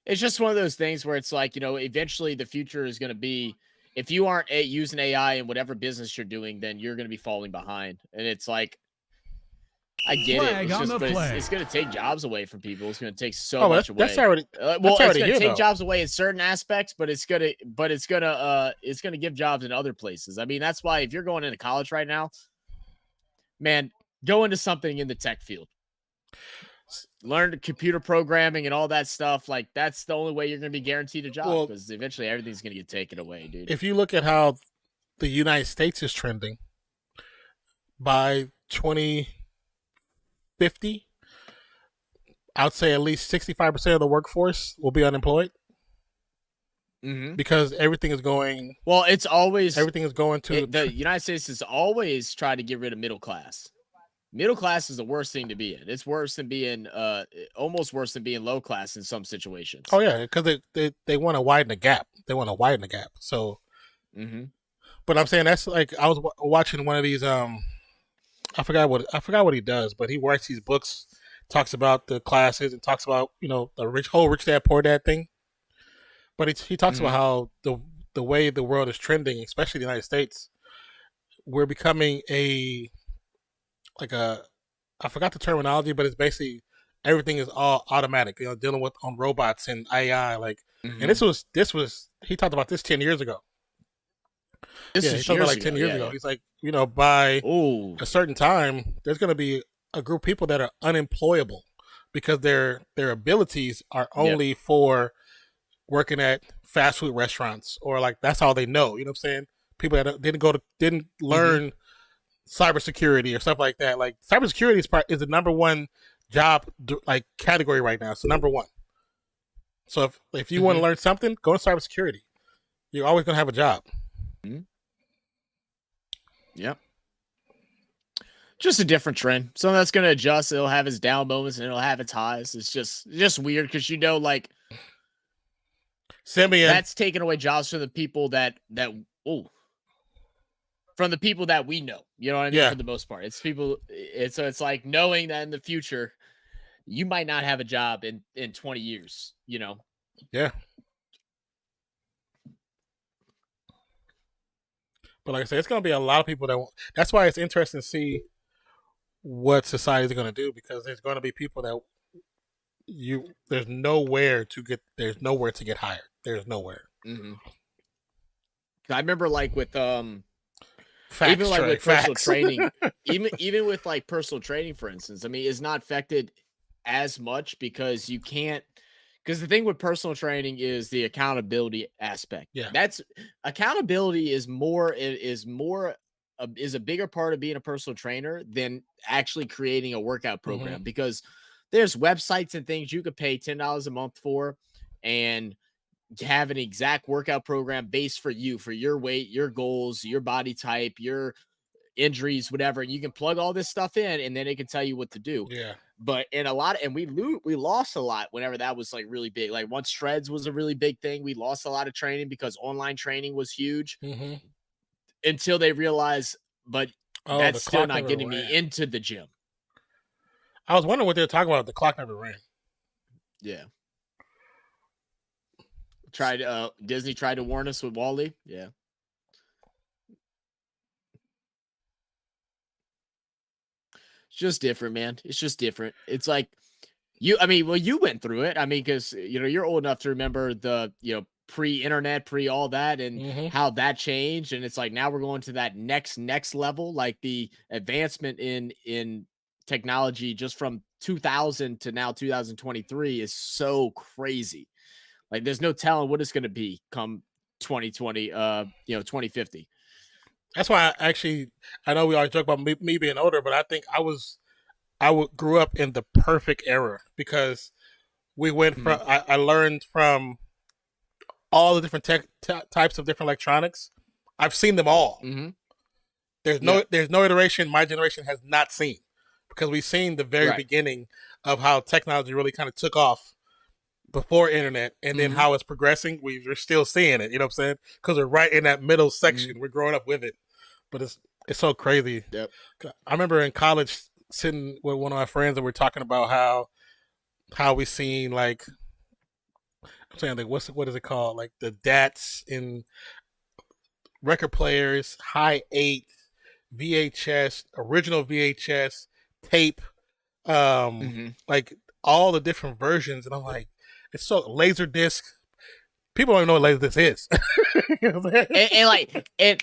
It's just one of those things where it's like, eventually the future is going to be, if you aren't using AI in whatever business you're doing, then you're going to be falling behind. And it's like, I get it. It's going to take jobs away from people. It's going to take so much away. That's already it's going to take jobs away in certain aspects, but it's going to give jobs in other places. I mean, that's why if you're going into college right now, man, go into something in the tech field. Learn computer programming and all that stuff. Like, that's the only way you're going to be guaranteed a job, because eventually everything's going to get taken away, dude. If you look at how the United States is trending, by 2050, I'd say at least 65% of the workforce will be unemployed. Because everything is going. Well, everything is going to the United States has always tried to get rid of middle class. Middle class is the worst thing to be in. It's worse than being almost worse than being low class in some situations. Oh yeah, because they want to widen the gap. So, but I'm saying that's like, I was watching one of these. I forgot what he does, but he writes these books, talks about the classes, and talks about the whole rich dad poor dad thing. But he talks about how the way the world is trending, especially the United States, we're becoming I forgot the terminology, but it's basically everything is all automatic. Dealing with on robots and AI, and this was he talked about this 10 years ago. He talked about 10 years ago. He's like, by a certain time, there's going to be a group of people that are unemployable because their abilities are only for working at fast food restaurants, or like that's all they know. You know what I'm saying? People that didn't learn cybersecurity or stuff like that. Like, cybersecurity is the number one job category right now. It's the number one. So if you want to learn something, go to cybersecurity. You're always going to have a job. Yep. Just a different trend. So that's going to adjust. It'll have its down moments and it'll have its highs. It's just weird because Siemian, that's taking away jobs from the people from the people that we know. You know what I mean? Yeah. For the most part, it's people. It's like knowing that in the future you might not have a job in 20 years. Yeah. But like I said, it's going to be a lot of people that won't. That's why it's interesting to see what society is going to do, because there's going to be people that there's nowhere to get hired. There's nowhere. I remember with Facts, even with personal training, even with personal training, for instance, I mean, it's not affected as much because you can't. Because the thing with personal training is the accountability aspect. Yeah, that's accountability is a bigger part of being a personal trainer than actually creating a workout program, because there's websites and things you could pay $10 a month for and have an exact workout program based for you, for your weight, your goals, your body type, your injuries, whatever, and you can plug all this stuff in, and then it can tell you what to do. Yeah. But in a lot, and we lost a lot whenever that was like really big. Like once Shreds was a really big thing, we lost a lot of training because online training was huge until they realized, but that's still not getting me into the gym. I was wondering what they were talking about. The clock never ran. Yeah. Disney tried to warn us with Wall-E. Yeah. It's just different, man. It's just different. It's like you went through it. I mean, because you're old enough to remember the pre-internet, all that, and how that changed. And it's like now we're going to that next level, like the advancement in technology just from 2000 to now 2023 is so crazy. Like there's no telling what it's going to be come 2020, 2050. That's why I know we always joke about me being older, but I think I grew up in the perfect era because we went from, I learned from all the different types of different electronics. I've seen them all. There's no iteration my generation has not seen because we've seen the very beginning of how technology really kind of took off before internet, and then how it's progressing. We're still seeing it, you know what I'm saying? Because we're right in that middle section. We're growing up with it, but it's so crazy. Yep. I remember in college sitting with one of my friends and we're talking about how we seen like, I'm saying like what is it called? Like the DATs in record players, high 8, VHS, original VHS, tape, like all the different versions, and I'm like, it's so laser disc. People don't even know what laser disc is. You know what I'm saying?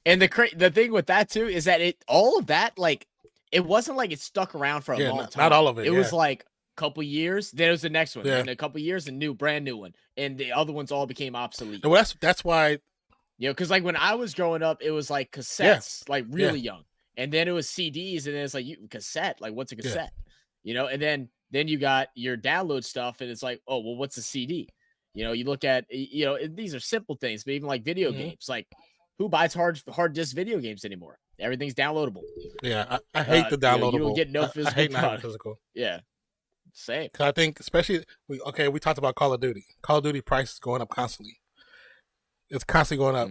and the thing with that too is that all of that, like, it wasn't like it stuck around for a long time. Not all of it. It was like a couple years. Then it was the next one. Yeah. And a couple years, brand new one, and the other ones all became obsolete. Well, that's why. Because like when I was growing up, it was like cassettes, like really young, and then it was CDs, and then it's like cassette. Like, what's a cassette? And then you got your download stuff, and it's like, oh, well, what's a CD? You look at, these are simple things, but even like video games, like who buys hard disk video games anymore? Everything's downloadable. Yeah, I hate the downloadable. You don't get no physical. I hate not having physical. Yeah, same. Because I think, especially, we talked about Call of Duty. Call of Duty price is going up constantly. It's constantly going up,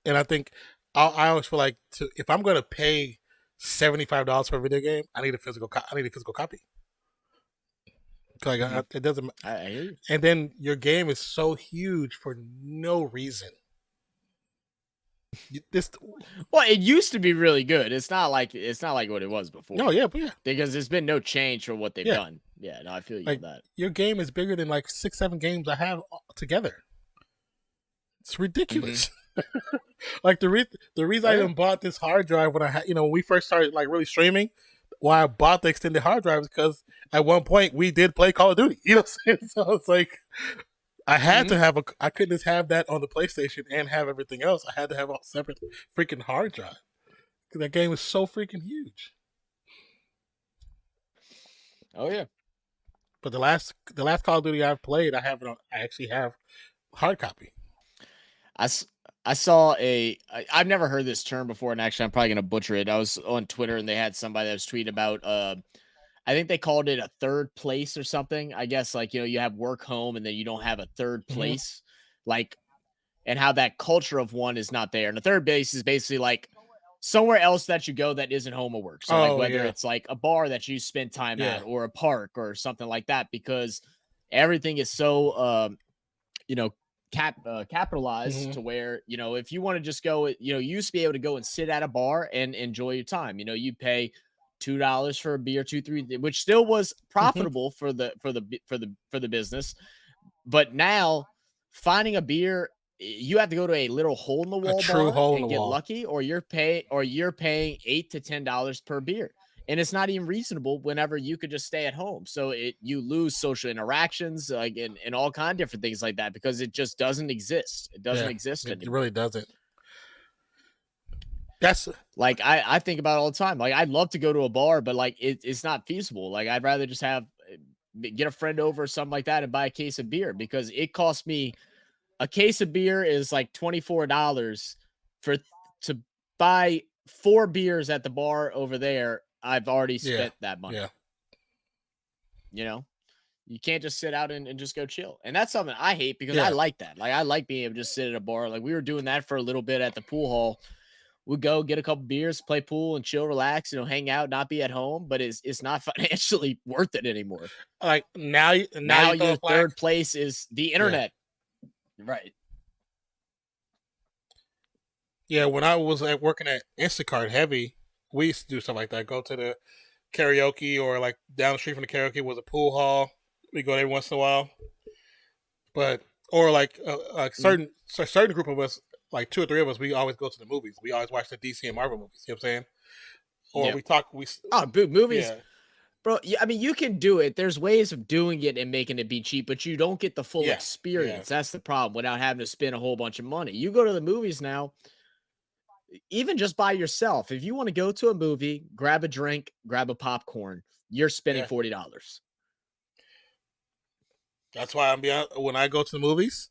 and I think I always feel like if I'm going to pay $75 for a video game, I need a physical copy. Like it doesn't. I hear you. And then your game is so huge for no reason. Well, it used to be really good. It's not like what it was before. No, yeah, because there's been no change for what they've done. Yeah, no, I feel you like, on that. Your game is bigger than like 6-7 games I have together. It's ridiculous. Like the reason I even bought this hard drive when I had, when we first started like really streaming, why I bought the extended hard drive is because at one point we did play Call of Duty. You know what I'm saying? So it's like I had to have I couldn't just have that on the PlayStation and have everything else. I had to have a separate freaking hard drive because that game was so freaking huge. Oh yeah. But the last Call of Duty I've played, I actually have hard copy. I saw I've never heard this term before, and actually I'm probably going to butcher it. I was on Twitter and they had somebody that was tweeting about, I think they called it a third place or something. I guess like, you have work home and then you don't have a third place, like, and how that culture of one is not there. And the third place is basically like somewhere else that you go that isn't home or work. So like whether it's like a bar that you spend time at or a park or something like that, because everything is so, capitalized to where, if you want to just go, you used to be able to go and sit at a bar and enjoy your time. You'd pay $2 for a beer, $2-3, which still was profitable for the business. But now finding a beer, you have to go to a little hole in the wall bar and get lucky, or you're paying $8 to $10 per beer. And it's not even reasonable whenever you could just stay at home. So you lose social interactions, like and all kinds of different things like that, because it just doesn't exist. It doesn't exist anymore. It really doesn't. That's like I think about it all the time. Like I'd love to go to a bar, but like it's not feasible. Like I'd rather just get a friend over or something like that and buy a case of beer, because it costs me, a case of beer is like $24 to buy 4 beers at the bar over there, I've already spent that money. Yeah. You know, you can't just sit out and just go chill. And that's something I hate because I like that. Like, I like being able to just sit at a bar. Like, we were doing that for a little bit at the pool hall. We'd go get a couple beers, play pool, and chill, relax, hang out, not be at home. But it's not financially worth it anymore. Like, now your third place is the internet. Yeah. Right. Yeah, when I was working at Instacart Heavy, we used to do stuff like that. Go to the karaoke, or like down the street from the karaoke was a pool hall. We go there once in a while. But, or like a certain group of us, like 2 or 3 of us, we always go to the movies. We always watch the DC and Marvel movies. You know what I'm saying? Or movies. Yeah. Bro, yeah, I mean, you can do it. There's ways of doing it and making it be cheap, but you don't get the full experience. Yeah. That's the problem, without having to spend a whole bunch of money. You go to the movies now, even just by yourself. If you want to go to a movie, grab a drink, grab a popcorn, you're spending $40. That's why when I go to the movies,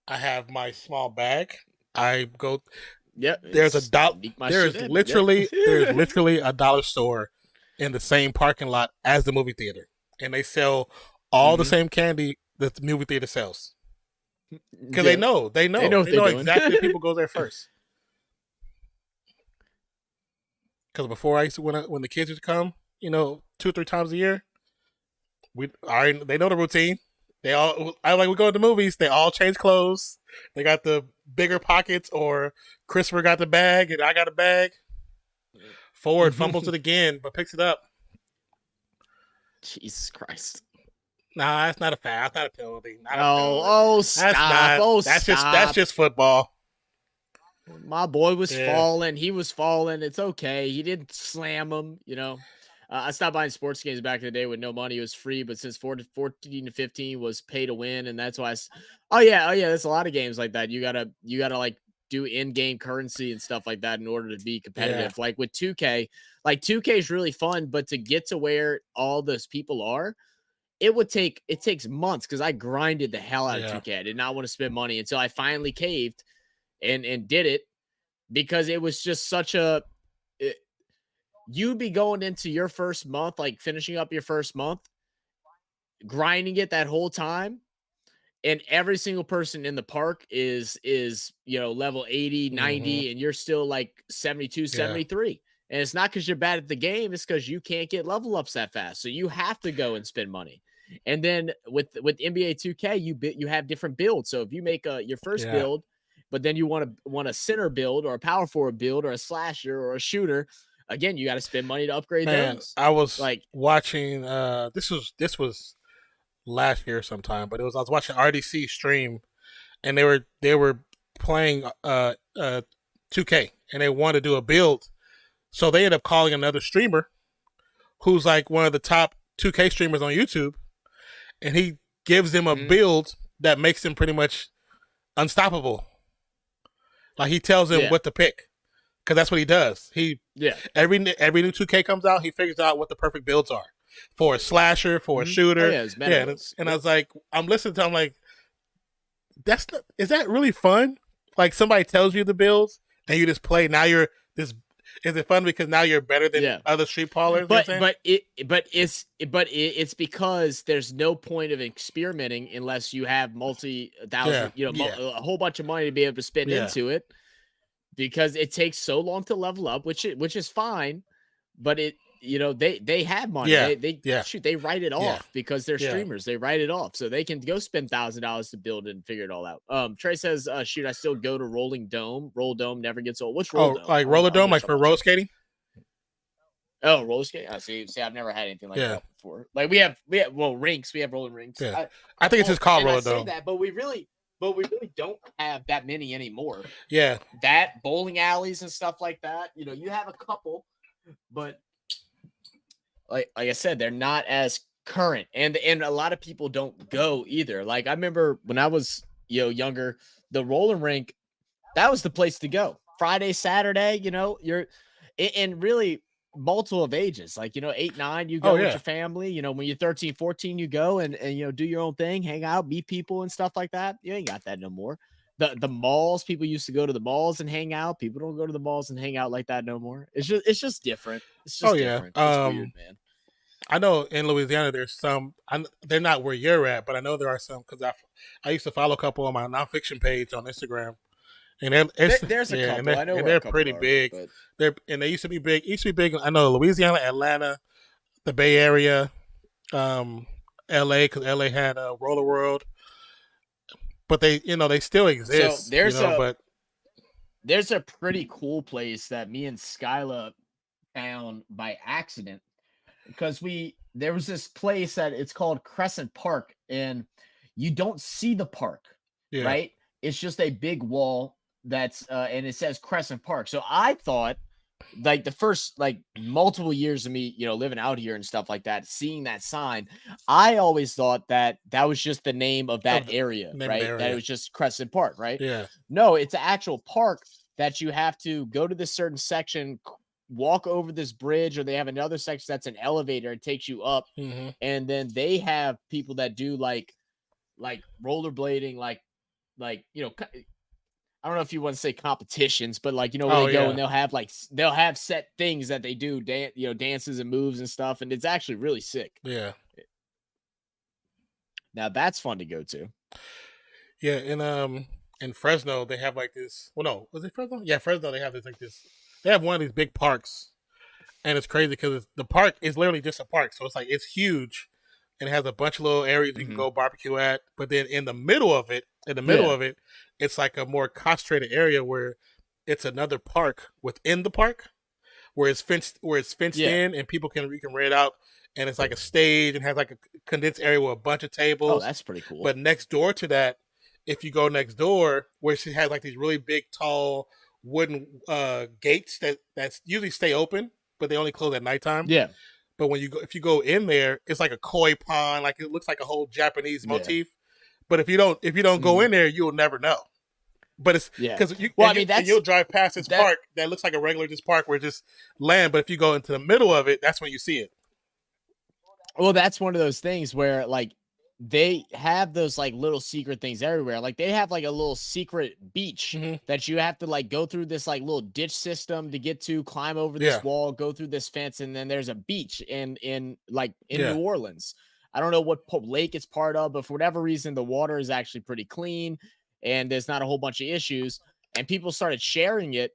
I have my small bag. I go. Yep. There's literally a dollar store in the same parking lot as the movie theater, and they sell all the same candy that the movie theater sells. Because they know exactly people go there first. Because before, I used to when the kids used to come, 2 or 3 times a year, they know the routine. We go to the movies. They all change clothes. They got the bigger pockets, or Christopher got the bag and I got a bag. Ford fumbles it again, but picks it up. Jesus Christ! Nah, that's not a foul. That's not a penalty. Stop! That's just football. My boy was falling. He was falling. It's okay. He didn't slam him. I stopped buying sports games back in the day with no money. It was free, but since 14 to 15 was pay to win, and that's why. Oh yeah. There's a lot of games like that. You gotta like do in-game currency and stuff like that in order to be competitive. Like with 2K, 2K is really fun, but to get to where all those people are, it takes months, because I grinded the hell out of 2K. I did not want to spend money until I finally caved and did it, because it was just such a. You'd be going into your first month, like finishing up your first month, grinding it that whole time, and every single person in the park is level 80, 90, and you're still like 72, 73. And it's not because you're bad at the game, it's because you can't get level ups that fast. So you have to go and spend money. And then with NBA 2K, you have different builds. So if you make your first build, but then you want a center build, or a power forward build, or a slasher, or a shooter, again, you got to spend money to upgrade those. I was watching. This was last year sometime, but I was watching RDC stream, and they were playing 2K, and they wanted to do a build, so they ended up calling another streamer, who's like one of the top 2K streamers on YouTube, and he gives them a build that makes them pretty much unstoppable. Like, he tells them what to pick. Because that's what he does. Every new 2K comes out, he figures out what the perfect builds are for a slasher, for a shooter. And I was like, I'm listening to him, like, is that really fun? Like, somebody tells you the builds and you just play. Now is it fun because now you're better than other street callers? But it's because there's no point of experimenting unless you have multi-thousand, a whole bunch of money to be able to spend into it. Because it takes so long to level up, which is fine, but they have money. They write it off because they're streamers. They write it off, so they can go spend $1,000 to build it and figure it all out. Trey says, I still go to Rolling Dome. Roll Dome never gets old. What's Roll Dome? Like roller dome, like for roller skating? Oh, roller skating. I see. I've never had anything like that before. Like we have rinks. We have rolling rinks. Yeah. I think it's just called roller dome. But we really don't have that many anymore. Yeah. That, bowling alleys and stuff like that. You have a couple, but like I said, they're not as current. And a lot of people don't go either. Like, I remember when I was younger, the rolling rink, that was the place to go. Friday, Saturday, you're and really multiple of ages, like 8, 9, you go with your family. When you're 13, 14, you go and do your own thing, hang out, meet people and stuff like that. You ain't got that no more. the malls. People used to go to the malls and hang out. People don't go to the malls and hang out like that no more. It's just different. It's just different. It's weird, man. I know in Louisiana there's some. They're not where you're at, but I know there are some because I used to follow a couple on my Nonpfixion page on Instagram, and there's a couple. I know and they're pretty big. But... They used to be big. Used to be big. I know Louisiana, Atlanta, the Bay Area, L.A. because L.A. had Roller World, but they still exist. So there's a pretty cool place that me and Skyla found by accident. Because there was this place that it's called Crescent Park, and you don't see the park, right? It's just a big wall that's and it says Crescent Park. So I thought, like, the first multiple years of me, living out here and stuff like that, seeing that sign, I always thought that was just the name of that area, right? That it was just Crescent Park, right? Yeah. No, it's an actual park that you have to go to this certain section, walk over this bridge, or they have another section that's an elevator. It takes you up, and then they have people that do like rollerblading, like I don't know if you want to say competitions, but where they go and they'll have set things that they do, dances and moves and stuff, and it's actually really sick. Yeah. Now that's fun to go to. Yeah, in Fresno they have like this. Well, no, was it Fresno? Yeah, Fresno. They have this They have one of these big parks, and it's crazy because the park is literally just a park. So it's huge, and it has a bunch of little areas you can go barbecue at. But then in the middle of it, it's like a more concentrated area where it's another park within the park, where it's fenced in, and you can rent out, and it's like a stage and has like a condensed area with a bunch of tables. Oh, that's pretty cool. But next door to that, if you go next door, where she has like these really big, tall wooden gates that's usually stay open, but they only close at nighttime. Yeah. But if you go in there, it's like a koi pond, like it looks like a whole Japanese motif. But if you don't go in there, you'll never know. But it's because you'll drive past this park that looks like a regular park where it's just land. But if you go into the middle of it, that's when you see it. Well, that's one of those things where they have those little secret things everywhere. Like they have like a little secret beach that you have to go through this little ditch system to get to, climb over this wall, go through this fence, and then there's a beach in New Orleans. I don't know what lake it's part of, but for whatever reason, the water is actually pretty clean and there's not a whole bunch of issues. And people started sharing it.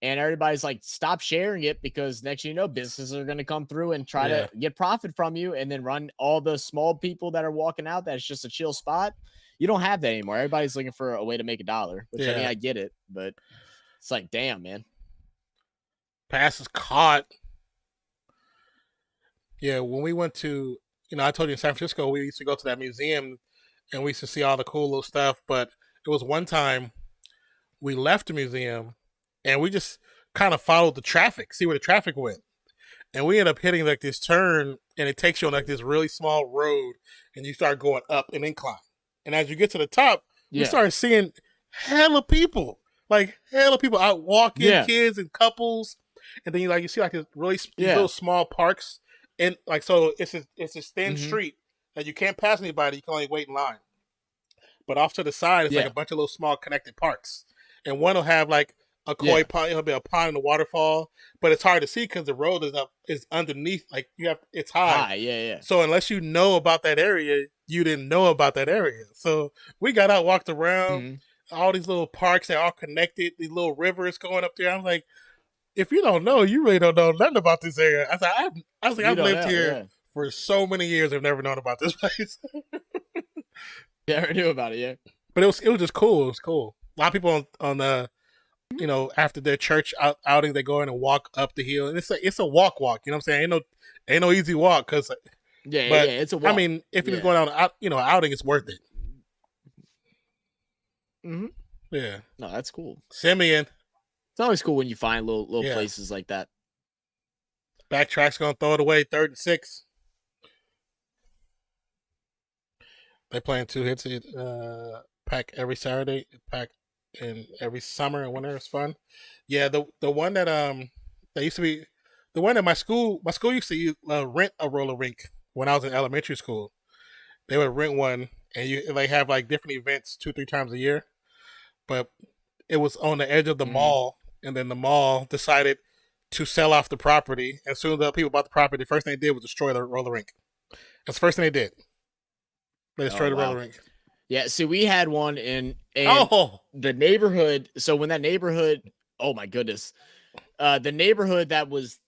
And everybody's like, stop sharing it, because next thing you know, businesses are going to come through and try to get profit from you, and then run all the small people that are walking out. That's just a chill spot. You don't have that anymore. Everybody's looking for a way to make $1, which I mean, I get it, but it's like, damn, man. Pass is caught. Yeah, when we went to, I told you in San Francisco, we used to go to that museum and we used to see all the cool little stuff. But it was one time we left the museum and we just kind of followed the traffic, see where the traffic went. And we ended up hitting this turn, and it takes you on this really small road, and you start going up an incline. And as you get to the top, you start seeing hella people out walking, kids and couples. And then you see this really these little small parks, and so it's a thin street that you can't pass anybody. You can only wait in line. But off to the side, it's a bunch of little small connected parks, and one will have a koi pond. It'll be a pond in the waterfall, but it's hard to see because the road is underneath. It's high. So unless you know about that area, you didn't know about that area. So we got out, walked around all these little parks. They're all connected. These little rivers going up there. I'm like, if you don't know, you really don't know nothing about this area. I've lived here for so many years. I've never known about this place. Never knew about it. Yeah, but it was just cool. It was cool. A lot of people on the. After their church outing, they go in and walk up the hill, and it's a walk. You know what I'm saying? Ain't no easy walk, because it's a walk. I mean, if you're going on outing, it's worth it. Yeah. No, that's cool. Simean. It's always cool when you find little places like that. Backtrack's gonna throw it away. 3rd and 6. They playing 2 hits. Pack every Saturday. Pack. And every summer and winter is fun. Yeah, the one that used to be the one that my school used to rent a roller rink when I was in elementary school. They would rent one, and they have different events 2-3 times a year. but it was on the edge of the mall, and then the mall decided to sell off the property. As soon as the people bought the property, the first thing they did was destroy the roller rink. That's the first thing they did. They destroyed the roller rink. Yeah, see, we had one in the neighborhood. So when that neighborhood, oh my goodness, the neighborhood that was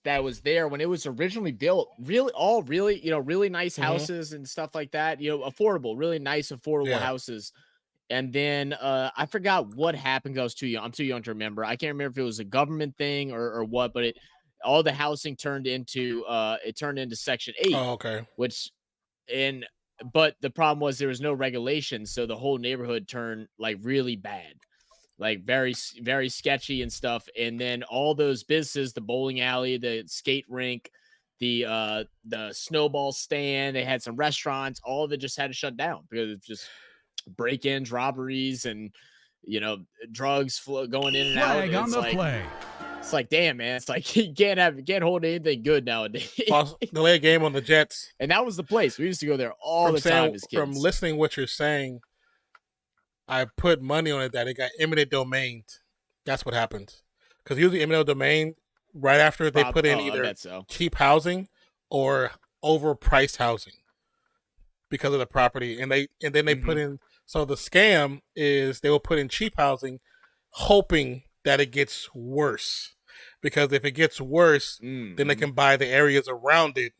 there when it was originally built, really nice houses and stuff like that. Affordable, really nice, affordable houses. And then I forgot what happened. I was too young. I'm too young to remember. I can't remember if it was a government thing or what. But all the housing turned into Section 8. Oh, okay. But the problem was there was no regulation, so the whole neighborhood turned like really bad, like very, very sketchy and stuff. And then all those businesses, the bowling alley, the skate rink, the snowball stand, they had some restaurants, all of it just had to shut down because it's just break-ins, robberies, and drugs going in and out. Flag on the play. It's like, damn, man. It's like you can't hold anything good nowadays. Delay a game on the Jets. And that was the place. We used to go there all the time as kids. From listening what you're saying, I put money on it that it got eminent domain. That's what happened. Because usually eminent domain, right after they put in either cheap housing or overpriced housing because of the property. And then they put in, so the scam is they will put in cheap housing hoping that it gets worse, because if it gets worse, then they can buy the areas around it,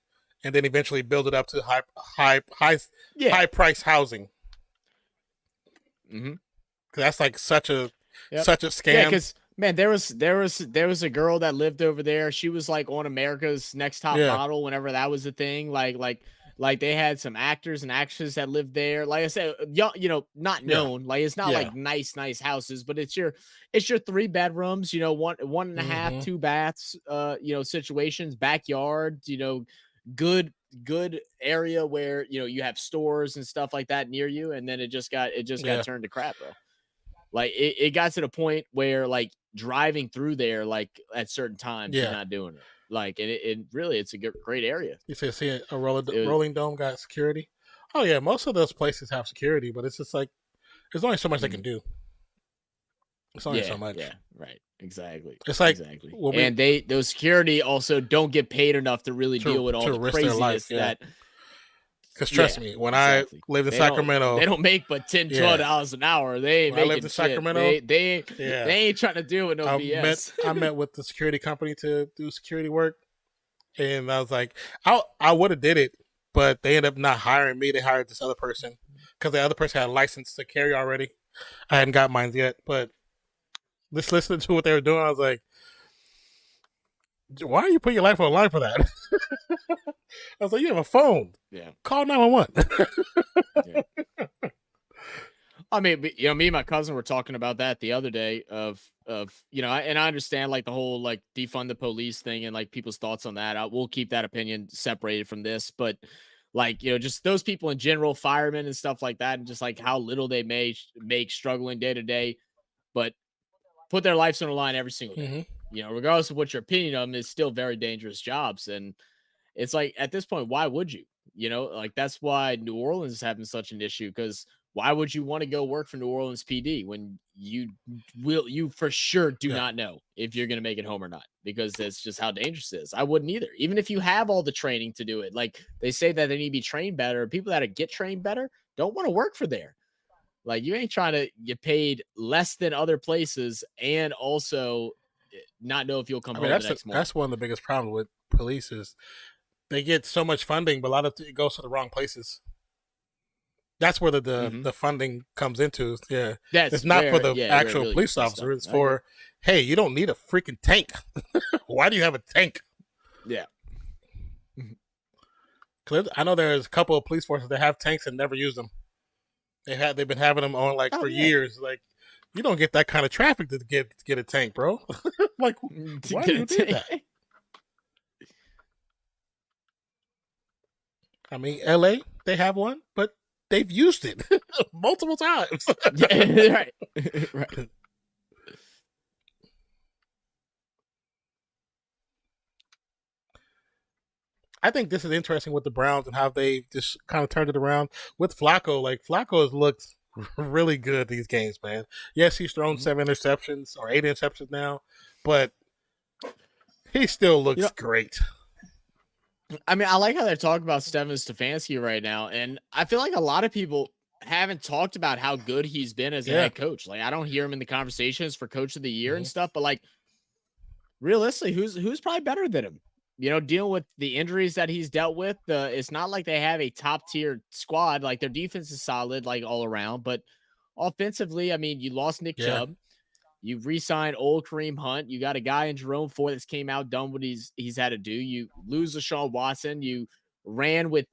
and then eventually build it up to high price housing. Cause that's like such a scam. Yeah, because man, there was a girl that lived over there. She was like on America's Next Top Model whenever that was a thing. Like they had some actors and actresses that lived there. Like I said, not known. Like it's not like nice houses, but it's your 3 bedrooms, one and a half, 2 baths, situations, backyard, good area where you have stores and stuff like that near you, and then it just got turned to crap, bro. Like it got to the point where like driving through there, like at certain times, you're not doing it. Like it really, it's a great area. You see a rolling dome got security. Oh yeah, most of those places have security, but it's just like there's only so much they can do. It's only so much. Yeah, right. Exactly. It's like and those security also don't get paid enough to really deal with all the craziness that. Because trust me, when I lived in Sacramento, they don't make but $10-12 an hour. They ain't making shit. Sacramento, they ain't trying to deal with no BS. I met with the security company to do security work, and I was like, I would have did it, but they ended up not hiring me. They hired this other person because the other person had a license to carry already. I hadn't got mine yet, but just listening to what they were doing, I was like, why are you putting your life on the line for that? I was like, you have a phone. Yeah. Call 911. I mean, me and my cousin were talking about that the other day of and I understand like the whole like defund the police thing and like people's thoughts on that. We'll keep that opinion separated from this, but like, just those people in general, firemen and stuff like that, and just like how little they may make struggling day to day, but put their lives on the line every single day. Regardless of what your opinion of them, it's still very dangerous jobs. And it's like, at this point, why would you? Like that's why New Orleans is having such an issue, because why would you want to go work for New Orleans PD when you for sure do not know if you're going to make it home or not, because that's just how dangerous it is. I wouldn't either, even if you have all the training to do it. Like they say that they need to be trained better. People that get trained better don't want to work for there. Like you ain't trying to get paid less than other places and also not know if you'll come home the next morning. That's one of the biggest problems with police is they get so much funding, but a lot of it goes to the wrong places. That's where the funding comes into. Yeah, it's not for the actual really police officer. It's for, hey, you don't need a freaking tank. Why do you have a tank? Yeah. I know there's a couple of police forces that have tanks and never use them. They've been having them on for years. Like, you don't get that kind of traffic to get a tank, bro. Like, why do you do that? I mean, LA, they have one, but they've used it multiple times. Right. I think this is interesting with the Browns and how they just kind of turned it around with Flacco. Like Flacco has looked really good these games, man. Yes, he's thrown 7 interceptions or 8 interceptions now, but he still looks great. I mean, I like how they're talking about Stefan Stefanski right now, and I feel like a lot of people haven't talked about how good he's been as a head coach. Like, I don't hear him in the conversations for coach of the year and stuff, but like, realistically, who's probably better than him? You know, dealing with the injuries that he's dealt with. It's not like they have a top tier squad. Like, their defense is solid, like all around, but offensively, I mean, you lost Nick Chubb. You re-signed old Kareem Hunt. You got a guy in Jerome Ford that's came out, done what he's had to do. You lose Deshaun Watson. You ran with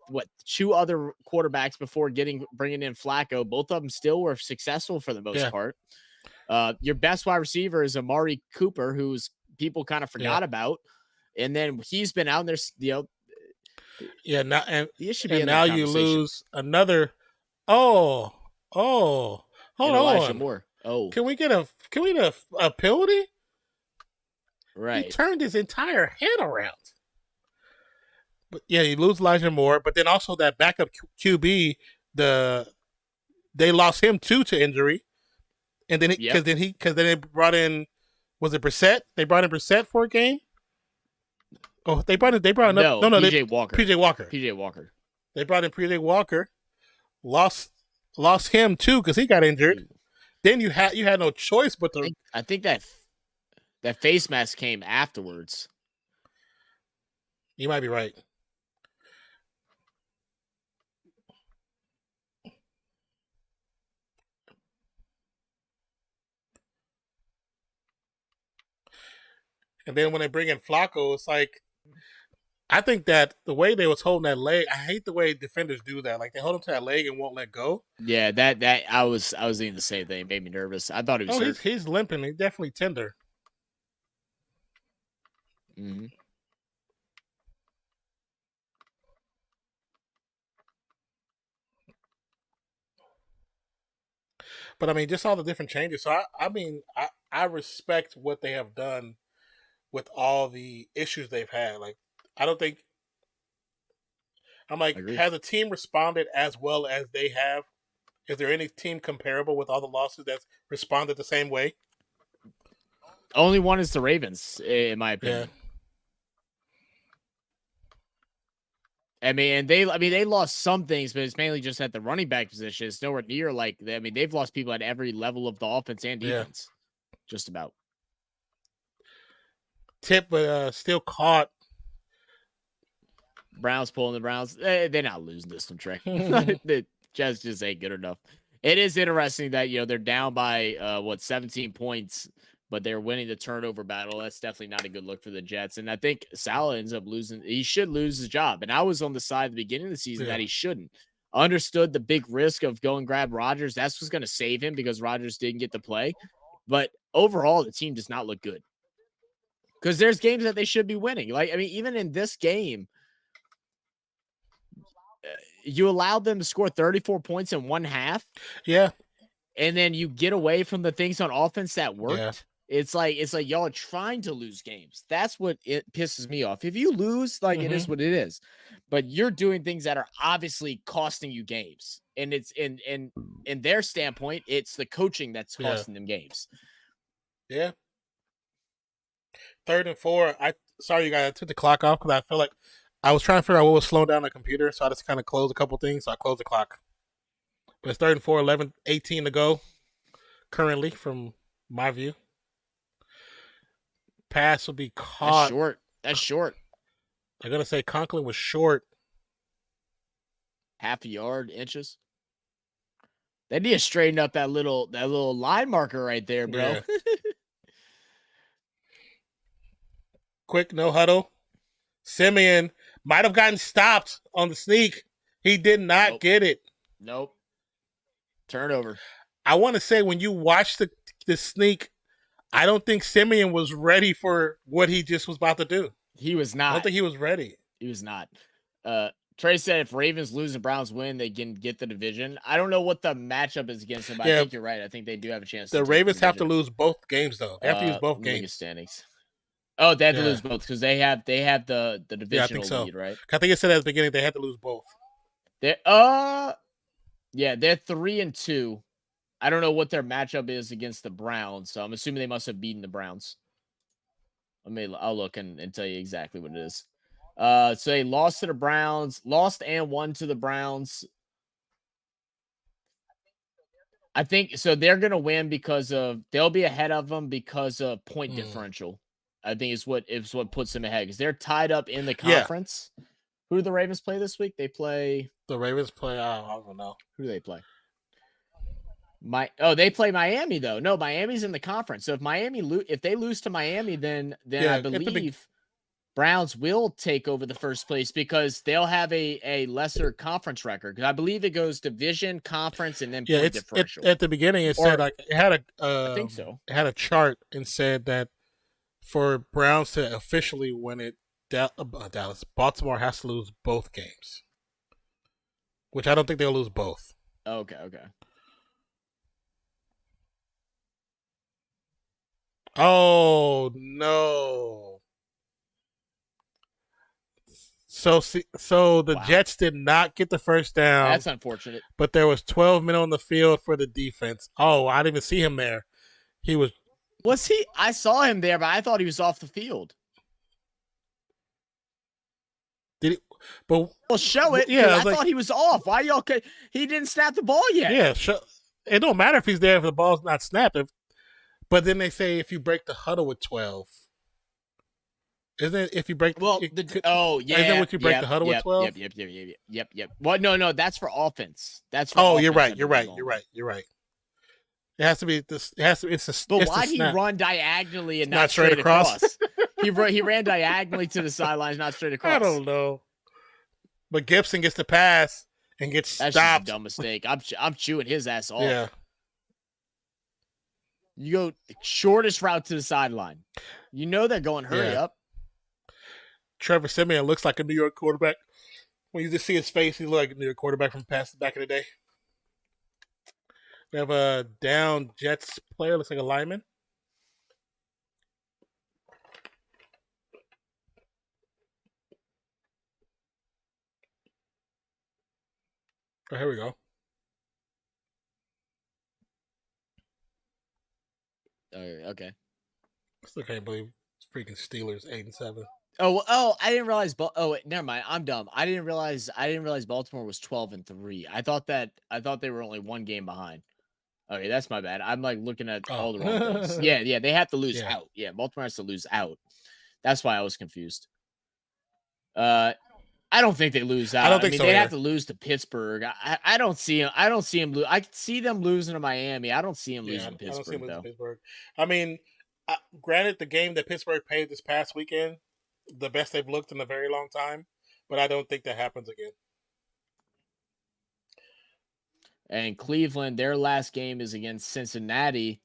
2 other quarterbacks before bringing in Flacco. Both of them still were successful for the most part. Your best wide receiver is Amari Cooper, who's people kind of forgot about, and then he's been out there. You know, now and now you lose another. Hold Elijah on. Moore. Oh, can we get a penalty? Right. He turned his entire head around. But yeah, you lose Elijah Moore, but then also that backup QB, they lost him too to injury, and then because then they brought in, was it Brissett? They brought in Brissett for a game. Oh, they brought PJ Walker. PJ Walker. They brought in PJ Walker, lost him too because he got injured. Then you had no choice but to. I think that face mask came afterwards. You might be right. And then when they bring in Flacco, it's like, I think that the way they was holding that leg, I hate the way defenders do that. Like, they hold him to that leg and won't let go. Yeah, that I was thinking the same thing. It made me nervous. I thought he was hurt. He's limping. He's definitely tender. Mm-hmm. But I mean, just all the different changes. So I respect what they have done with all the issues they've had. Like, I don't think. I'm like, has a team responded as well as they have? Is there any team comparable with all the losses that's responded the same way? Only one is the Ravens, in my opinion. I mean, they lost some things, but it's mainly just at the running back position. It's nowhere near like, I mean, they've lost people at every level of the offense and defense, just about. But still caught. Browns pulling the Browns. They're not losing this one, Trey. The Jets just ain't good enough. It is interesting that, you know, they're down by 17 points, but they're winning the turnover battle. That's definitely not a good look for the Jets. And I think Saleh ends up losing. He should lose his job. And I was on the side at the beginning of the season that he shouldn't. Understood the big risk of going grab Rodgers. That's what's going to save him because Rodgers didn't get to play. But overall, the team does not look good. Because there's games that they should be winning. Like, I mean, even in this game, you allowed them to score 34 points in one half. Yeah. And then you get away from the things on offense that worked. Yeah. It's like y'all are trying to lose games. That's what it pisses me off. If you lose, like it is what it is. But you're doing things that are obviously costing you games. And it's in their standpoint, it's the coaching that's costing them games. Yeah. 3rd and 4. Sorry, you guys, I took the clock off because I feel like I was trying to figure out what was slowing down the computer, so I just kind of closed a couple things. So I closed the clock. But it's 3rd and 4, 18 to go currently from my view. Pass will be caught. That's short. I'm going to say Conklin was short. Half a yard, inches. They need to straighten up that little line marker right there, bro. Yeah. Quick, no huddle. Siemian might have gotten stopped on the sneak. He did not get it. Nope. Turnover. I want to say when you watch the sneak, I don't think Siemian was ready for what he just was about to do. He was not. I don't think he was ready. He was not. Trey said if Ravens lose and Browns win, they can get the division. I don't know what the matchup is against them, but I think you're right. I think they do have a chance. The Ravens have to lose both games, though. They have to use both games. Standings. Oh, they have to lose both because they have the divisional lead, right? I think it said at the beginning they had to lose both. They're 3-2. I don't know what their matchup is against the Browns, so I'm assuming they must have beaten the Browns. I'll look and tell you exactly what it is. So they lost to the Browns, lost and won to the Browns. I think so. They're gonna win because they'll be ahead of them because of point differential. I think is what puts them ahead because they're tied up in the conference. Yeah. Who do the Ravens play this week? They play the Ravens play. I don't know. Who do they play? They play Miami though. No, Miami's in the conference. So if they lose to Miami, then I believe Browns will take over the first place because they'll have a lesser conference record. Because I believe it goes division, conference, and then point differential. At the beginning, it said like it had a. I think so. It had a chart and said that for Browns to officially win it, Baltimore has to lose both games, which I don't think they'll lose both. Okay. Oh no! So the Jets did not get the first down. That's unfortunate. But there was 12 men on the field for the defense. Oh, I didn't even see him there. He was. Was he? I saw him there, but I thought he was off the field. Did he? But well, show it. Yeah, I thought he was off. Why y'all? He didn't snap the ball yet. Yeah, it don't matter if he's there if the ball's not snapped. But then they say if you break the huddle with 12, isn't it? If you break, isn't that what you break the huddle with 12? Yep. Well, no, that's for offense. That's for offense. You're right. It has to be this. It has to. But why'd he run diagonally and not straight across? He ran diagonally to the sidelines, not straight across. I don't know. But Gibson gets the pass and gets stopped. That's just a dumb mistake. I'm chewing his ass off. Yeah. You go shortest route to the sideline. You know they're going hurry up. TREVOR SIEMIAN looks like a New York quarterback. When you just see his face, he looks like a New York quarterback from back in the day. We have a down Jets player, looks like a lineman. Oh, here we go. Okay. Still can't believe it's freaking Steelers 8-7. Oh, I didn't realize. Never mind. I'm dumb. I didn't realize Baltimore was 12-3. I thought they were only one game behind. Okay, that's my bad. I'm like looking at all the wrong things. Yeah, they have to lose out. Yeah, Baltimore has to lose out. That's why I was confused. I don't think they lose out. I don't think so. They'd have to lose to Pittsburgh. I don't see them. I don't see them lose. I could see them losing to Miami. I don't see them losing to Pittsburgh. I don't see them losing to Pittsburgh. I mean, granted, the game that Pittsburgh played this past weekend, the best they've looked in a very long time, but I don't think that happens again. And Cleveland, their last game is against Cincinnati,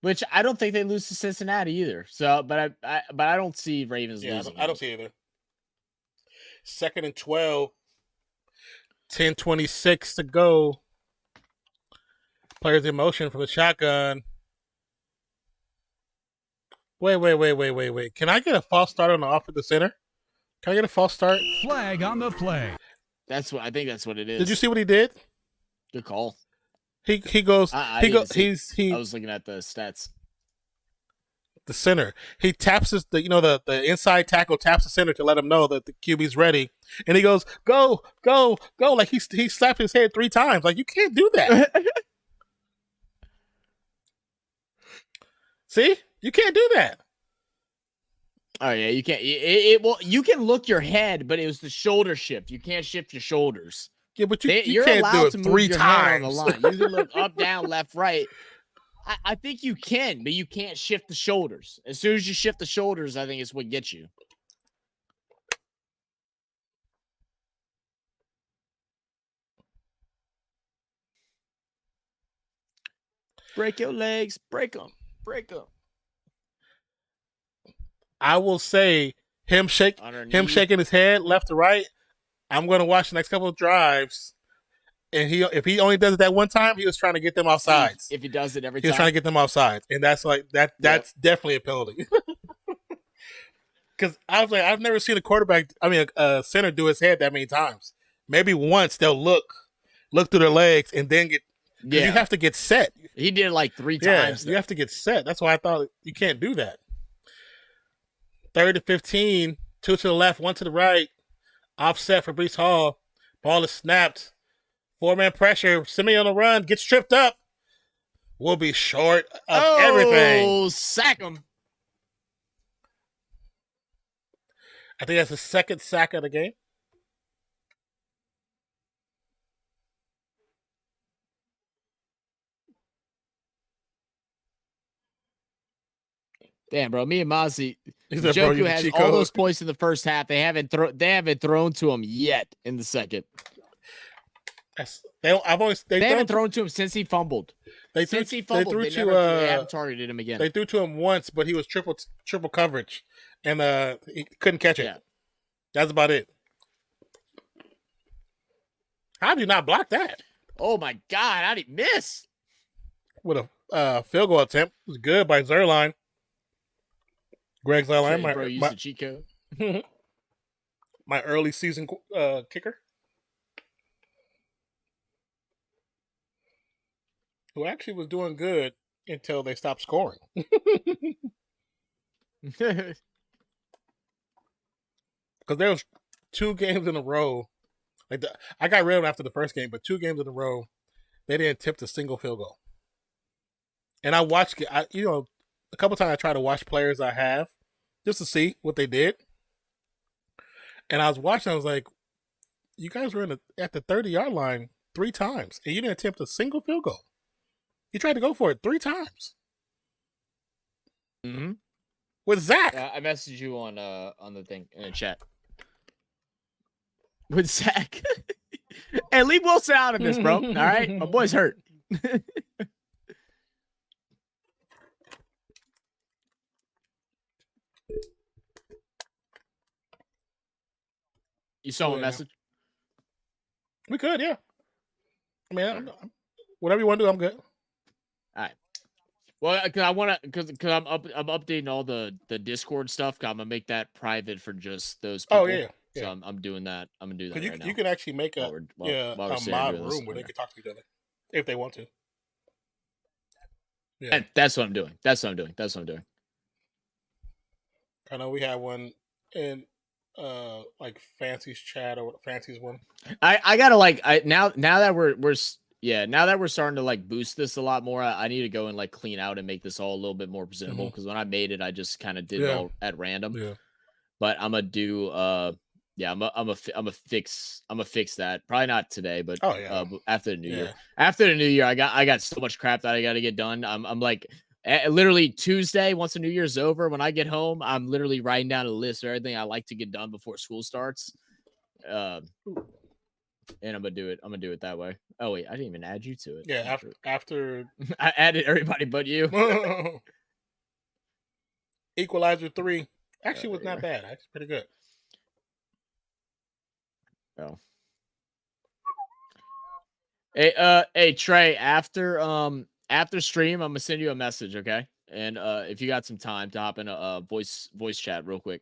which I don't think they lose to Cincinnati either. So, but I don't see Ravens losing. I don't see either. 2nd and 12, 10:26 to go. Players in motion from the shotgun. Wait. Can I get a false start on the offensive center? Can I get a false start? Flag on the play. I think that's what it is. Did you see what he did? Good call. He goes. I was looking at the stats. The center. He taps the inside tackle taps the center to let him know that the QB's ready, and he goes, "Go, go, go!" Like he slapped his head 3 times. Like you can't do that. See, you can't do that. Oh yeah, you can't. Well, you can look your head, but it was the shoulder shift. You can't shift your shoulders. Yeah, but you can't do it 3 times on the line. You can look up, down, left, right. I think you can, but you can't shift the shoulders. As soon as you shift the shoulders, I think it's what gets you. Break your legs. Break them. I will say him shaking his head left to right. I'm going to watch the next couple of drives. And if he only does it that one time, he was trying to get them off sides. If he does it every time. He was trying to get them off sides. And that's like that's definitely a penalty. Because I was like, I've never seen a center do his head that many times. Maybe once they'll look through their legs and then get. You have to get set. You He did it like 3 Yeah, times. you have to get set. That's why I thought you can't do that. 3rd and 15, 2 to the left, 1 to the right. Offset for Brees Hall. Ball is snapped. 4-man pressure. Simeon on the run. Gets tripped up. Will be short of everything. Oh, sack him. I think that's the 2nd sack of the game. Damn, bro. Me and Mozzie, He said, bro, Joku you the has cheat all code. those points in the first half. They haven't thrown to him yet in the second. They haven't thrown to him since he fumbled. They haven't targeted him again. They threw to him once, but he was triple coverage, and he couldn't catch it. Yeah. That's about it. How do you not block that? Oh my God! How did he miss? With a field goal attempt, it was good by Zerline. Greg Zerline, Bro, use the cheat code. My early season kicker, who actually was doing good until they stopped scoring. Because there was 2 games in a row. I got rid of them after the first game, but 2 games in a row, they didn't tip a single field goal. And I watched, a couple times I try to watch players I have just to see what they did. And I was watching, I was like, you guys were at the 30-yard line 3 times, and you didn't attempt a single field goal. You tried to go for it 3 times. Mm-hmm. With Zach. I messaged you on the thing in the chat. With Zach. Hey, leave Wilson out of this, bro. All right? My boy's hurt. You saw a message? We could, yeah. I mean, whatever you want to do, I'm good. All right. Well, because I'm updating all the Discord stuff. I'm gonna make that private for just those people. Oh yeah. So I'm doing that. I'm gonna do that right now. You can actually make a mod room where they can talk to each other if they want to. Yeah, that's what I'm doing. That's what I'm doing. I know we had one in like Fancy's chat or Fancy's one. I gotta now that we're starting to like boost this a lot more. I need to go and like clean out and make this all a little bit more presentable, because when I made it, I just kind of did it all at random. Yeah. But I'm gonna do I'm gonna fix that. Probably not today, but after the new year. After the new year, I got so much crap that I got to get done. I'm like literally Tuesday, once the new year's over, when I get home, I'm literally writing down a list of everything I like to get done before school starts. And I'm gonna do it that way. Oh wait, I didn't even add you to it. Yeah, after I added everybody but you. Equalizer 3 actually was not bad. Actually pretty good. Oh. Hey Trey, after stream, I'm gonna send you a message, okay? And if you got some time to hop in a voice chat real quick.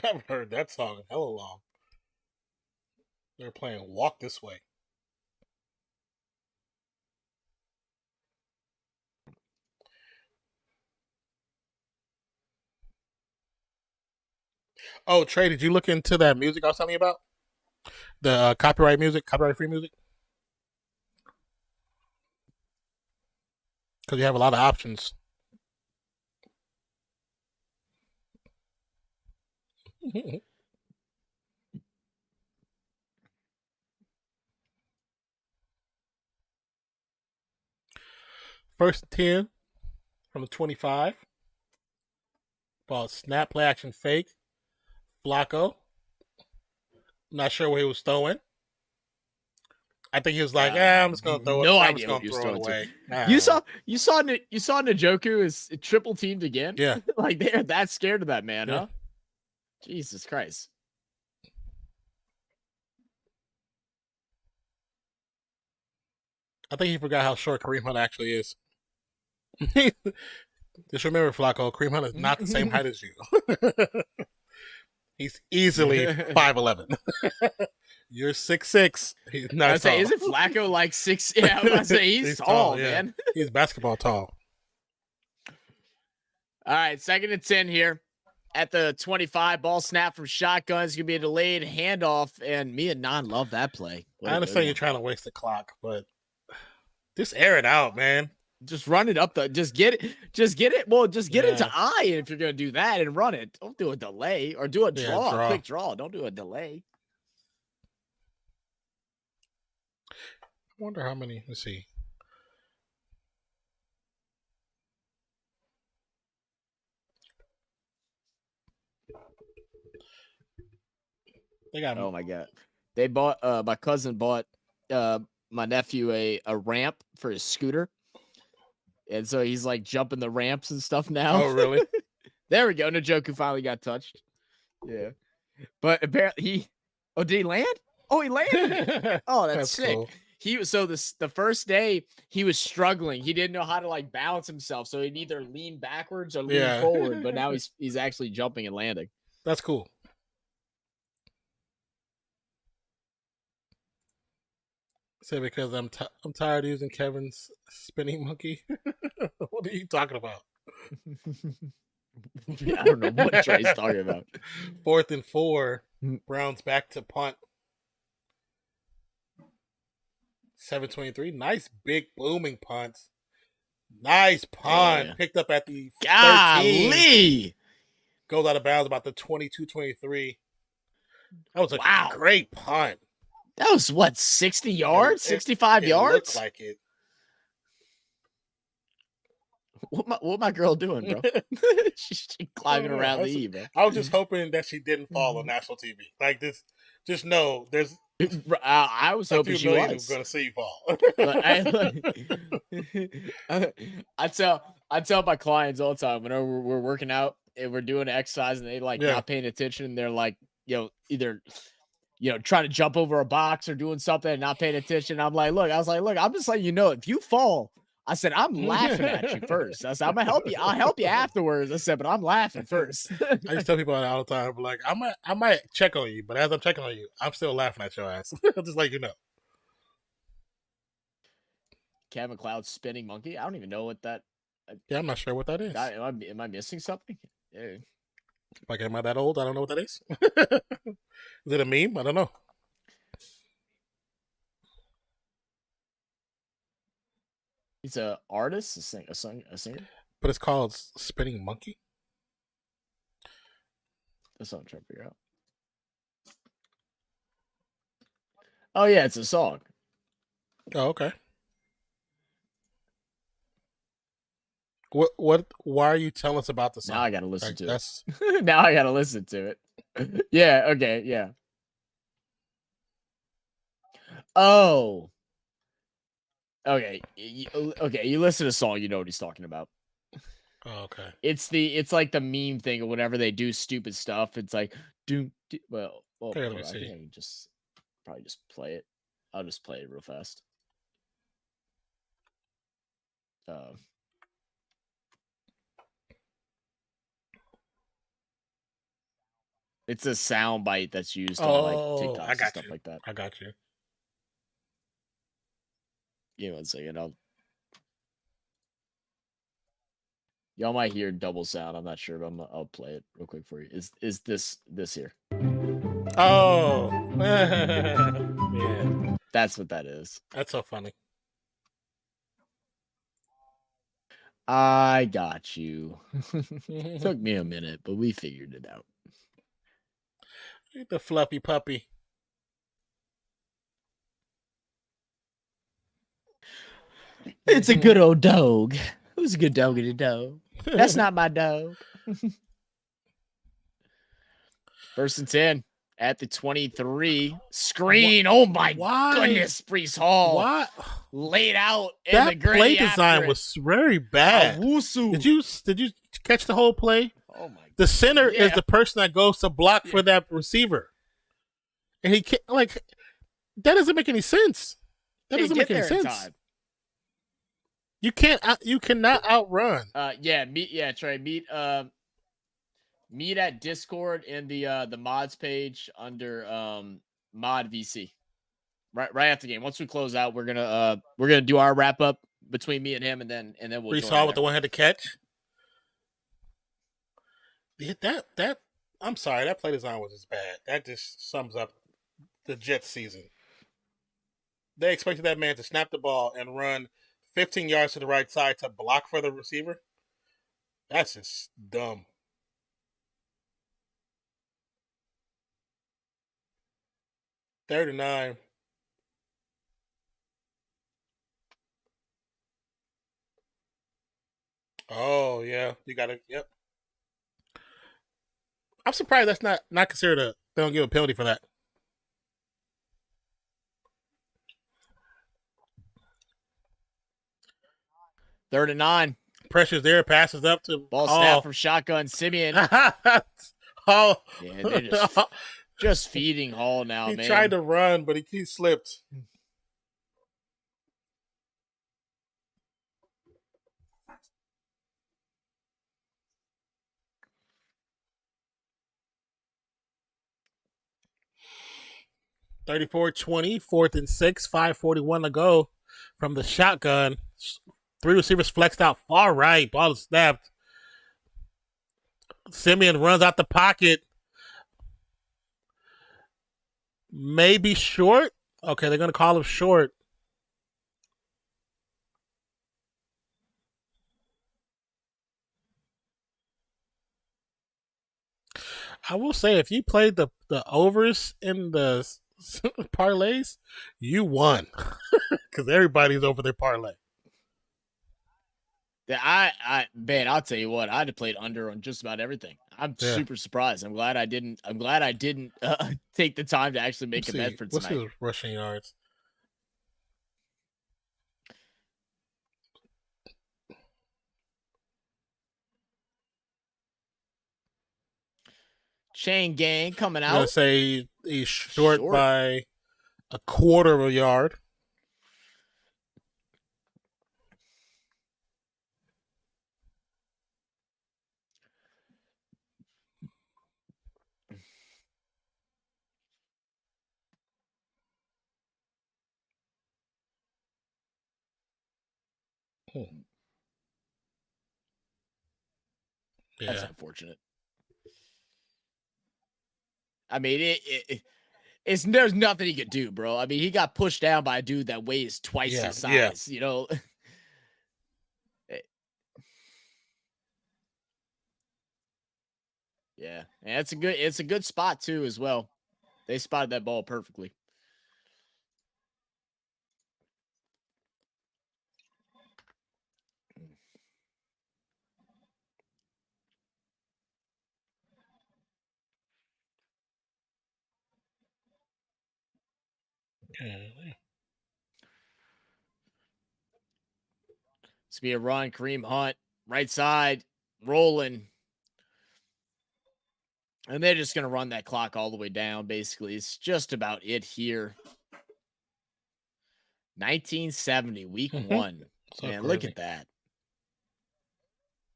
I haven't heard that song in hella long. They're playing Walk This Way. Oh, Trey, did you look into that music I was telling you about? The copyright free music? Because you have a lot of options. First and 10 from the 25. Ball snap, play action, fake. Flacco. Not sure where he was throwing. I think he was like, I'm just gonna throw it. No I'm idea just gonna throw it away. You saw Njoku is triple teamed again? Yeah. Like they're that scared of that man, Yeah. huh? Jesus Christ. I think he forgot how short Kareem Hunt actually is. Just remember, Flacco, Kareem Hunt is not the same height as you. He's easily 5'11". You're 6'6". He's not I say, isn't Flacco like 6? Yeah, I'm gonna say he's tall, man. He's basketball tall. All right, 2nd and 10 here at the 25. Ball snap from shotgun. It's gonna be a delayed handoff, and me and Non love that play. I understand you're trying to waste the clock, but just air it out, man. Just run it up just get it. Well, just get it to I if you're gonna do that and run it. Don't do a delay or do a draw. Quick draw. Don't do a delay. I wonder how many. Let's see. They got. Oh my god! They bought. My cousin bought. My nephew a ramp for his scooter. And so he's like jumping the ramps and stuff now. Oh, really? There we go. Njoku finally got touched. Yeah. But apparently did he land? Oh, he landed. Oh, that's sick. Cool. He was the first day he was struggling. He didn't know how to like balance himself. So he'd either lean backwards or lean forward. But now he's actually jumping and landing. That's cool. Say because I'm tired of using Kevin's spinning monkey. What are you talking about? I don't know what Trey's talking about. 4th and 4. Browns back to punt. 7:23. Nice big booming punt. Nice punt. Picked up at the 13. Goes out of bounds about the 22-23. That was a great punt. That was what, 60 yards? 65 yards? Looks like it. What my girl doing, bro? She's climbing around the E, bro. I was just hoping that she didn't fall on national TV. Like this, just know there's. I was hoping she was going to see you fall. I tell my clients all the time whenever we're working out and we're doing exercise and they not paying attention. They're like, either. Trying to jump over a box or doing something and not paying attention. I'm like, look, I'm just letting you know, if you fall, I said, I'm laughing at you first. I said, I'm going to help you. I'll help you afterwards. I said, but I'm laughing first. I just tell people all the time, like, I might check on you, but as I'm checking on you, I'm still laughing at your ass. Just like, Kevin Cloud's spinning monkey. I don't even know what that. Yeah, I'm not sure what that is. Am I missing something? Yeah. Like, am I that old? I don't know what that is. Is it a meme? I don't know. He's an artist, a singer. But it's called Spinning Monkey. That's what I'm trying to figure out. Oh yeah, it's a song. Oh, okay. Why are you telling us about the song? Now I gotta listen to it. Now I gotta listen to it. Yeah, okay, yeah. Oh. Okay. Okay, you listen to a song, you know what he's talking about. Oh, okay. It's like the meme thing or whenever they do stupid stuff. It's like well, okay, I can probably just play it. I'll just play it real fast. It's a sound bite that's used on like TikTok and stuff like that. I got you. Give me 1 second. Y'all might hear double sound. I'm not sure, but I'll play it real quick for you. Is this here? Oh, yeah. That's what that is. That's so funny. I got you. Took me a minute, but we figured it out. The fluffy puppy. It's a good old dog. Who's a good dog in a dog? That's not my dog. 1st and 10 at the 23. Screen. Oh my goodness, Breece Hall. What? Laid out in that the gray. Play design was very bad. Did you catch the whole play? Oh my! The center is the person that goes to block for that receiver, and he can't, that doesn't make any sense. That doesn't make any sense. You can't. You cannot outrun. Trey. Meet at Discord in the mods page under mod VC. Right after the game. Once we close out, we're gonna do our wrap up between me and him, and then we'll. We saw with the one-handed catch. Yeah, that. I'm sorry, that play design was just bad. That just sums up the Jets season. They expected that man to snap the ball and run 15 yards to the right side to block for the receiver. That's just dumb. Third and 9. Oh yeah, you got it. Yep. I'm surprised that's not considered they don't give a penalty for that. Third and 9. Pressure's there, passes up to ball snap from shotgun Siemian. Oh, yeah, they're just feeding Hall now, he man. He tried to run, but he slipped. (34-20), 4th and 6, 5:41 to go from the shotgun. 3 receivers flexed out far right. Ball is snapped. Siemian runs out the pocket. Maybe short. Okay, they're going to call him short. I will say, if you played the overs in the parlays, you won because everybody's over their parlay. Yeah, man, I'll tell you what, I'd have played under on just about everything. I'm super surprised. I'm glad I didn't take the time to actually make a bet for tonight. What's his rushing yards? Chain gang coming out. I'm going to say he's short by a quarter of a yard. That's unfortunate. I mean, there's nothing he could do, bro. I mean, he got pushed down by a dude that weighs twice his size, you know. Yeah, and it's a good spot too as well. They spotted that ball perfectly. It's be a run. Kareem Hunt, right side, rolling. And they're just going to run that clock all the way down, basically. It's just about it here. 1970, week 1. So man, crazy. Look at that.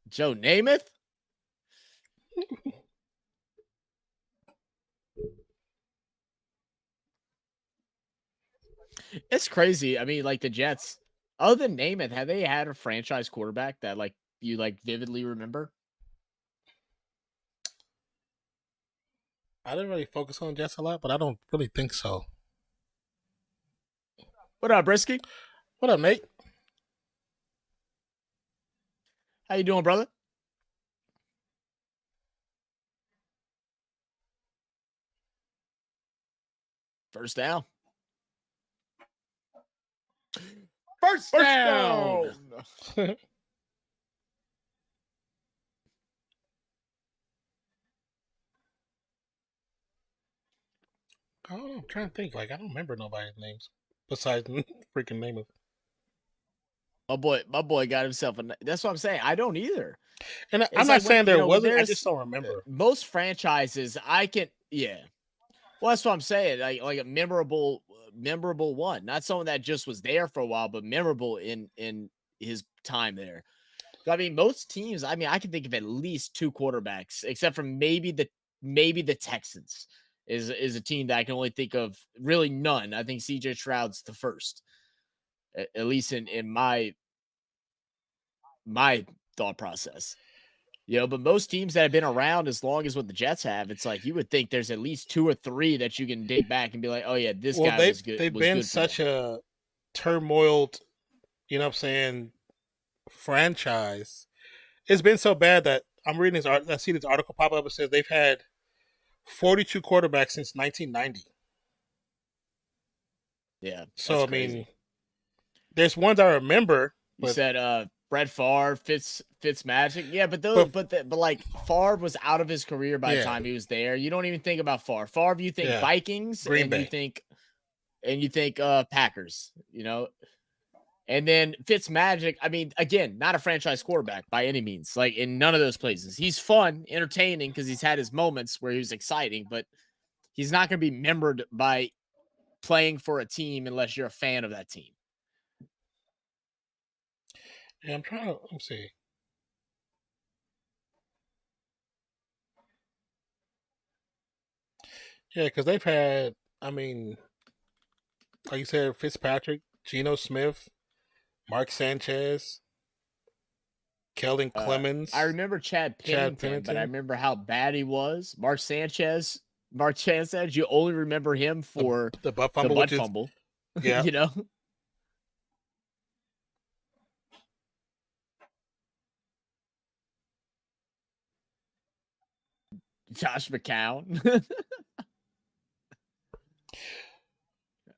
Joe Namath? It's crazy. I mean, like the Jets, other than Namath, have they had a franchise quarterback that like you like vividly remember? I didn't really focus on Jets a lot, but I don't really think so. What up, Brisky? What up, mate? How you doing, brother? First down. First down. I'm trying to think. Like, I don't remember nobody's names besides freaking name of. My boy got himself a. That's what I'm saying. I don't either. And I'm not saying there wasn't. I just don't remember. Most franchises, I can. Yeah. Well, that's what I'm saying. Like a memorable one, not someone that just was there for a while, but memorable in his time there. I mean, most teams, I mean, I can think of at least 2 quarterbacks, except for maybe the Texans is a team that I can only think of. Really none. I think CJ Stroud's the first, at least in my thought process. You know, but most teams that have been around as long as what the Jets have, it's like you would think there's at least 2 or 3 that you can date back and be like, oh yeah, this guy was good. They've been such a turmoiled, you know what I'm saying, franchise. It's been so bad that I'm reading this. I see this article pop up. It says they've had 42 quarterbacks since 1990. Yeah. So I mean, there's ones I remember. You said Brett Favre, Fitzmagic. Yeah, but like Favre was out of his career by the time he was there. You don't even think about Favre. Favre, you think Vikings, Green Bay. you think Packers, you know. And then Fitzmagic, I mean, again, not a franchise quarterback by any means. Like in none of those places. He's fun, entertaining because he's had his moments where he was exciting, but he's not going to be remembered by playing for a team unless you're a fan of that team. Yeah, I'm trying to, let me see. Yeah, because they've had, I mean, like you said, Fitzpatrick, Geno Smith, Mark Sanchez, Keldon Clemens. I remember Chad Pennington, but I remember how bad he was. Mark Sanchez, you only remember him for the butt fumble. Fumble. Yeah. You know? Josh McCown.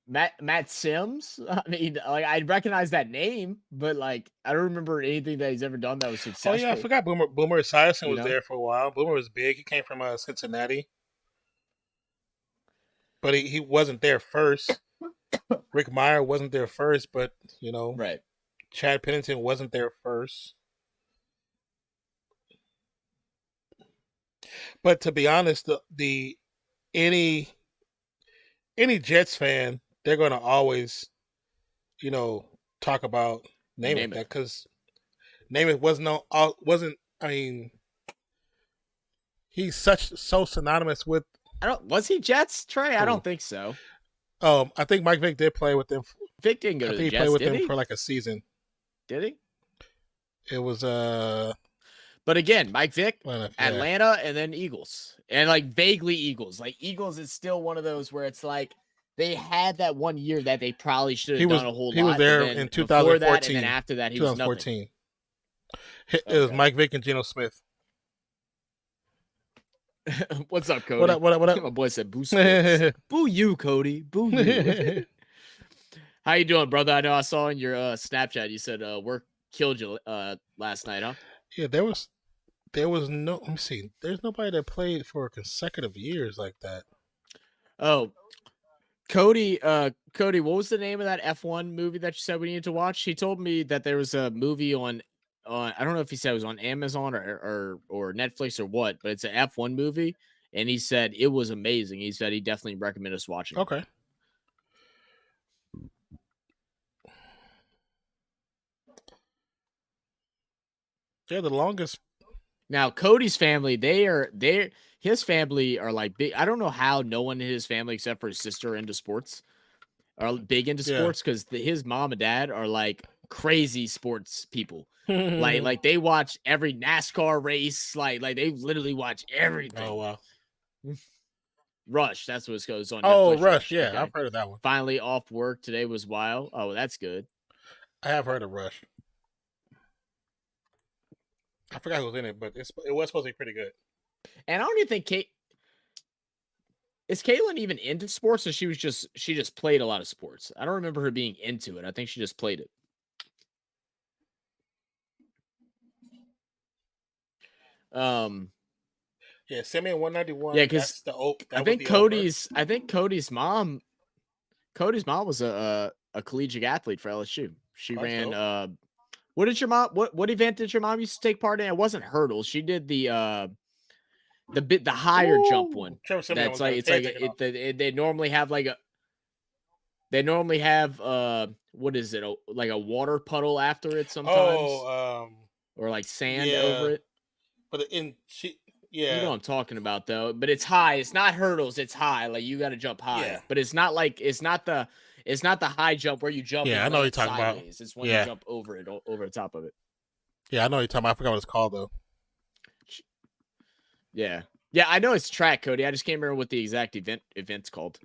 Matt Sims. I mean, like I recognize that name, but like I don't remember anything that he's ever done that was successful. Oh yeah, I forgot Boomer Esiason was there for a while. Boomer was big. He came from Cincinnati, but he wasn't there first. Rick Meyer wasn't there first, but you know, right? Chad Pennington wasn't there first. But to be honest, any Jets fan, they're going to always, you know, talk about Namath because Namath wasn't. I mean, he's so synonymous with. Was he Jets, Trey? I don't think so. I think Mike Vick did play with them. Vick didn't go to the Jets. He played with them for like a season. Did he? It was But again, Mike Vick, Atlanta, and then Eagles. And like vaguely Eagles. Like Eagles is still one of those where it's like they had that one year that they probably should have done a whole lot. He was there in 2014. That, and then after that, he 2014. Was nothing. It was Mike Vick and Geno Smith. What's up, Cody? What up? My boy said, boo sports. Boo you, Cody. Boo you. How you doing, brother? I know I saw in your Snapchat you said work killed you last night, huh? Yeah, there was no. Let me see. There's nobody that played for consecutive years like that. Oh, Cody, what was the name of that F1 movie that you said we needed to watch? He told me that there was a movie on I don't know if he said it was on Amazon or Netflix or what, but it's an F1 movie, and he said it was amazing. He said he definitely recommend us watching. Okay. They're the longest. Now Cody's family, his family are like big. I don't know how no one in his family except for his sister into sports are big into sports because his mom and dad are like crazy sports people. like they watch every NASCAR race. Like they literally watch everything. Oh wow. Rush, that's what it goes on. Oh, Netflix. Rush, yeah, okay. I've heard of that one. Finally off work today was wild. Oh, that's good. I have heard of Rush. I forgot who was in it, but it was supposed to be pretty good. And I don't even think is Caitlin even into sports, or she just played a lot of sports? I don't remember her being into it. I think she just played it. Yeah, Simeon 191. Yeah, because I think Cody's mom was a collegiate athlete for LSU. She ran dope. What did your mom? What event did your mom used to take part in? It wasn't hurdles. She did the higher jump one. Trevor Siemian That's like it's like they normally have like They normally have what is it? Like a water puddle after it sometimes. Or like sand over it. But you know what I'm talking about though. But it's high. It's not hurdles. It's high. Like you got to jump high. Yeah. But it's not the high jump where you jump. Yeah, I know what you're talking about. It's when you jump over it, over the top of it. Yeah, I know what you're talking about. I forgot what it's called though. Yeah, I know it's track, Cody. I just can't remember what the exact event's called.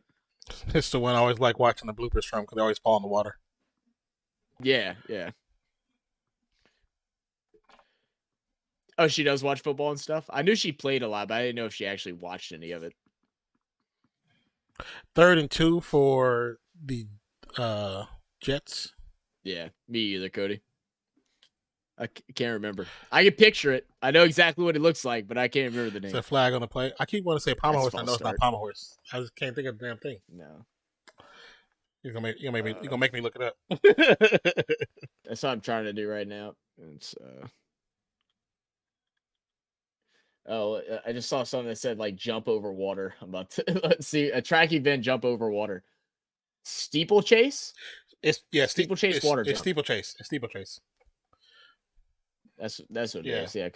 It's the one I always like watching the bloopers from because they always fall in the water. Yeah. Oh, she does watch football and stuff? I knew she played a lot, but I didn't know if she actually watched any of it. 3rd and 2 for the Jets. Yeah, me either, Cody. I can't remember. I can picture it. I know exactly what it looks like, but I can't remember the name. It's a flag on the play. I keep wanting to say Palmer Horse. I know it's not Palmer Horse. I just can't think of the damn thing. No. You're gonna make me look it up. That's what I'm trying to do right now. It's I just saw something that said like jump over water. I'm about to let's see a track event jump over water. Steeplechase? Steeplechase water jump. It's steeplechase. That's what it is. Yeah.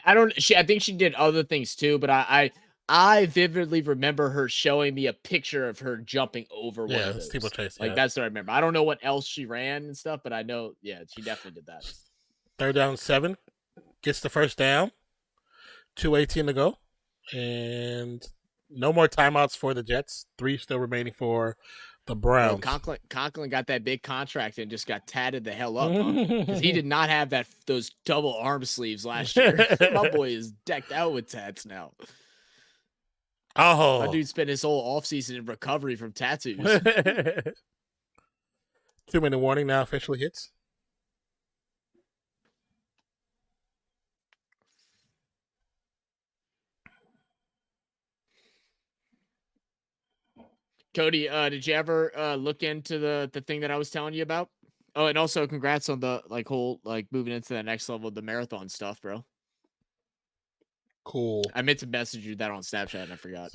I don't. I think she did other things too, but I vividly remember her showing me a picture of her jumping over one of those. Steeplechase. Like that's what I remember. I don't know what else she ran and stuff, but I know. Yeah, she definitely did that. 3rd down 7, gets the first down. 2:18 to go, and no more timeouts for the Jets. 3 still remaining for the Browns. Conklin got that big contract and just got tatted the hell up because he did not have those double arm sleeves last year. My boy is decked out with tats now. Oh, my dude spent his whole offseason in recovery from tattoos. 2-minute warning now officially hits. Cody, did you ever look into the thing that I was telling you about? Oh, and also congrats on the whole moving into the next level of the marathon stuff, bro. Cool. I meant to message you that on Snapchat and I forgot.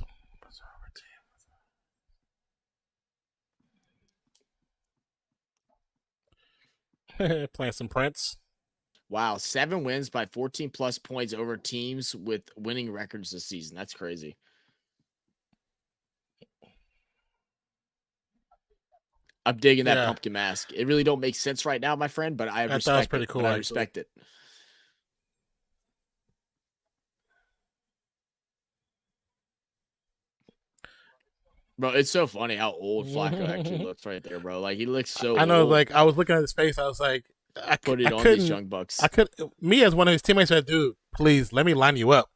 Playing some Prince. Wow, 7 wins by 14 plus points over teams with winning records this season. That's crazy. I'm digging that pumpkin mask. It really don't make sense right now, my friend, but I respect that's pretty it. Cool. I respect it. Bro, it's so funny how old Flacco actually looks right there, bro. Like he looks so I know, old. like I was looking at his face, I was like, I on these young bucks. Me as one of his teammates said, dude, please let me line you up.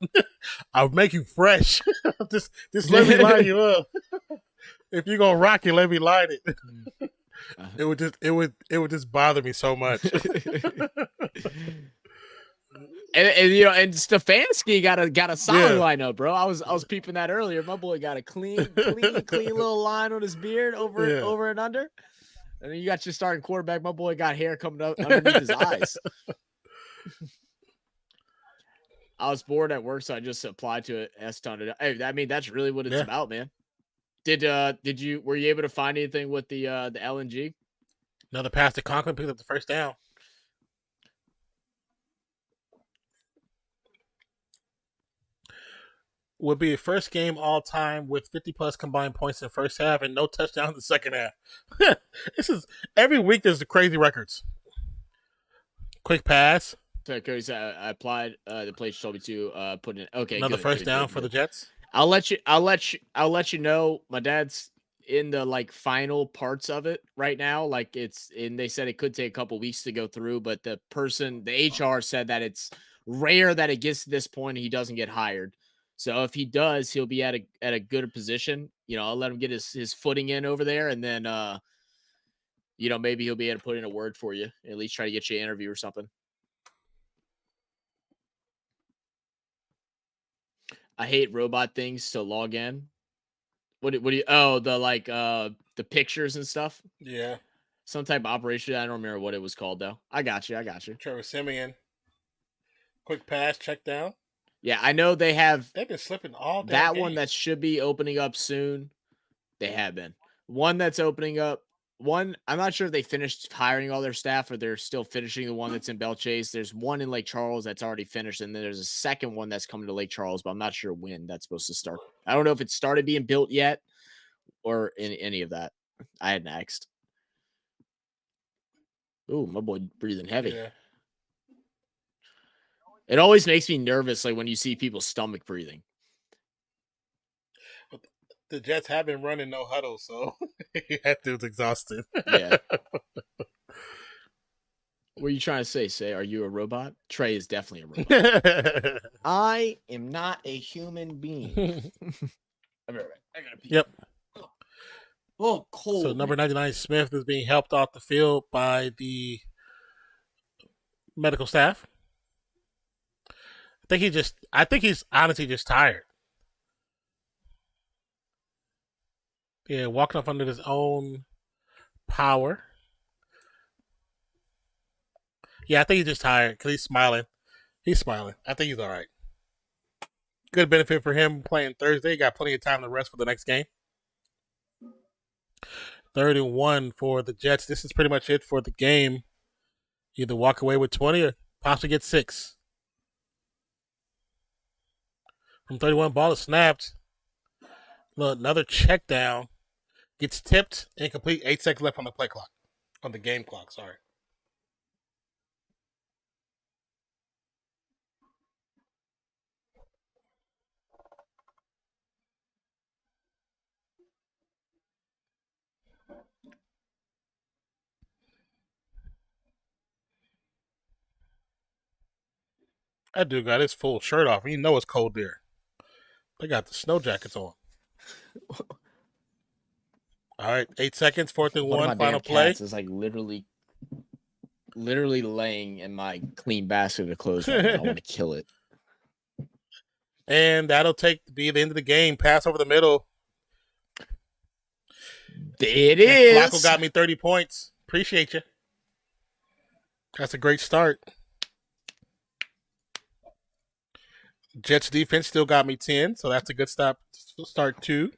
I'll make you fresh. just let me line you up. If you're gonna rock it, let me line it. It would just bother me so much. and you know, and Stefanski got a solid lineup, bro. I was peeping that earlier. My boy got a clean little line on his beard over and under. And then you got your starting quarterback. My boy got hair coming up underneath his eyes. I was bored at work, so I just applied to it. Hey, I mean, that's really what it's about, man. Were you able to find anything with the LNG? Another pass to Conklin, picked up the first down. Would be a first game all time with 50+ combined points in the first half and no touchdowns in the second half. This is every week. There's the crazy records. Quick pass. So, Cody, I applied. The place told me to put in. Okay, another first down for the Jets. I'll let you know. My dad's in the final parts of it right now. Like they said it could take a couple weeks to go through, but the HR said that it's rare that it gets to this point and he doesn't get hired. So if he does, he'll be at a good position. You know, I'll let him get his footing in over there, and then you know, maybe he'll be able to put in a word for you, at least try to get you an interview or something. I hate robot things to log in. What do you? Oh, the pictures and stuff. Yeah. Some type of operation. I don't remember what it was called though. I got you. TREVOR SIEMIAN. Quick pass, check down. Yeah, I know they've been slipping all day. That one that should be opening up soon. They have been. One that's opening up one, I'm not sure if they finished hiring all their staff or they're still finishing the one that's in Belle Chase. There's one in Lake Charles that's already finished, and then there's a second one that's coming to Lake Charles, but I'm not sure when that's supposed to start. I don't know if it started being built yet or in any of that. I had next. Ooh, my boy breathing heavy. Yeah. It always makes me nervous, like when you see people's stomach breathing. The Jets have been running no huddle, so that dude's exhausted. Yeah. What are you trying to say? Say, are you a robot? Trey is definitely a robot. I am not a human being. I'll be right back. I gotta pee. Yep. Oh, cold. So number 99 Smith is being helped off the field by the medical staff. I think he's honestly just tired. Yeah, walking off under his own power. Yeah, I think he's just tired because he's smiling. He's smiling. I think he's all right. Good benefit for him playing Thursday. Got plenty of time to rest for the next game. 3rd and 1 for the Jets. This is pretty much it for the game. Either walk away with 20 or possibly get 6. From 31, ball is snapped. Another check down. Gets tipped, incomplete. 8 seconds left on the play clock. On the game clock, sorry. That dude got his full shirt off. You know it's cold there. They got the snow jackets on. All right, 8 seconds, 4th and 1, final play. Is like literally laying in my clean basket of clothes right now. I want to kill it. And that'll be the end of the game. Pass over the middle. It is. Flacco got me 30 points. Appreciate you. That's a great start. Jets defense still got me 10, so that's a good start too.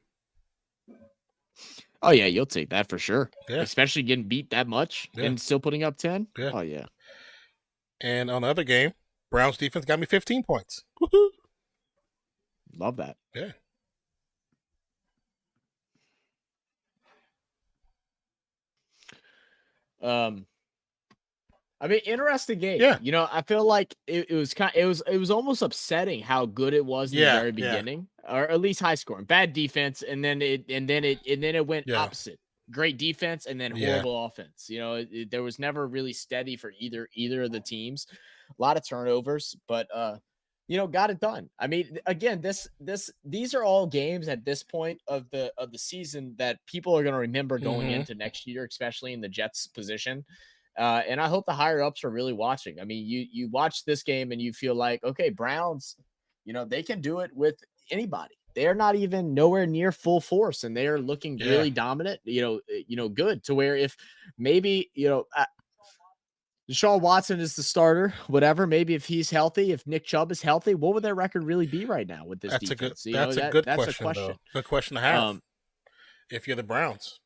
Oh, yeah, you'll take that for sure. Yeah. Especially getting beat that much and still putting up 10. Yeah. Oh, yeah. And on the other game, Browns defense got me 15 points. Woo-hoo. Love that. Yeah. I mean, interesting game. Yeah. You know, I feel like it was almost upsetting how good it was in the very beginning, or at least high scoring. Bad defense, and then it went opposite. Great defense, and then horrible offense. You know, there was never really steady for either of the teams. A lot of turnovers, but got it done. I mean, again, these are all games at this point of the season that people are going to remember going into next year, especially in the Jets position. And I hope the higher ups are really watching. I mean, you watch this game and you feel like, okay, Browns, they can do it with anybody. They're not even nowhere near full force, and they are looking really dominant. Good to where if maybe Deshaun Watson is the starter, whatever. Maybe if he's healthy, if Nick Chubb is healthy, what would their record really be right now with this defense? That's a good question. Though. Good question to have. If you're the Browns,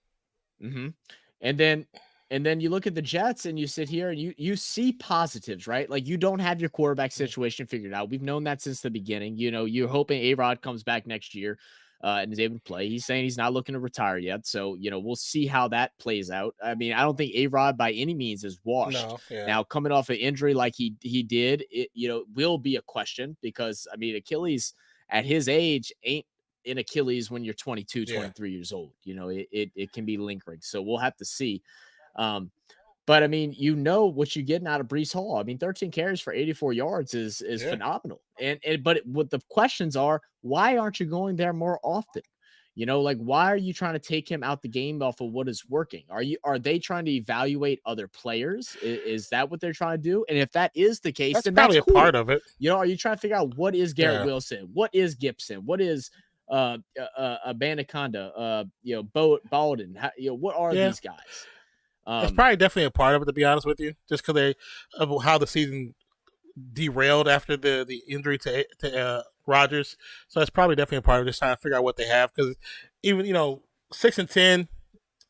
And then you look at the Jets and you sit here and you see positives, right? Like you don't have your quarterback situation figured out. We've known that since the beginning. You're hoping A-Rod comes back next year and is able to play. He's saying he's not looking to retire yet. So, we'll see how that plays out. I mean, I don't think A-Rod by any means is washed. No, Now, coming off an injury like he did, it will be a question because, I mean, Achilles at his age ain't in Achilles when you're 22, 23 years old. It can be lingering. So we'll have to see. But I mean, what you're getting out of Breece Hall. I mean, 13 carries for 84 yards is phenomenal. But what the questions are, why aren't you going there more often? Why are you trying to take him out the game off of what is working? Are they trying to evaluate other players? Is that what they're trying to do? And if that is the case, that's then probably that's cool. a part of it. Are you trying to figure out what is Garrett Wilson? What is Gibson? What is Bandaconda? Baldwin? What are these guys? It's probably definitely a part of it, to be honest with you, just because of how the season derailed after the injury to Rodgers. So that's probably definitely a part of just trying to figure out what they have. Because even 6-10,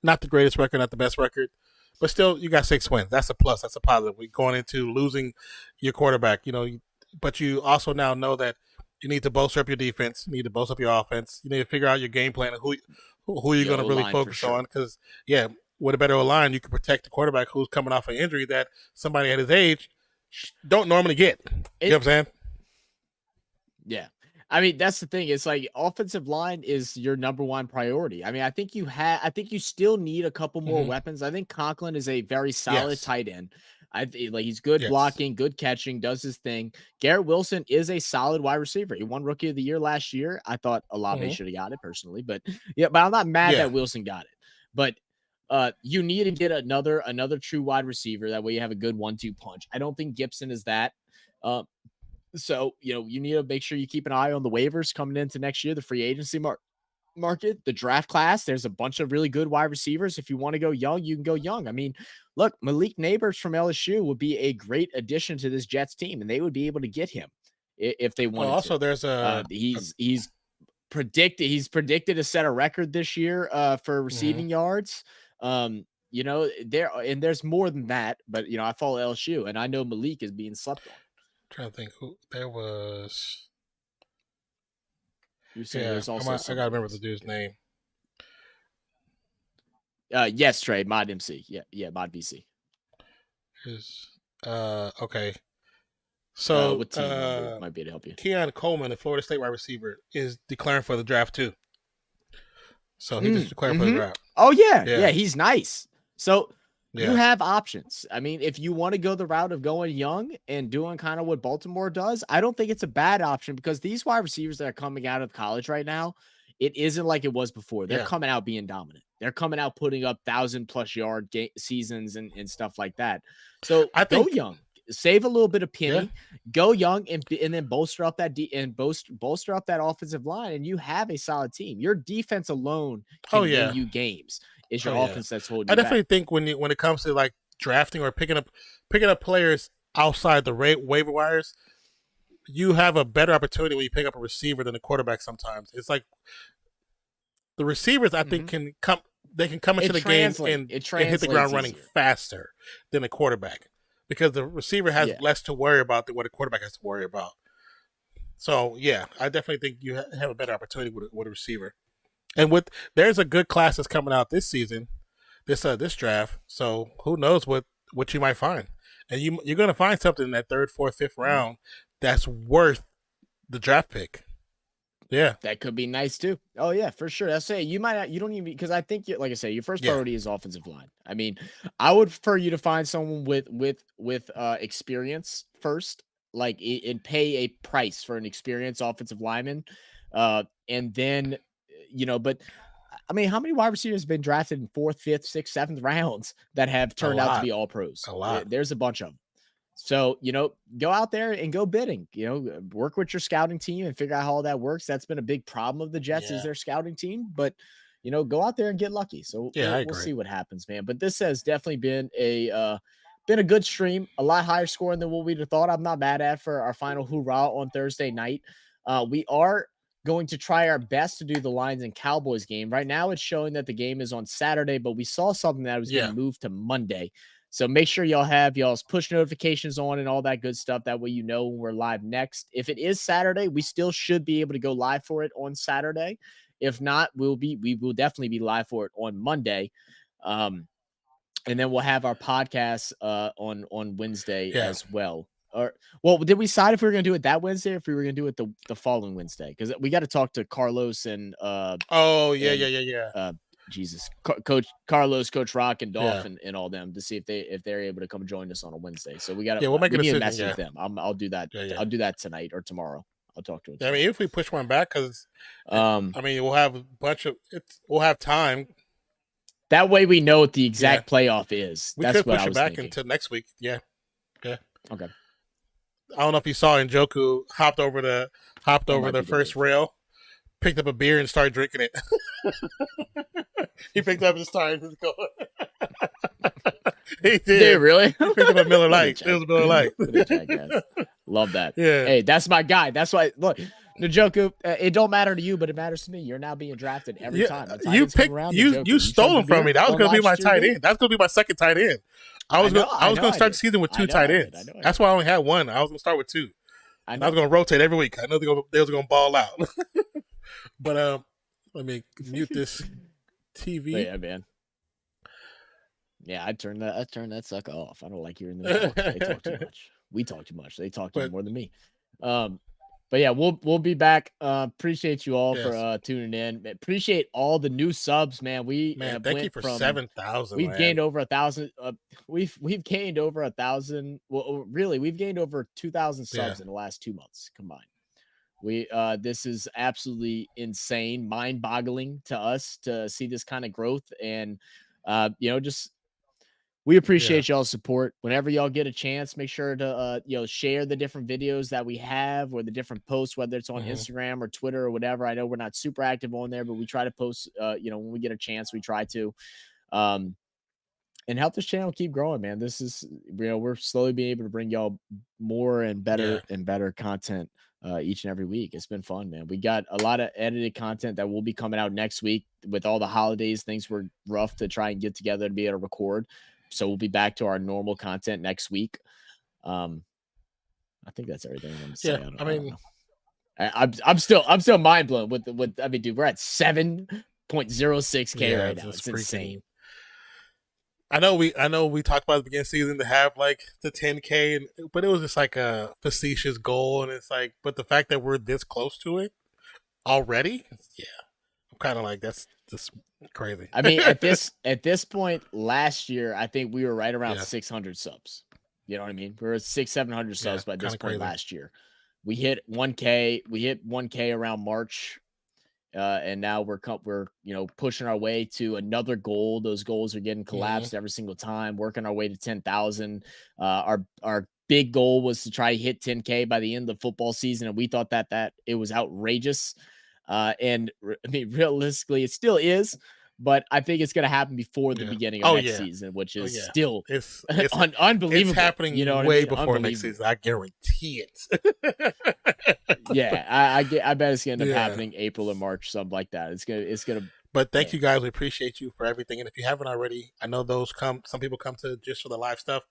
not the greatest record, not the best record, but still you got 6 wins. That's a plus. That's a positive. We're going into losing your quarterback, but you also now know that you need to bolster up your defense. You need to bolster up your offense. You need to figure out your game plan and who you're going to really focus on. Because, with a better line, you can protect the quarterback who's coming off an injury that somebody at his age don't normally get. You know what I'm saying? Yeah. I mean, that's the thing. It's like offensive line is your number one priority. I mean, I think you still need a couple more weapons. I think Conklin is a very solid tight end. He's good blocking, good catching, does his thing. Garrett Wilson is a solid wide receiver. He won Rookie of the Year last year. I thought Olave should have got it personally, but I'm not mad that Wilson got it. But you need to get another true wide receiver. That way you have a good 1-2 punch. I don't think Gibson is that. So, you need to make sure you keep an eye on the waivers coming into next year, the free agency market, the draft class. There's a bunch of really good wide receivers. If you want to go young, you can go young. I mean, look, Malik Neighbors from LSU would be a great addition to this Jets team, and they would be able to get him if they wanted also, to. There's he's predicted to set a record this year for receiving yards. There's more than that, but I follow LSU, and I know Malik is being slept on. Trying to think who there was. You're saying there's also I gotta remember the dude's name. Yes, Trey, Mod MC. Yeah, Mod BC. Okay. So what team might be able to help you? Keon Coleman, the Florida State wide receiver, is declaring for the draft too. So he just declared for the draft. Oh yeah, he's nice. So you have options. I mean, if you want to go the route of going young and doing kind of what Baltimore does, I don't think it's a bad option because these wide receivers that are coming out of college right now, it isn't like it was before. They're coming out being dominant. They're coming out putting up 1,000+ yard seasons and stuff like that. So I think go young, save a little bit of penny, go young, and then bolster up that bolster up that offensive line, and you have a solid team. Your defense alone can win you games. It's your offense that's holding you I definitely back. think when it comes to like drafting or picking up players outside the waiver wires, you have a better opportunity when you pick up a receiver than a quarterback. Sometimes it's like the receivers I think can come into the game and hit the ground running faster than a quarterback because the receiver has less to worry about than what a quarterback has to worry about. So I definitely think you have a better opportunity with a receiver. And there's a good class that's coming out this season, this draft. So who knows what you might find, and you're going to find something in that 3rd, 4th, 5th round that's worth the draft pick. Yeah, that could be nice too. Oh yeah, for sure. That's it. You don't even because I think like I say, your first priority is offensive line. I mean, I would prefer you to find someone with experience first, like and pay a price for an experienced offensive lineman, and then. But I mean, how many wide receivers have been drafted in 4th, 5th, 6th, 7th rounds that have turned out to be all pros? A lot. There's a bunch of them. So, go out there and go bidding, work with your scouting team and figure out how all that works. That's been a big problem of the Jets is their scouting team, but go out there and get lucky. So we'll see what happens, man. But this has definitely been a good stream, a lot higher scoring than what we'd have thought. I'm not mad at for our final hoorah on Thursday night. We are going to try our best to do the Lions and Cowboys game. Right now it's showing that the game is on Saturday, but we saw something that was going to move to Monday. So make sure y'all have y'all's push notifications on and all that good stuff. That way when we're live next. If it is Saturday, we still should be able to go live for it on Saturday. If not, we will definitely be live for it on Monday. And then we'll have our podcast on Wednesday as well. Did we decide if we were going to do it that Wednesday or if we were going to do it the following Wednesday? Because we got to talk to Carlos and Jesus, Coach Carlos, Coach Rock, and Dolph and all them to see if they're able to come join us on a Wednesday. So we got to we'll make a message with them. I'll do that. I'll do that tonight or tomorrow. I'll talk to him. I mean, if we push one back, because we'll have a bunch of we'll have time. That way we know what the exact playoff is. We could push it back into next week. Yeah. Okay. I don't know if you saw Njoku hopped over the first rail, picked up a beer and started drinking it. He picked up and started going. He did. Did really? He picked up a Miller Lite. It was a Miller Lite. Love that. Yeah. Hey, that's my guy. That's why. Look, Njoku, it don't matter to you, but it matters to me. You're now being drafted every time. You stole him from me. That was going to be my tight end. That's going to be my second tight end. I was going to start the season with two tight ends. That's why I only had one. I was going to start with two. I was going to rotate every week. I know they was going to ball out. But let me mute this TV. But yeah, man. Yeah, I turned that sucker off. I don't like hearing them talk. They talk too much. We talk too much. They talk more than me. But yeah, we'll be back. Appreciate you all for tuning in. Appreciate all the new subs, man. Thank you for 7,000. We've gained over 1,000. We've gained over 1,000. Well, really, we've gained over 2,000 subs in the last 2 months combined. This is absolutely insane, mind-boggling to us to see this kind of growth, and we appreciate y'all's support. Whenever y'all get a chance, make sure to share the different videos that we have or the different posts, whether it's on Instagram or Twitter or whatever. I know we're not super active on there, but we try to post when we get a chance, we try to and help this channel keep growing, man. This is we're slowly being able to bring y'all more and better and better content each and every week. It's been fun, man. We got a lot of edited content that will be coming out next week. With all the holidays, things were rough to try and get together to be able to record. So we'll be back to our normal content next week. I think that's everything I'm gonna say. I'm still mind blown with dude, we're at 7.06K right now. It's insane. I know we talked about at the beginning of the season to have like the 10K, but it was just like a facetious goal, and it's like, but the fact that we're this close to it already, I'm kind of like, that's just crazy. I mean, at this point last year, I think we were right around 600 subs. You know what I mean? We were at 600-700 subs by this point last year. We hit 1K. We hit 1K around March. And now we're pushing our way to another goal. Those goals are getting collapsed every single time, working our way to 10,000. Our big goal was to try to hit 10K by the end of the football season. And we thought that it was outrageous. And I mean, realistically, it still is, but I think it's going to happen before the beginning of next season, which is still it's unbelievable. It's happening way before next season. I guarantee it. I bet it's going to end up happening April or March, something like that. It's gonna. But thank you guys. We appreciate you for everything. And if you haven't already, I know some people come to just for the live stuff.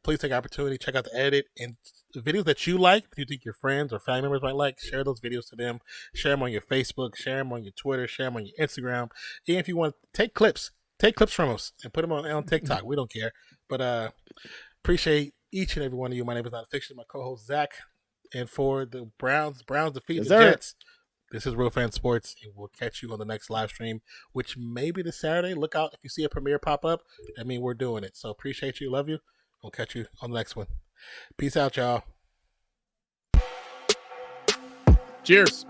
Please take the opportunity, check out the edit and the videos that you like. If you think your friends or family members might like, share those videos to them. Share them on your Facebook, share them on your Twitter, share them on your Instagram. And if you want to take clips from us and put them on TikTok. We don't care. But appreciate each and every one of you. My name is Nonpfixion, my co-host Zach. And for the Browns defeat the Jets. This is Real Fan Sports, and we'll catch you on the next live stream, which may be this Saturday. Look out if you see a premiere pop up. I mean, we're doing it. So appreciate you. Love you. We'll catch you on the next one. Peace out, y'all. Cheers.